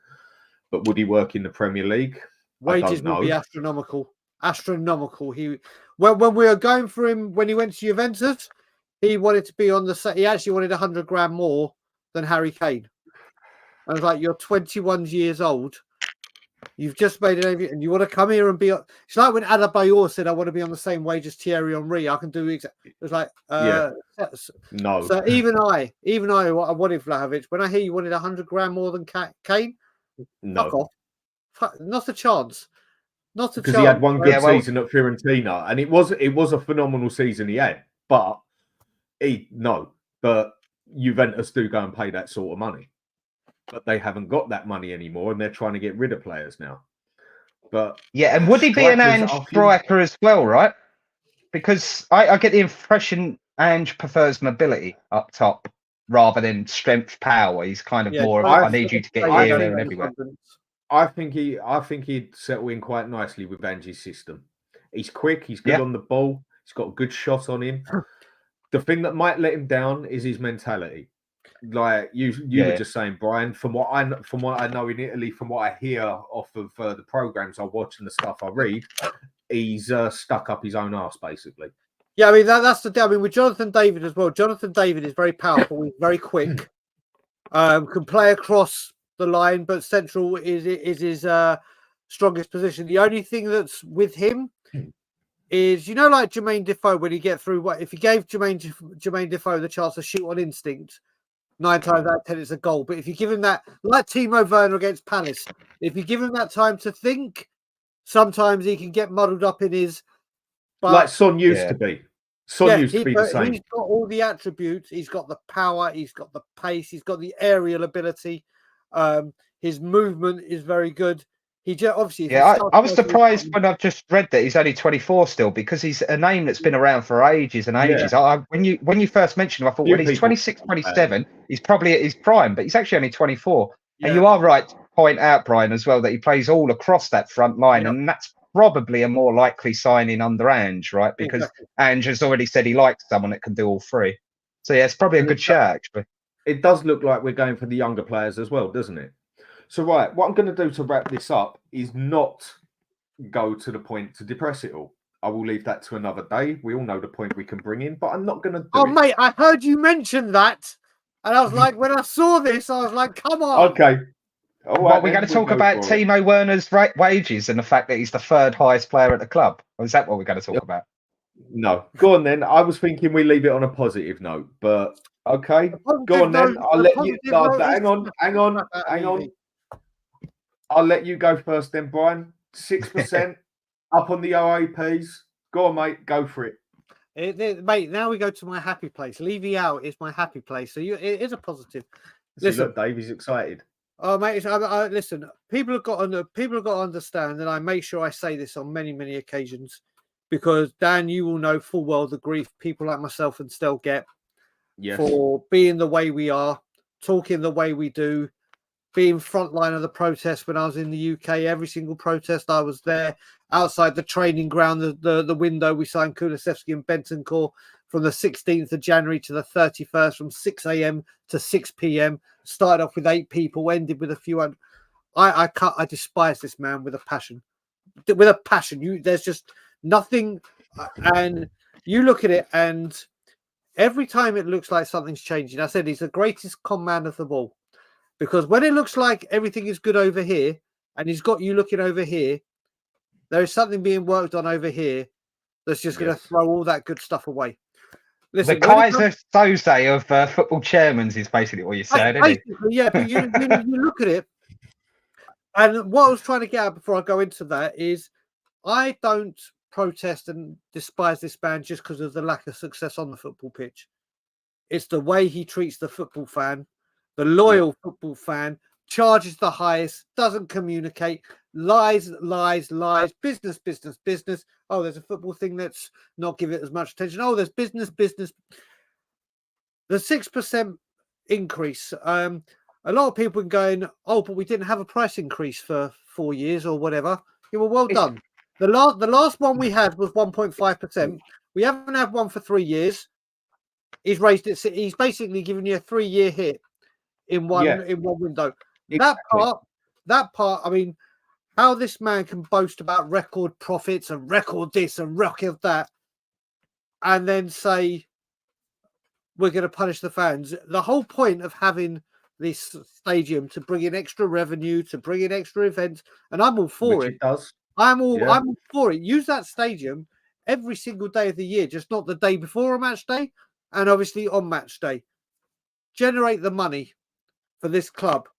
But would he work in the Premier League? Wages would be astronomical. Astronomical. When we were going for him, when he went to Juventus, he wanted to be on the... He actually wanted 100 grand more than Harry Kane. I was like, you're 21 years old. You've just made an and you want to come here and be... It's like when Adebayor said, I want to be on the same wage as Thierry Henry. I can do exactly... It was like... No. So even I wanted Vlahovic. When I hear you wanted 100 grand more than Kane, fuck off. Not a chance. Not a chance. Because he had one good season at Fiorentina, and it was a phenomenal season he had. But Juventus do go and pay that sort of money, but they haven't got that money anymore, and they're trying to get rid of players now. But and would he be an Ange striker as well, right? Because I get the impression Ange prefers mobility up top rather than strength power. He's kind of more of I need you to get here, there, and everywhere. I think he'd settle in quite nicely with Ange's system. He's quick. He's good on the ball. He's got a good shot on him. The thing that might let him down is his mentality. Like you were just saying, Brian. From what I know in Italy, from what I hear off of the programs I watch and the stuff I read, he's stuck up his own arse, basically. Yeah, I mean that's the. I mean with Jonathan David as well. Jonathan David is very powerful. He's very quick. Can play across the line, but central is his strongest position. The only thing that's with him is, like Jermaine Defoe, when he get through, if you gave Jermaine Defoe the chance to shoot on instinct, 9 times out of 10 it's a goal. But if you give him that, like Timo Werner against Palace, if you give him that time to think, sometimes he can get muddled up in his... like Son used to be. Son used to be the same. He's got all the attributes. He's got the power. He's got the pace. He's got the aerial ability. His movement is very good. He just obviously. I was surprised when I've just read that he's only 24 still, because he's a name that's been around for ages and ages. Yeah. When you first mentioned him, I thought, well, he's 26, 27. He's probably at his prime, but he's actually only 24. Yeah. And you are right to point out, Brian, as well, that he plays all across that front line, and that's probably a more likely signing under Ange, right? Because Ange has already said he likes someone that can do all three. So yeah, it's probably a good shout, actually. It does look like we're going for the younger players as well, doesn't it? So right, what I'm going to do to wrap this up is not go to the point to depress it all. I will leave that to another day. We all know the point we can bring in, but I'm not going to do it. Mate, I heard you mention that, and I was like, when I saw this, I was like, come on. Okay. All right, what, we're going to talk about Timo Werner's wages and the fact that he's the third highest player at the club? Or is that what we're going to talk about? No. Go on then. I was thinking we leave it on a positive note, but okay. Go on then. I'll let you. Hang on. I'll let you go first then, Brian. 6% up on the O.A.Ps. Go on, mate. Go for it. Mate, now we go to my happy place. Levy out is my happy place. So it is a positive. Listen, look, Dave, he's excited. Oh, mate, listen, people have got to understand, and I make sure I say this on many, many occasions, because Dan, you will know full well the grief people like myself and Stel get for being the way we are, talking the way we do, being frontline of the protest. When I was in the UK, every single protest I was there, outside the training ground, the window. We signed Kulusevski and Bentancur from the 16th of January to the 31st, from 6 a.m. to 6 p.m. Started off with 8 people, ended with a few hundred. I despise this man with a passion. With a passion. There's just nothing. And you look at it, and every time it looks like something's changing. I said he's the greatest con man of them all. Because when it looks like everything is good over here, and he's got you looking over here, there is something being worked on over here that's just going to throw all that good stuff away. Listen, the Kaiser Soze of football chairmans is basically what you said, isn't it? Yeah, but you look at it, and what I was trying to get at before I go into that is, I don't protest and despise this man just because of the lack of success on the football pitch. It's the way he treats the football fan, the loyal football fan, charges the highest, doesn't communicate, lies, business. Oh, there's a football thing, let's not give it as much attention. Oh, there's business. The 6% increase. A lot of people are going, oh, but we didn't have a price increase for 4 years or whatever. Yeah, well done. The last one we had was 1.5%. We haven't had one for 3 years. He's raised it. He's basically given you a 3-year hit in one window. Exactly. That part. I mean, how this man can boast about record profits and record this and record that, and then say we're going to punish the fans. The whole point of having this stadium to bring in extra revenue, to bring in extra events, and I'm all for it. I'm all for it. Use that stadium every single day of the year, just not the day before a match day, and obviously on match day. Generate the money for this club,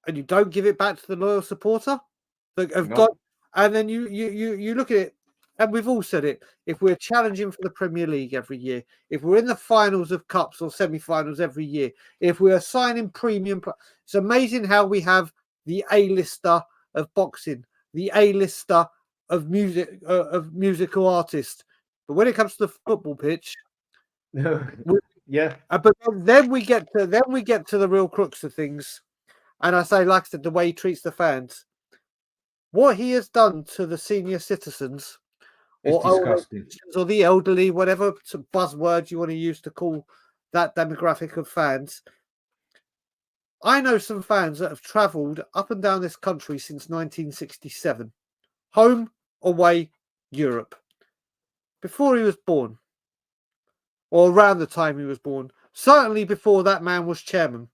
and you don't give it back to the loyal supporter that have got. And then you look at it, and we've all said it. If we're challenging for the Premier League every year, if we're in the finals of cups or semi-finals every year, if we are signing premium, it's amazing how we have the A-lister of boxing, the A-lister of music, of musical artists. But when it comes to the football pitch, but then we get to the real crux of things. And I say, like I said, the way he treats the fans, what he has done to the senior citizens, or the elderly, whatever buzzword you want to use to call that demographic of fans. I know some fans that have travelled up and down this country since 1967, home, away, Europe, before he was born, or around the time he was born. Certainly before that man was chairman.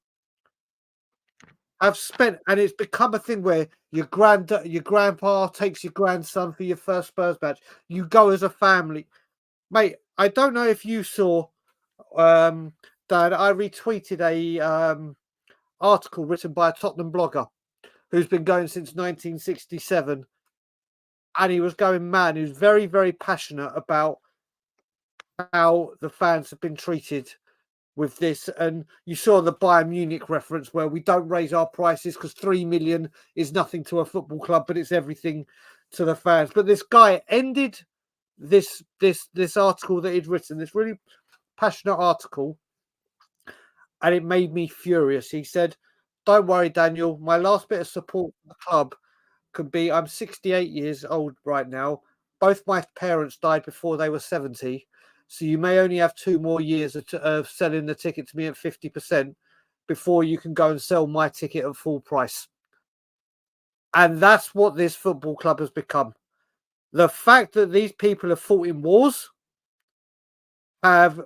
I've spent, and it's become a thing where your grandpa takes your grandson for your first Spurs match. You go as a family, mate. I don't know if you saw, Dad. I retweeted a article written by a Tottenham blogger who's been going since 1967, and he was going mad. He was very, very passionate about how the fans have been treated with this. And you saw the Bayern Munich reference where we don't raise our prices because 3 million is nothing to a football club, but it's everything to the fans. But this guy ended this article that he'd written, this really passionate article, and it made me furious. He said, "Don't worry, Daniel, my last bit of support for the club could be, I'm 68 years old right now. Both my parents died before they were 70. So you may only have 2 more years of selling the ticket to me at 50% before you can go and sell my ticket at full price." And that's what this football club has become. The fact that these people have fought in wars, have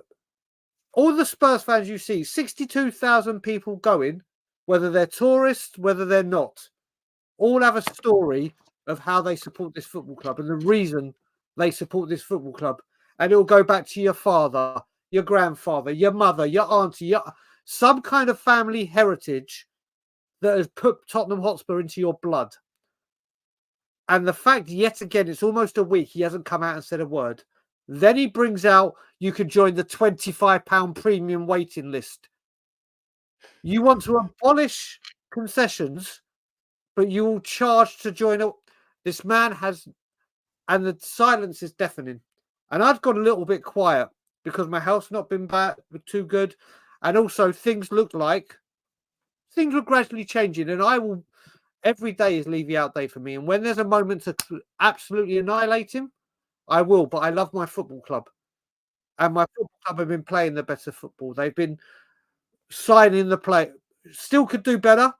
all the Spurs fans you see, 62,000 people going, whether they're tourists, whether they're not, all have a story of how they support this football club and the reason they support this football club. And it'll go back to your father, your grandfather, your mother, your auntie, some kind of family heritage that has put Tottenham Hotspur into your blood. And the fact, yet again, it's almost a week, he hasn't come out and said a word. Then he brings out, you can join the £25 premium waiting list. You want to abolish concessions, but you will charge to join. This man has, and the silence is deafening. And I've got a little bit quiet because my health's not been too good. And also things were gradually changing. And I will, every day is Levy out day for me. And when there's a moment to absolutely annihilate him, I will. But I love my football club. And my football club have been playing the better football. They've been signing the play. Still could do better,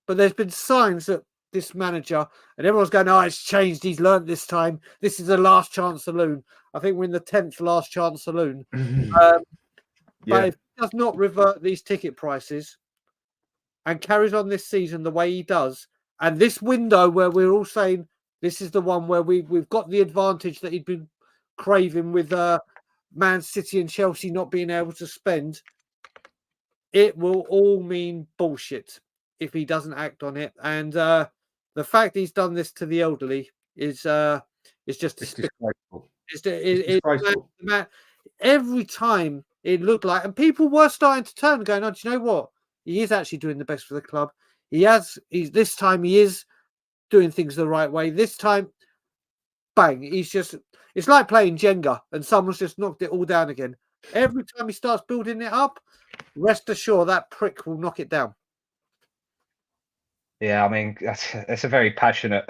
but there's been signs that this manager, and everyone's going, "Oh, it's changed. He's learned this time. This is the last chance saloon." I think we're in the 10th last chance saloon. But if he does not revert these ticket prices and carries on this season the way he does, and this window where we're all saying this is the one where we've got the advantage that he'd been craving with Man City and Chelsea not being able to spend, it will all mean bullshit if he doesn't act on it. And the fact he's done this to the elderly is just disgraceful. It's disgraceful. Every time it looked like, and people were starting to turn, going, "Oh, do you know what? He is actually doing the best for the club. This time he is doing things the right way. This time, bang! It's like playing Jenga, and someone's just knocked it all down again. Every time he starts building it up, rest assured that prick will knock it down." Yeah, I mean, that's a very passionate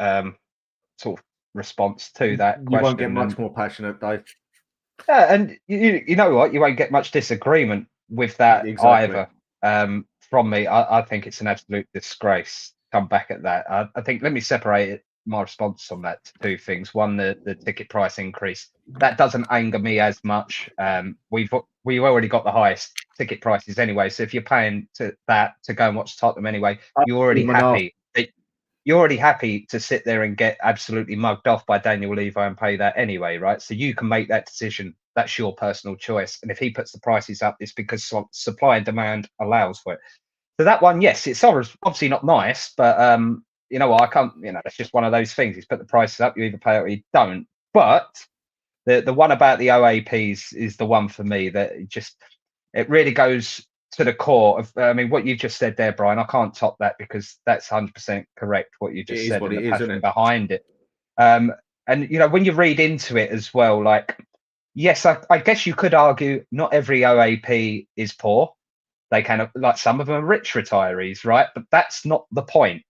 sort of response to that question. You won't get much more passionate, Dave. Yeah, and you know what? You won't get much disagreement with that either from me. I think it's an absolute disgrace. Come back at that. I think, let me separate my response on that to 2 things. One, the ticket price increase. That doesn't anger me as much. We've already got the highest ticket prices anyway. So if you're paying to go and watch Tottenham anyway, you're already happy. You're already happy to sit there and get absolutely mugged off by Daniel Levy and pay that anyway, right? So you can make that decision. That's your personal choice. And if he puts the prices up, it's because supply and demand allows for it. So that one, yes, it's obviously not nice, but you know what? I can't. It's just one of those things. He's put the prices up. You either pay it or you don't. But the one about the O.A.Ps is the one for me that it really goes to the core of, I mean, what you just said there, Brian. I can't top that because that's 100% correct. What you just said, and the passion behind it. And when you read into it as well, like, yes, I guess you could argue not every O.A.P is poor. They can, like, some of them are rich retirees, right? But that's not the point.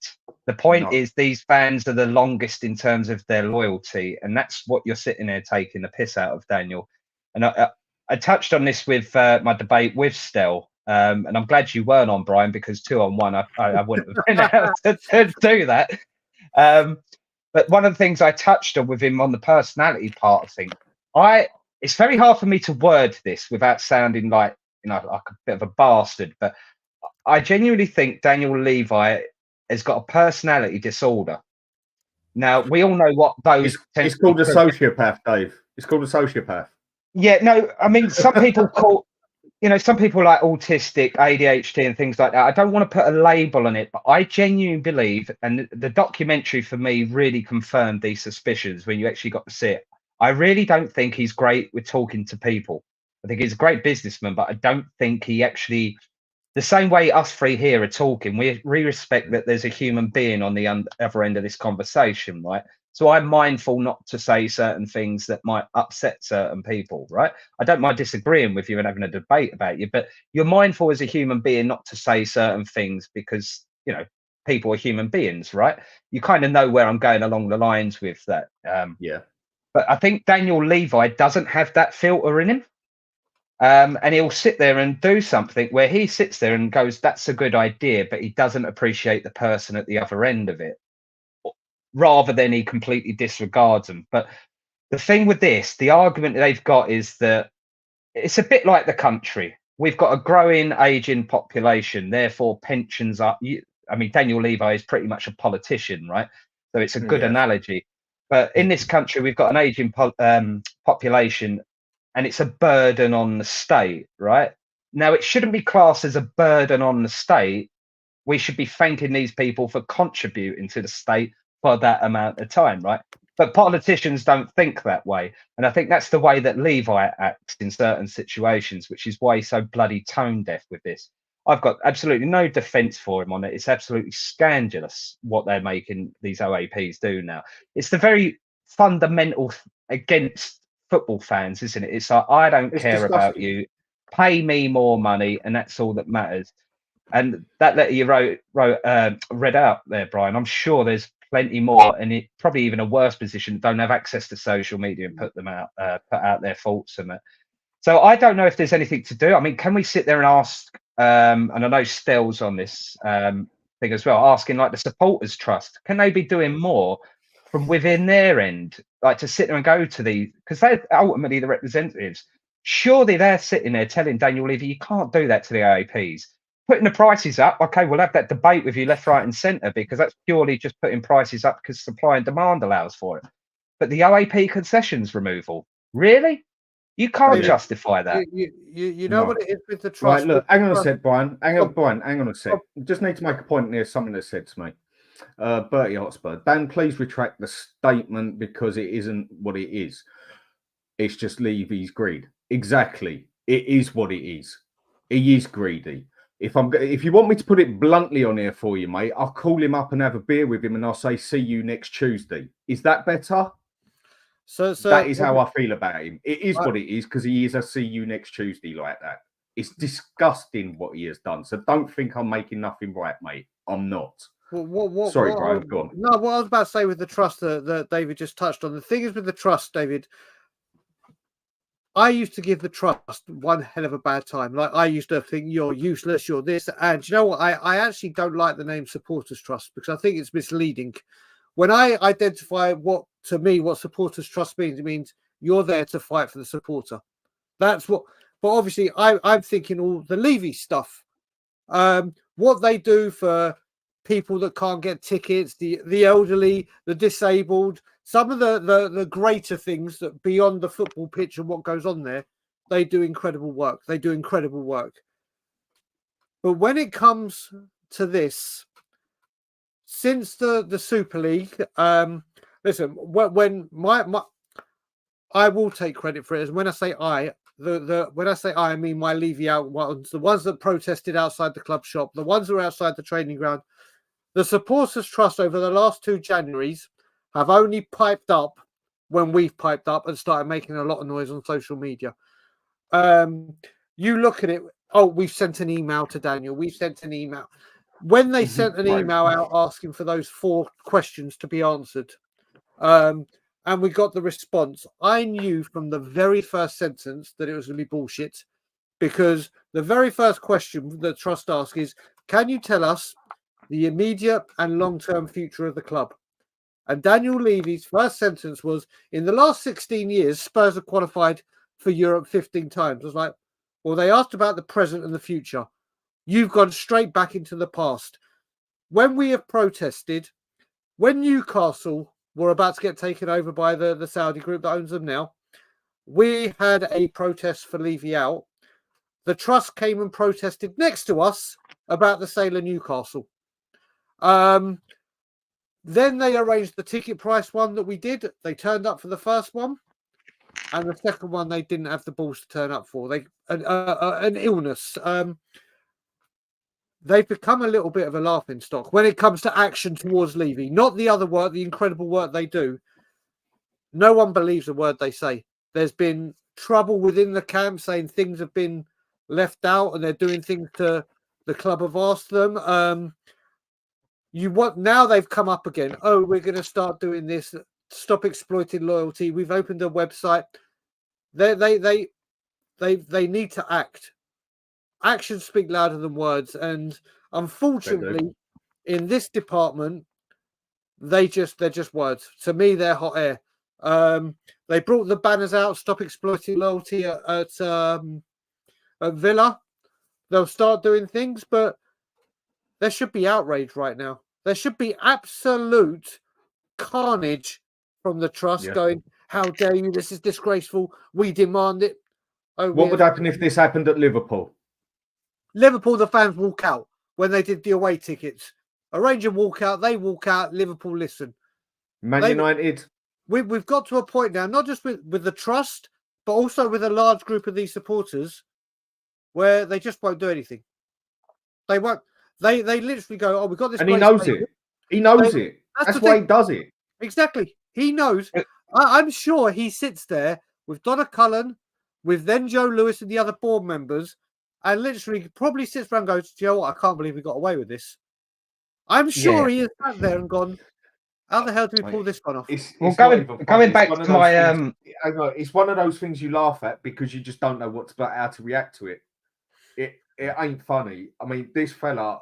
The point is these fans are the longest in terms of their loyalty, and that's what you're sitting there taking the piss out of, Daniel. And I touched on this with my debate with Stel, and I'm glad you weren't on, Brian, because 2-on-1, I wouldn't have been able to do that. But one of the things I touched on with him on the personality part of things, it's very hard for me to word this without sounding like, like a bit of a bastard, but I genuinely think Daniel Levy has got a personality disorder. Now, we all know what those... It's called a sociopath, Dave. It's called a sociopath. Yeah, no, I mean, some people call... some people like autistic, ADHD and things like that. I don't want to put a label on it, but I genuinely believe, and the documentary for me really confirmed these suspicions when you actually got to see it. I really don't think he's great with talking to people. I think he's a great businessman, but I don't think he actually, the same way us three here are talking, we respect that there's a human being on the other end of this conversation, right? So I'm mindful not to say certain things that might upset certain people, right? I don't mind disagreeing with you and having a debate about you, but you're mindful as a human being not to say certain things because, you know, people are human beings, right? You kind of know where I'm going along the lines with that. Yeah. But I think Daniel Levy doesn't have that filter in him. And he'll sit there and do something where he sits there and goes, that's a good idea, but he doesn't appreciate the person at the other end of it, rather than he completely disregards them. But the thing with this, the argument they've got is that it's a bit like the country. We've got a growing, aging population, therefore pensions are. I mean, Daniel Levy is pretty much a politician, right? So it's a good analogy. But in this country, we've got an aging population, and it's a burden on the state, right? Now, it shouldn't be classed as a burden on the state. We should be thanking these people for contributing to the state for that amount of time, right? But politicians don't think that way. And I think that's the way that Levy acts in certain situations, which is why he's so bloody tone deaf with this. I've got absolutely no defense for him on it. It's absolutely scandalous what they're making these O.A.Ps do now. It's the very fundamental against football fans, isn't it? It's like, I don't care about you. Pay me more money, and that's all that matters. And that letter you read out there, Brian, I'm sure there's plenty more, and it probably even a worse position, don't have access to social media and put out their thoughts on it. So I don't know if there's anything to do. I mean, can we sit there and ask, and I know Stell's on this thing as well, asking like the supporters trust, can they be doing more from within their end, like to sit there and go to these, because they're ultimately the representatives. Surely they're sitting there telling Daniel Levy, you can't do that to the O.A.Ps. Putting the prices up, okay, we'll have that debate with you left, right, and centre, because that's purely just putting prices up because supply and demand allows for it. But the O.A.P concessions removal, really? You can't justify that. You know what it is with the trust. Right, look, hang on a sec, Brian. Hang on a sec. Just need to make a point there, something that said to me. Bertie Hotspur, Dan, please retract the statement because it isn't what it is. It's just Levy's greed. Exactly. It is what it is. He is greedy. If you want me to put it bluntly on here for you, mate, I'll call him up and have a beer with him and I'll say, see you next Tuesday. Is that better? So that is how I feel about him. It is what it is because he is a see you next Tuesday like that. It's disgusting what he has done. So don't think I'm making nothing right, mate. I'm not. Sorry, Brian, go on. No, what I was about to say with the trust that David just touched on. The thing is with the trust, David, I used to give the trust one hell of a bad time. Like I used to think you're useless, you're this. And you know what? I actually don't like the name Supporters Trust because I think it's misleading. When I identify what Supporters Trust means, it means you're there to fight for the supporter. That's what. But obviously, I'm thinking all the Levy stuff. What they do for people that can't get tickets, the elderly, the disabled, some of the greater things that beyond the football pitch and what goes on there, they do incredible work. But when it comes to this, since the Super League, listen, when my I will take credit for it. And when I say when I say I mean my Levy out ones, the ones that protested outside the club shop, the ones that are outside the training ground. The Supporters Trust over the last 2 Januaries have only piped up when we've piped up and started making a lot of noise on social media. You look at it. Oh, we've sent an email to Daniel. We've sent an email. When they sent an email out asking for those 4 questions to be answered, and we got the response, I knew from the very first sentence that it was going to be bullshit because the very first question the trust asks is, can you tell us the immediate and long-term future of the club? And Daniel Levy's first sentence was, in the last 16 years, Spurs have qualified for Europe 15 times. I was like, well, they asked about the present and the future. You've gone straight back into the past. When we have protested, when Newcastle were about to get taken over by the Saudi group that owns them now, we had a protest for Levy out. The trust came and protested next to us about the sale of Newcastle. Then they arranged the ticket price one that we did. They turned up for the first one. and the second one they didn't have the balls to turn up for. An illness. They've become a little bit of a laughing stock when it comes to action towards Levy. Not the other work, the incredible work they do. No one believes a word they say. There's been trouble within the camp saying things have been left out and they're doing things to the club have asked them. Now they've come up again. Oh, we're going to start doing this. Stop exploiting loyalty. We've opened a website. They need to act. Actions speak louder than words, and unfortunately, in this department, they're just words. To me, they're hot air. They brought the banners out. Stop exploiting loyalty at Villa. They'll start doing things, but there should be outrage right now. There should be absolute carnage from the trust going, how dare you? This is disgraceful. We demand it. Oh, what would happen if this happened at Liverpool? Liverpool, the fans walk out when they did the away tickets. Arrange a walkout. They walk out. Liverpool listen. Man United. We've got to a point now, not just with the trust, but also with a large group of these supporters where they just won't do anything. They won't. They literally go, oh, we've got this. And he knows it. He knows it. That's why he does it. Exactly. He knows. I'm sure he sits there with Donna Cullen, with then Joe Lewis and the other board members, and literally probably sits around and goes, do you know what? I can't believe we got away with this. I'm sure he has sat there and gone, how the hell do we pull this one off? Going back to my it's one of those things you laugh at because you just don't know how to react to it. It ain't funny. I mean, this fella,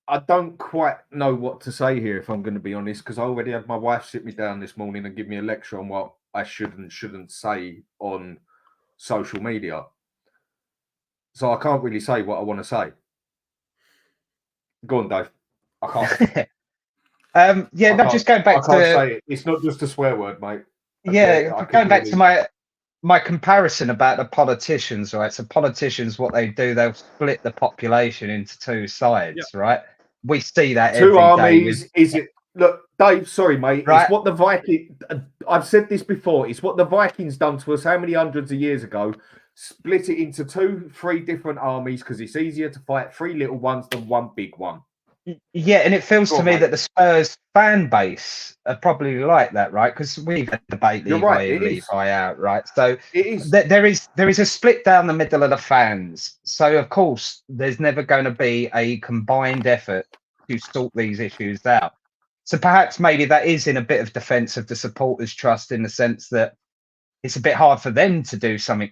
I don't quite know what to say here, if I'm going to be honest, because I already had my wife sit me down this morning and give me a lecture on what I should and shouldn't say on social media. So I can't really say what I want to say. Go on, Dave. I can't. Just going back to say it. It's not just a swear word, mate. Going back to my comparison about the politicians, right? So politicians, what they do, they'll split the population into two sides, right? We see that two every armies. day. Is it? Look, Dave. Sorry, mate. Right. It's what the Vikings. I've said this before. It's what the Vikings done to us. How many hundreds of years ago? Split it into 2-3 different armies because it's easier to fight 3 little ones than 1 big one. Yeah, and it feels to me that the Spurs fan base are probably like that, right? Because we've had debate Levi in, Levi out, right? So there is a split down the middle of the fans. So of course, there's never going to be a combined effort to sort these issues out. So perhaps maybe that is in a bit of defence of the supporters' trust, in the sense that it's a bit hard for them to do something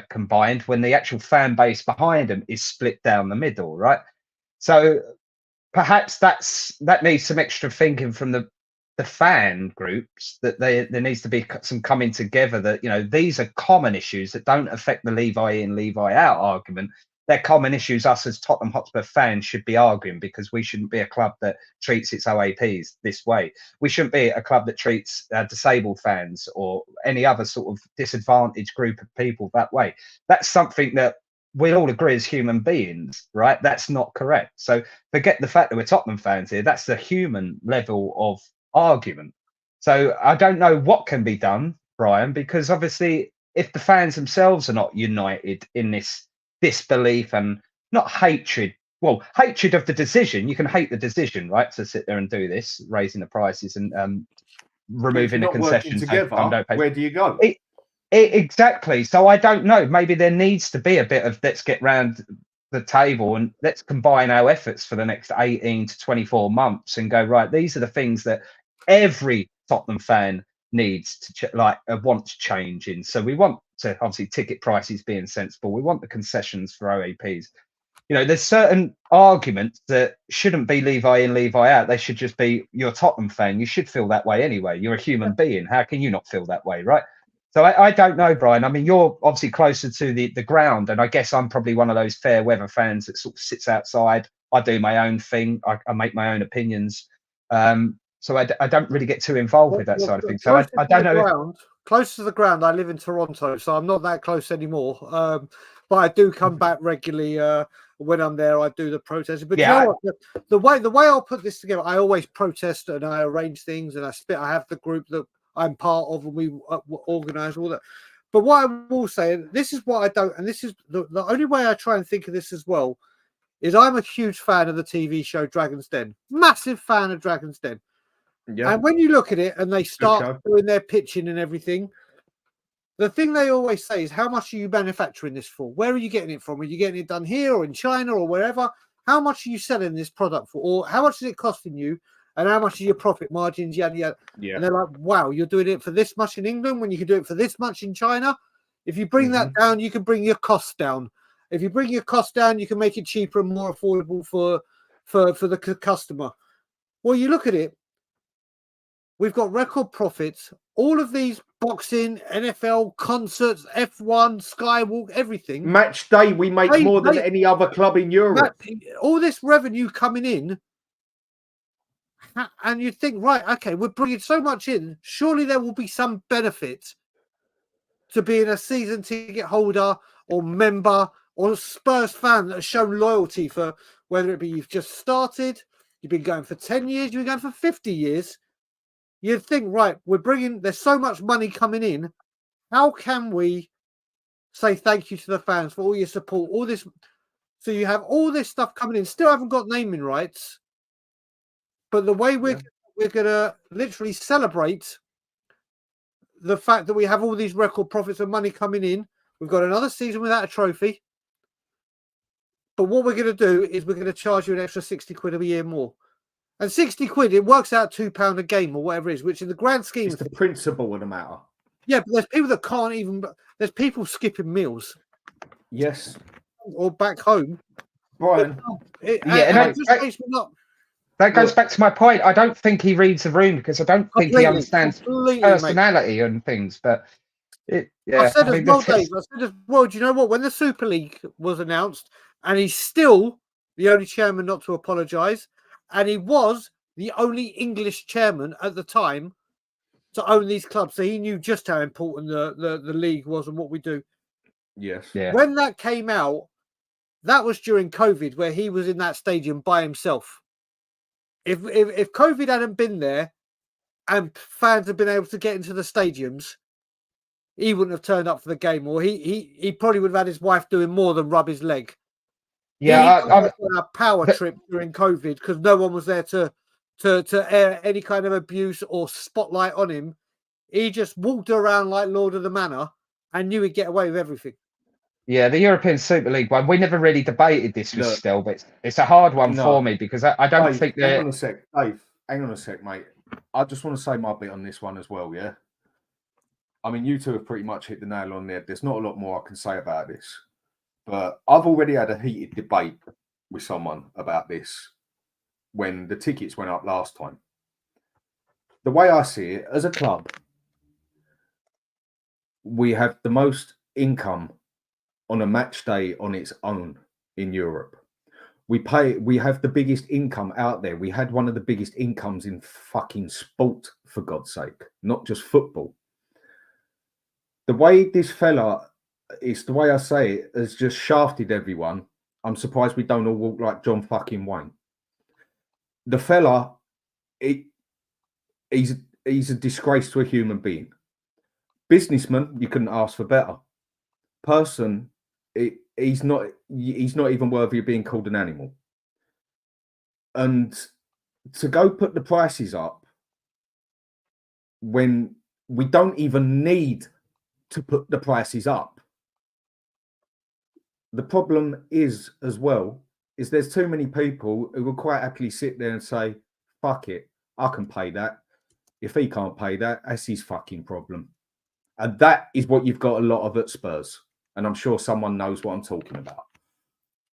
combined when the actual fan base behind them is split down the middle, right? So perhaps that needs some extra thinking from the fan groups, that there needs to be some coming together, that, you know, these are common issues that don't affect the Levi in, Levi out argument. They're common issues us as Tottenham Hotspur fans should be arguing, because we shouldn't be a club that treats its O.A.Ps this way. We shouldn't be a club that treats disabled fans or any other sort of disadvantaged group of people that way. That's something that we all agree as human beings, right? That's not correct. So forget the fact that we're Tottenham fans here. That's the human level of argument. So I don't know what can be done, Brian, because obviously if the fans themselves are not united in this disbelief and not hatred, well, hatred of the decision, you can hate the decision, right, to sit there and do this, raising the prices and removing the concessions. Together, where do you go? Exactly. So I don't know. Maybe there needs to be a bit of, let's get round the table and let's combine our efforts for the next 18 to 24 months and go, right, these are the things that every Tottenham fan needs to want to change in. So we want to, obviously, ticket prices being sensible. We want the concessions for O.A.Ps. You know, there's certain arguments that shouldn't be Levi in, Levi out. They should just be, you're a Tottenham fan. You should feel that way anyway. You're a human being. How can you not feel that way, right? So I don't know, Brian. I mean, you're obviously closer to the ground, and I guess I'm probably one of those fair weather fans that sort of sits outside. I do my own thing. I make my own opinions. So I don't really get too involved with that side of things. So I don't know. Close to the ground, I live in Toronto, so I'm not that close anymore. But I do come back regularly. When I'm there, I do the protesting. But yeah, you know what? The way I'll put this together, I always protest and I arrange things and I have the group that I'm part of, and we organise all that. But what I will say, and this is what I don't, and this is the only way I try and think of this as well, is I'm a huge fan of the TV show Dragon's Den. Massive fan of Dragon's Den. Yeah. And when you look at it and they start doing their pitching and everything, the thing they always say is, how much are you manufacturing this for? Where are you getting it from? Are you getting it done here or in China or wherever? How much are you selling this product for? Or how much is it costing you? And how much are your profit margins? Yada, yada. Yeah. And they're like, wow, you're doing it for this much in England when you can do it for this much in China. If you bring that down, you can bring your costs down. If you bring your costs down, you can make it cheaper and more affordable for the customer. Well, you look at it, we've got record profits. All of these boxing, NFL, concerts, F1, Skywalk, everything. Match day, we make more than any other club in Europe. All this revenue coming in. And you think, right, okay, we're bringing so much in. Surely there will be some benefit to being a season ticket holder or member or a Spurs fan that has shown loyalty for, whether it be you've just started, you've been going for 10 years, you've been going for 50 years. You'd think, right, there's so much money coming in. How can we say thank you to the fans for all your support, all this? So you have all this stuff coming in, still haven't got naming rights. But the way we're going to literally celebrate the fact that we have all these record profits and money coming in, we've got another season without a trophy. But what we're going to do is we're going to charge you an extra 60 quid a year more. And 60 quid, it works out £2 a game or whatever it is, which in the grand scheme is the principle of the matter. Yeah, but there's people that can't even, there's people skipping meals. Yes. Or back home. Brian. That goes back to my point. I don't think he reads the room because I don't think he understands personality and things. But I said as well, do you know what? When the Super League was announced, and he's still the only chairman not to apologise, and he was the only English chairman at the time to own these clubs, so he knew just how important the league was and what we do. Yes. Yeah. When that came out, that was during COVID, where he was in that stadium by himself. If COVID hadn't been there and fans had been able to get into the stadiums, he wouldn't have turned up for the game, or he probably would have had his wife doing more than rub his leg. Yeah, he on a power trip during COVID because no one was there to air any kind of abuse or spotlight on him. He just walked around like Lord of the Manor and knew he'd get away with everything. Yeah, the European Super League one, we never really debated this with Stel, but it's a hard one for me because I don't think that... Hang on a sec, Dave. Hang on a sec, mate. I just want to say my bit on this one as well, yeah? I mean, you two have pretty much hit the nail on there. There's not a lot more I can say about this. But I've already had a heated debate with someone about this when the tickets went up last time. The way I see it, as a club, we have the most income on a match day on its own in Europe. We have the biggest income out there. We had one of the biggest incomes in fucking sport, for God's sake, not just football. The way this fella, it's the way I say it, has just shafted everyone. I'm surprised we don't all walk like John fucking Wayne. The fella, he's a disgrace to a human being. Businessman, you couldn't ask for better. Person, he's not even worthy of being called an animal. And to go put the prices up when we don't even need to put the prices up. The problem is, as well, is there's too many people who will quite happily sit there and say, fuck it, I can pay that. If he can't pay that, that's his fucking problem. And that is what you've got a lot of at Spurs. And I'm sure someone knows what I'm talking about.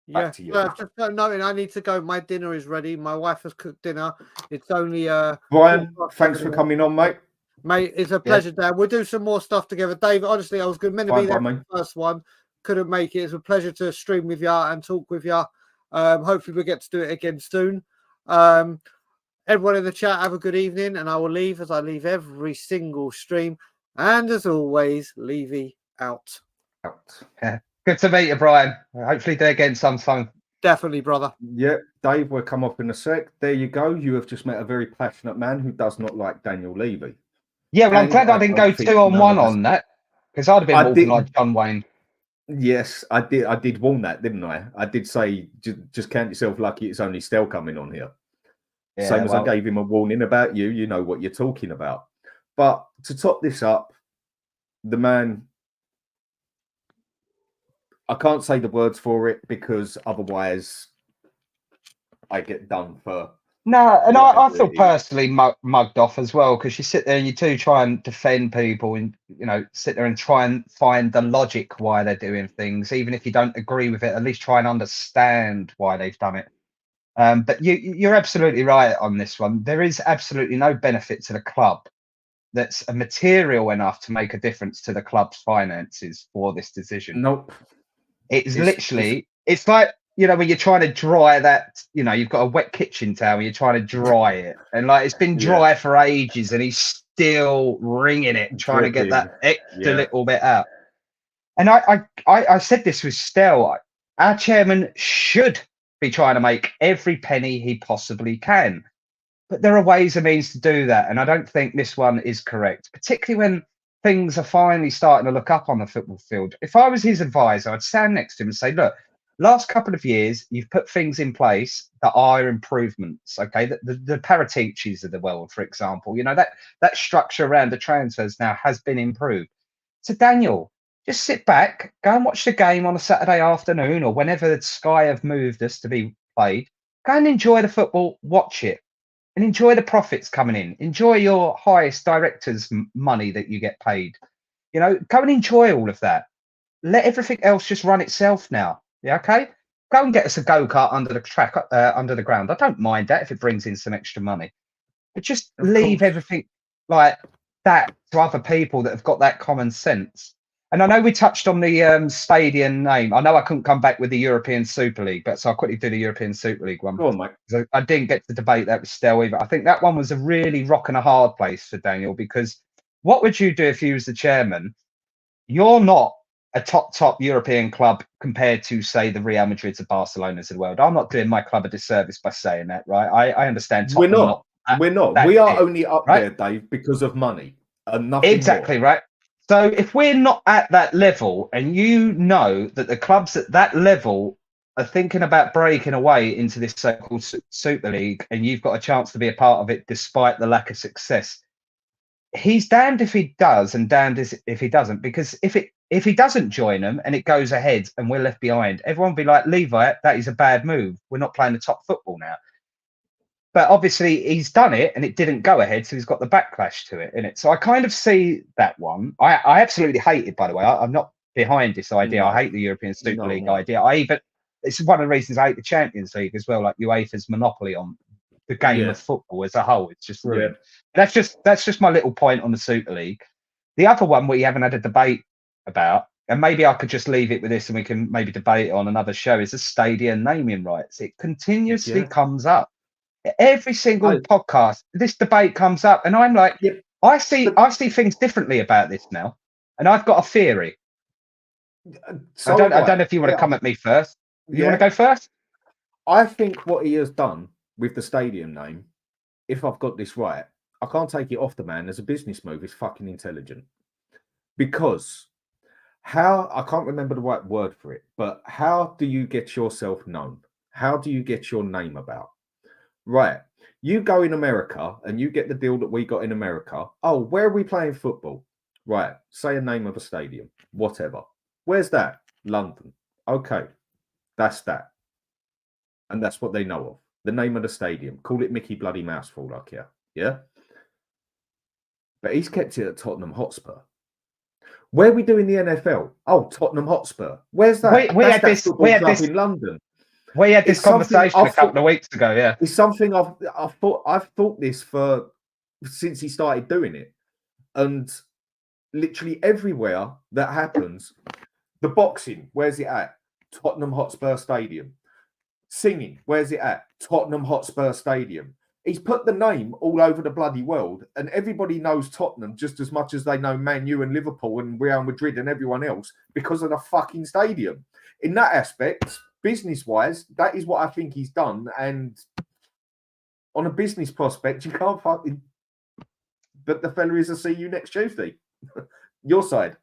Back to you. Just knowing I need to go. My dinner is ready. My wife has cooked dinner. It's only Brian, thanks for coming on, mate. Mate, it's a pleasure, Dad. We'll do some more stuff together. Dave, honestly, I was meant to be there for the first one. Couldn't make it. It's a pleasure to stream with you and talk with you. Hopefully we'll get to do it again soon. Everyone in the chat, have a good evening, and I will leave as I leave every single stream. And as always, Levy out. Yeah. Good to meet you, Brian. Hopefully do it again sometime. Definitely, brother. Yeah, Dave, we'll come off in a sec. There you go. You have just met a very passionate man who does not like Daniel Levy. Yeah, well, I'm glad I didn't go think 2-on-1 on that, because I'd have been more like John Wayne. Yes, I did. I did warn that, didn't I? I did say just count yourself lucky it's only Stell coming on here. Yeah, same as I gave him a warning about you. You know what you're talking about. But to top this up, the man, I can't say the words for it because otherwise I get done for. No, and I feel personally mugged off as well, because you sit there and you do try and defend people and, you know, sit there and try and find the logic why they're doing things. Even if you don't agree with it, at least try and understand why they've done it. But you're absolutely right on this one. There is absolutely no benefit to the club that's a material enough to make a difference to the club's finances for this decision. Nope. It's literally, it's like, you know, when you're trying to dry that, you know, you've got a wet kitchen towel and you're trying to dry it. And like, it's been dry for ages and he's still wringing it, trying to get that extra little bit out. And I said this with Stell, our chairman should be trying to make every penny he possibly can. But there are ways and means to do that. And I don't think this one is correct, particularly when things are finally starting to look up on the football field. If I was his advisor, I'd stand next to him and say, look, last couple of years, you've put things in place that are improvements. Okay, the para-teachers of the world, for example, you know, that structure around the transfers now has been improved. So Daniel, just sit back, go and watch the game on a Saturday afternoon or whenever Sky have moved us to be played. Go and enjoy the football, watch it, and enjoy the profits coming in. Enjoy your highest director's money that you get paid. You know, go and enjoy all of that. Let everything else just run itself now. Yeah, okay? Go and get us a go-kart under the track, under the ground. I don't mind that if it brings in some extra money. But just leave everything like that to other people that have got that common sense. And I know we touched on the stadium name. I know I couldn't come back with the European Super League, but so I'll quickly do the European Super League one. Go on, mate. So I didn't get to debate that with Stell either. I think that one was a really rock and a hard place for Daniel, because what would you do if you was the chairman? You're not a top European club compared to, say, the Real Madrids of Barcelona's of the world. I'm not doing my club a disservice by saying that, right? I understand. Tottenham We're not. We are only up there, Dave, because of money and nothing exactly more. Right. So if we're not at that level, and you know that the clubs at that level are thinking about breaking away into this so-called Super League, and you've got a chance to be a part of it despite the lack of success, he's damned if he does and damned if he doesn't. Because if he doesn't join them and it goes ahead and we're left behind, everyone will be like, Levi, that is a bad move. We're not playing the top football now. But obviously he's done it and it didn't go ahead, so he's got the backlash to it, innit? So I kind of see that one. I absolutely hate it, by the way. I'm not behind this idea. I hate the European Super League idea. It's one of the reasons I hate the Champions League as well, like UEFA's monopoly on the game of football as a whole. It's just ruined. That's just my little point on the Super League. The other one we haven't had a debate about, and maybe I could just leave it with this and we can maybe debate it on another show, is the stadium naming rights. It continuously comes up. Every single podcast, this debate comes up, and I'm like, I see things differently about this now, and I've got a theory. I don't know if you want to come at me first. You want to go first? I think what he has done with the stadium name, if I've got this right, I can't take it off the man as a business move. It's fucking intelligent. Because I can't remember the right word for it, but how do you get yourself known? How do you get your name about? Right. You go in America and you get the deal that we got in America. Oh, where are we playing football? Right. Say a name of a stadium, whatever. Where's that? London. Okay. That's that. And that's what they know of. The name of the stadium. Call it Mickey Bloody Mouse for all I care. Yeah. But he's kept it at Tottenham Hotspur. Where are we doing the NFL? Oh, Tottenham Hotspur. Where's that? We had this in London. We had this conversation a couple of weeks ago. Yeah, it's something I've thought this for since he started doing it, and literally everywhere that happens. The boxing, where's it at? Tottenham Hotspur Stadium. Singing, where's it at? Tottenham Hotspur Stadium. He's put the name all over the bloody world, and everybody knows Tottenham just as much as they know Man U and Liverpool and Real Madrid and everyone else because of the fucking stadium. In that aspect, business-wise, that is what I think he's done. And on a business prospect, you can't fucking but the fella is a see you next Tuesday. Your side.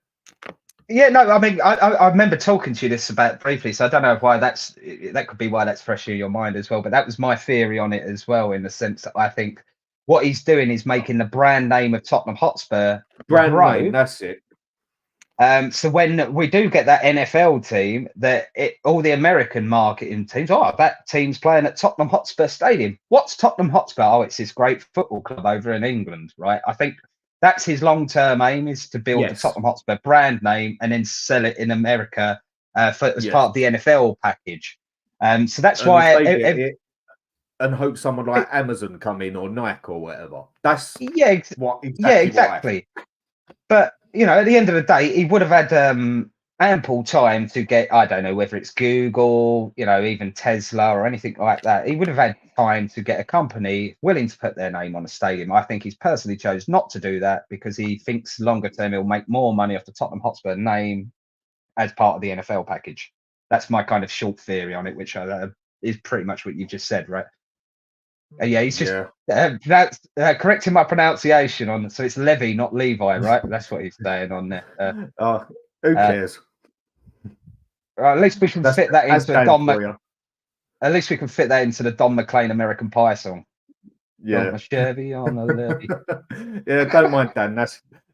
Yeah, no, I mean, I remember talking to you this about briefly, so I don't know why that could be why that's fresh in your mind as well. But that was my theory on it as well, in the sense that I think what he's doing is making the brand name of Tottenham Hotspur Brand grow. name, that's it. So when we do get that NFL team, all the American marketing teams, that team's playing at Tottenham Hotspur Stadium. What's Tottenham Hotspur? Oh, it's this great football club over in England, right? I think that's his long-term aim, is to build the Tottenham Hotspur brand name and then sell it in America as part of the NFL package. So that's why and hope someone like Amazon come in or Nike or whatever. That's exactly. But at the end of the day, he would have had ample time to get, I don't know whether it's Google, even Tesla or anything like that. He would have had time to get a company willing to put their name on a stadium. I think he's personally chose not to do that because he thinks longer term he'll make more money off the Tottenham Hotspur name as part of the NFL package. That's my kind of short theory on it, which is pretty much what you just said, right? He's just that's correcting my pronunciation on. So it's Levy, not Levi, right? That's what he's saying on there. Who cares? At least we can fit that into At least we can fit that into the Don McLean American Pie song. Yeah, my Chevy on a Levy. Yeah, don't mind Dan.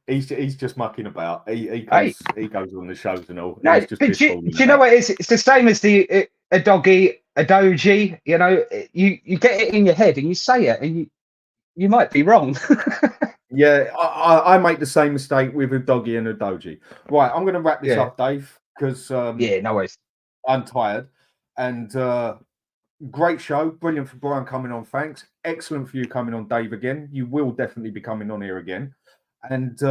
He's just mucking about. He goes on the shows and all. No, but do you know what it is? It's the same as a doji. You get it in your head and you say it, and you might be wrong. Yeah, I make the same mistake with a doggy and a doji. Right, I'm going to wrap this up, Dave, because no worries. I'm tired. And great show, brilliant for Brian coming on. Thanks, excellent for you coming on, Dave. Again, you will definitely be coming on here again. And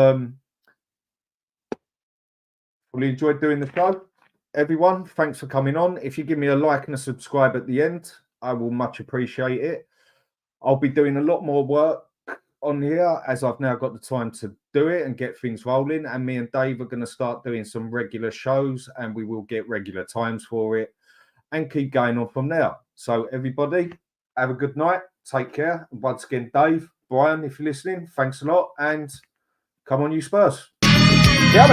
really enjoyed doing the show. Everyone, thanks for coming on. If you give me a like and a subscribe at the end, I will much appreciate it. I'll be doing a lot more work on here as I've now got the time to do it and get things rolling. And me and Dave are going to start doing some regular shows, and we will get regular times for it and keep going on from there. So everybody, have a good night. Take care. And once again, Dave, Brian, if you're listening, thanks a lot. And come on, you Spurs. Yeah,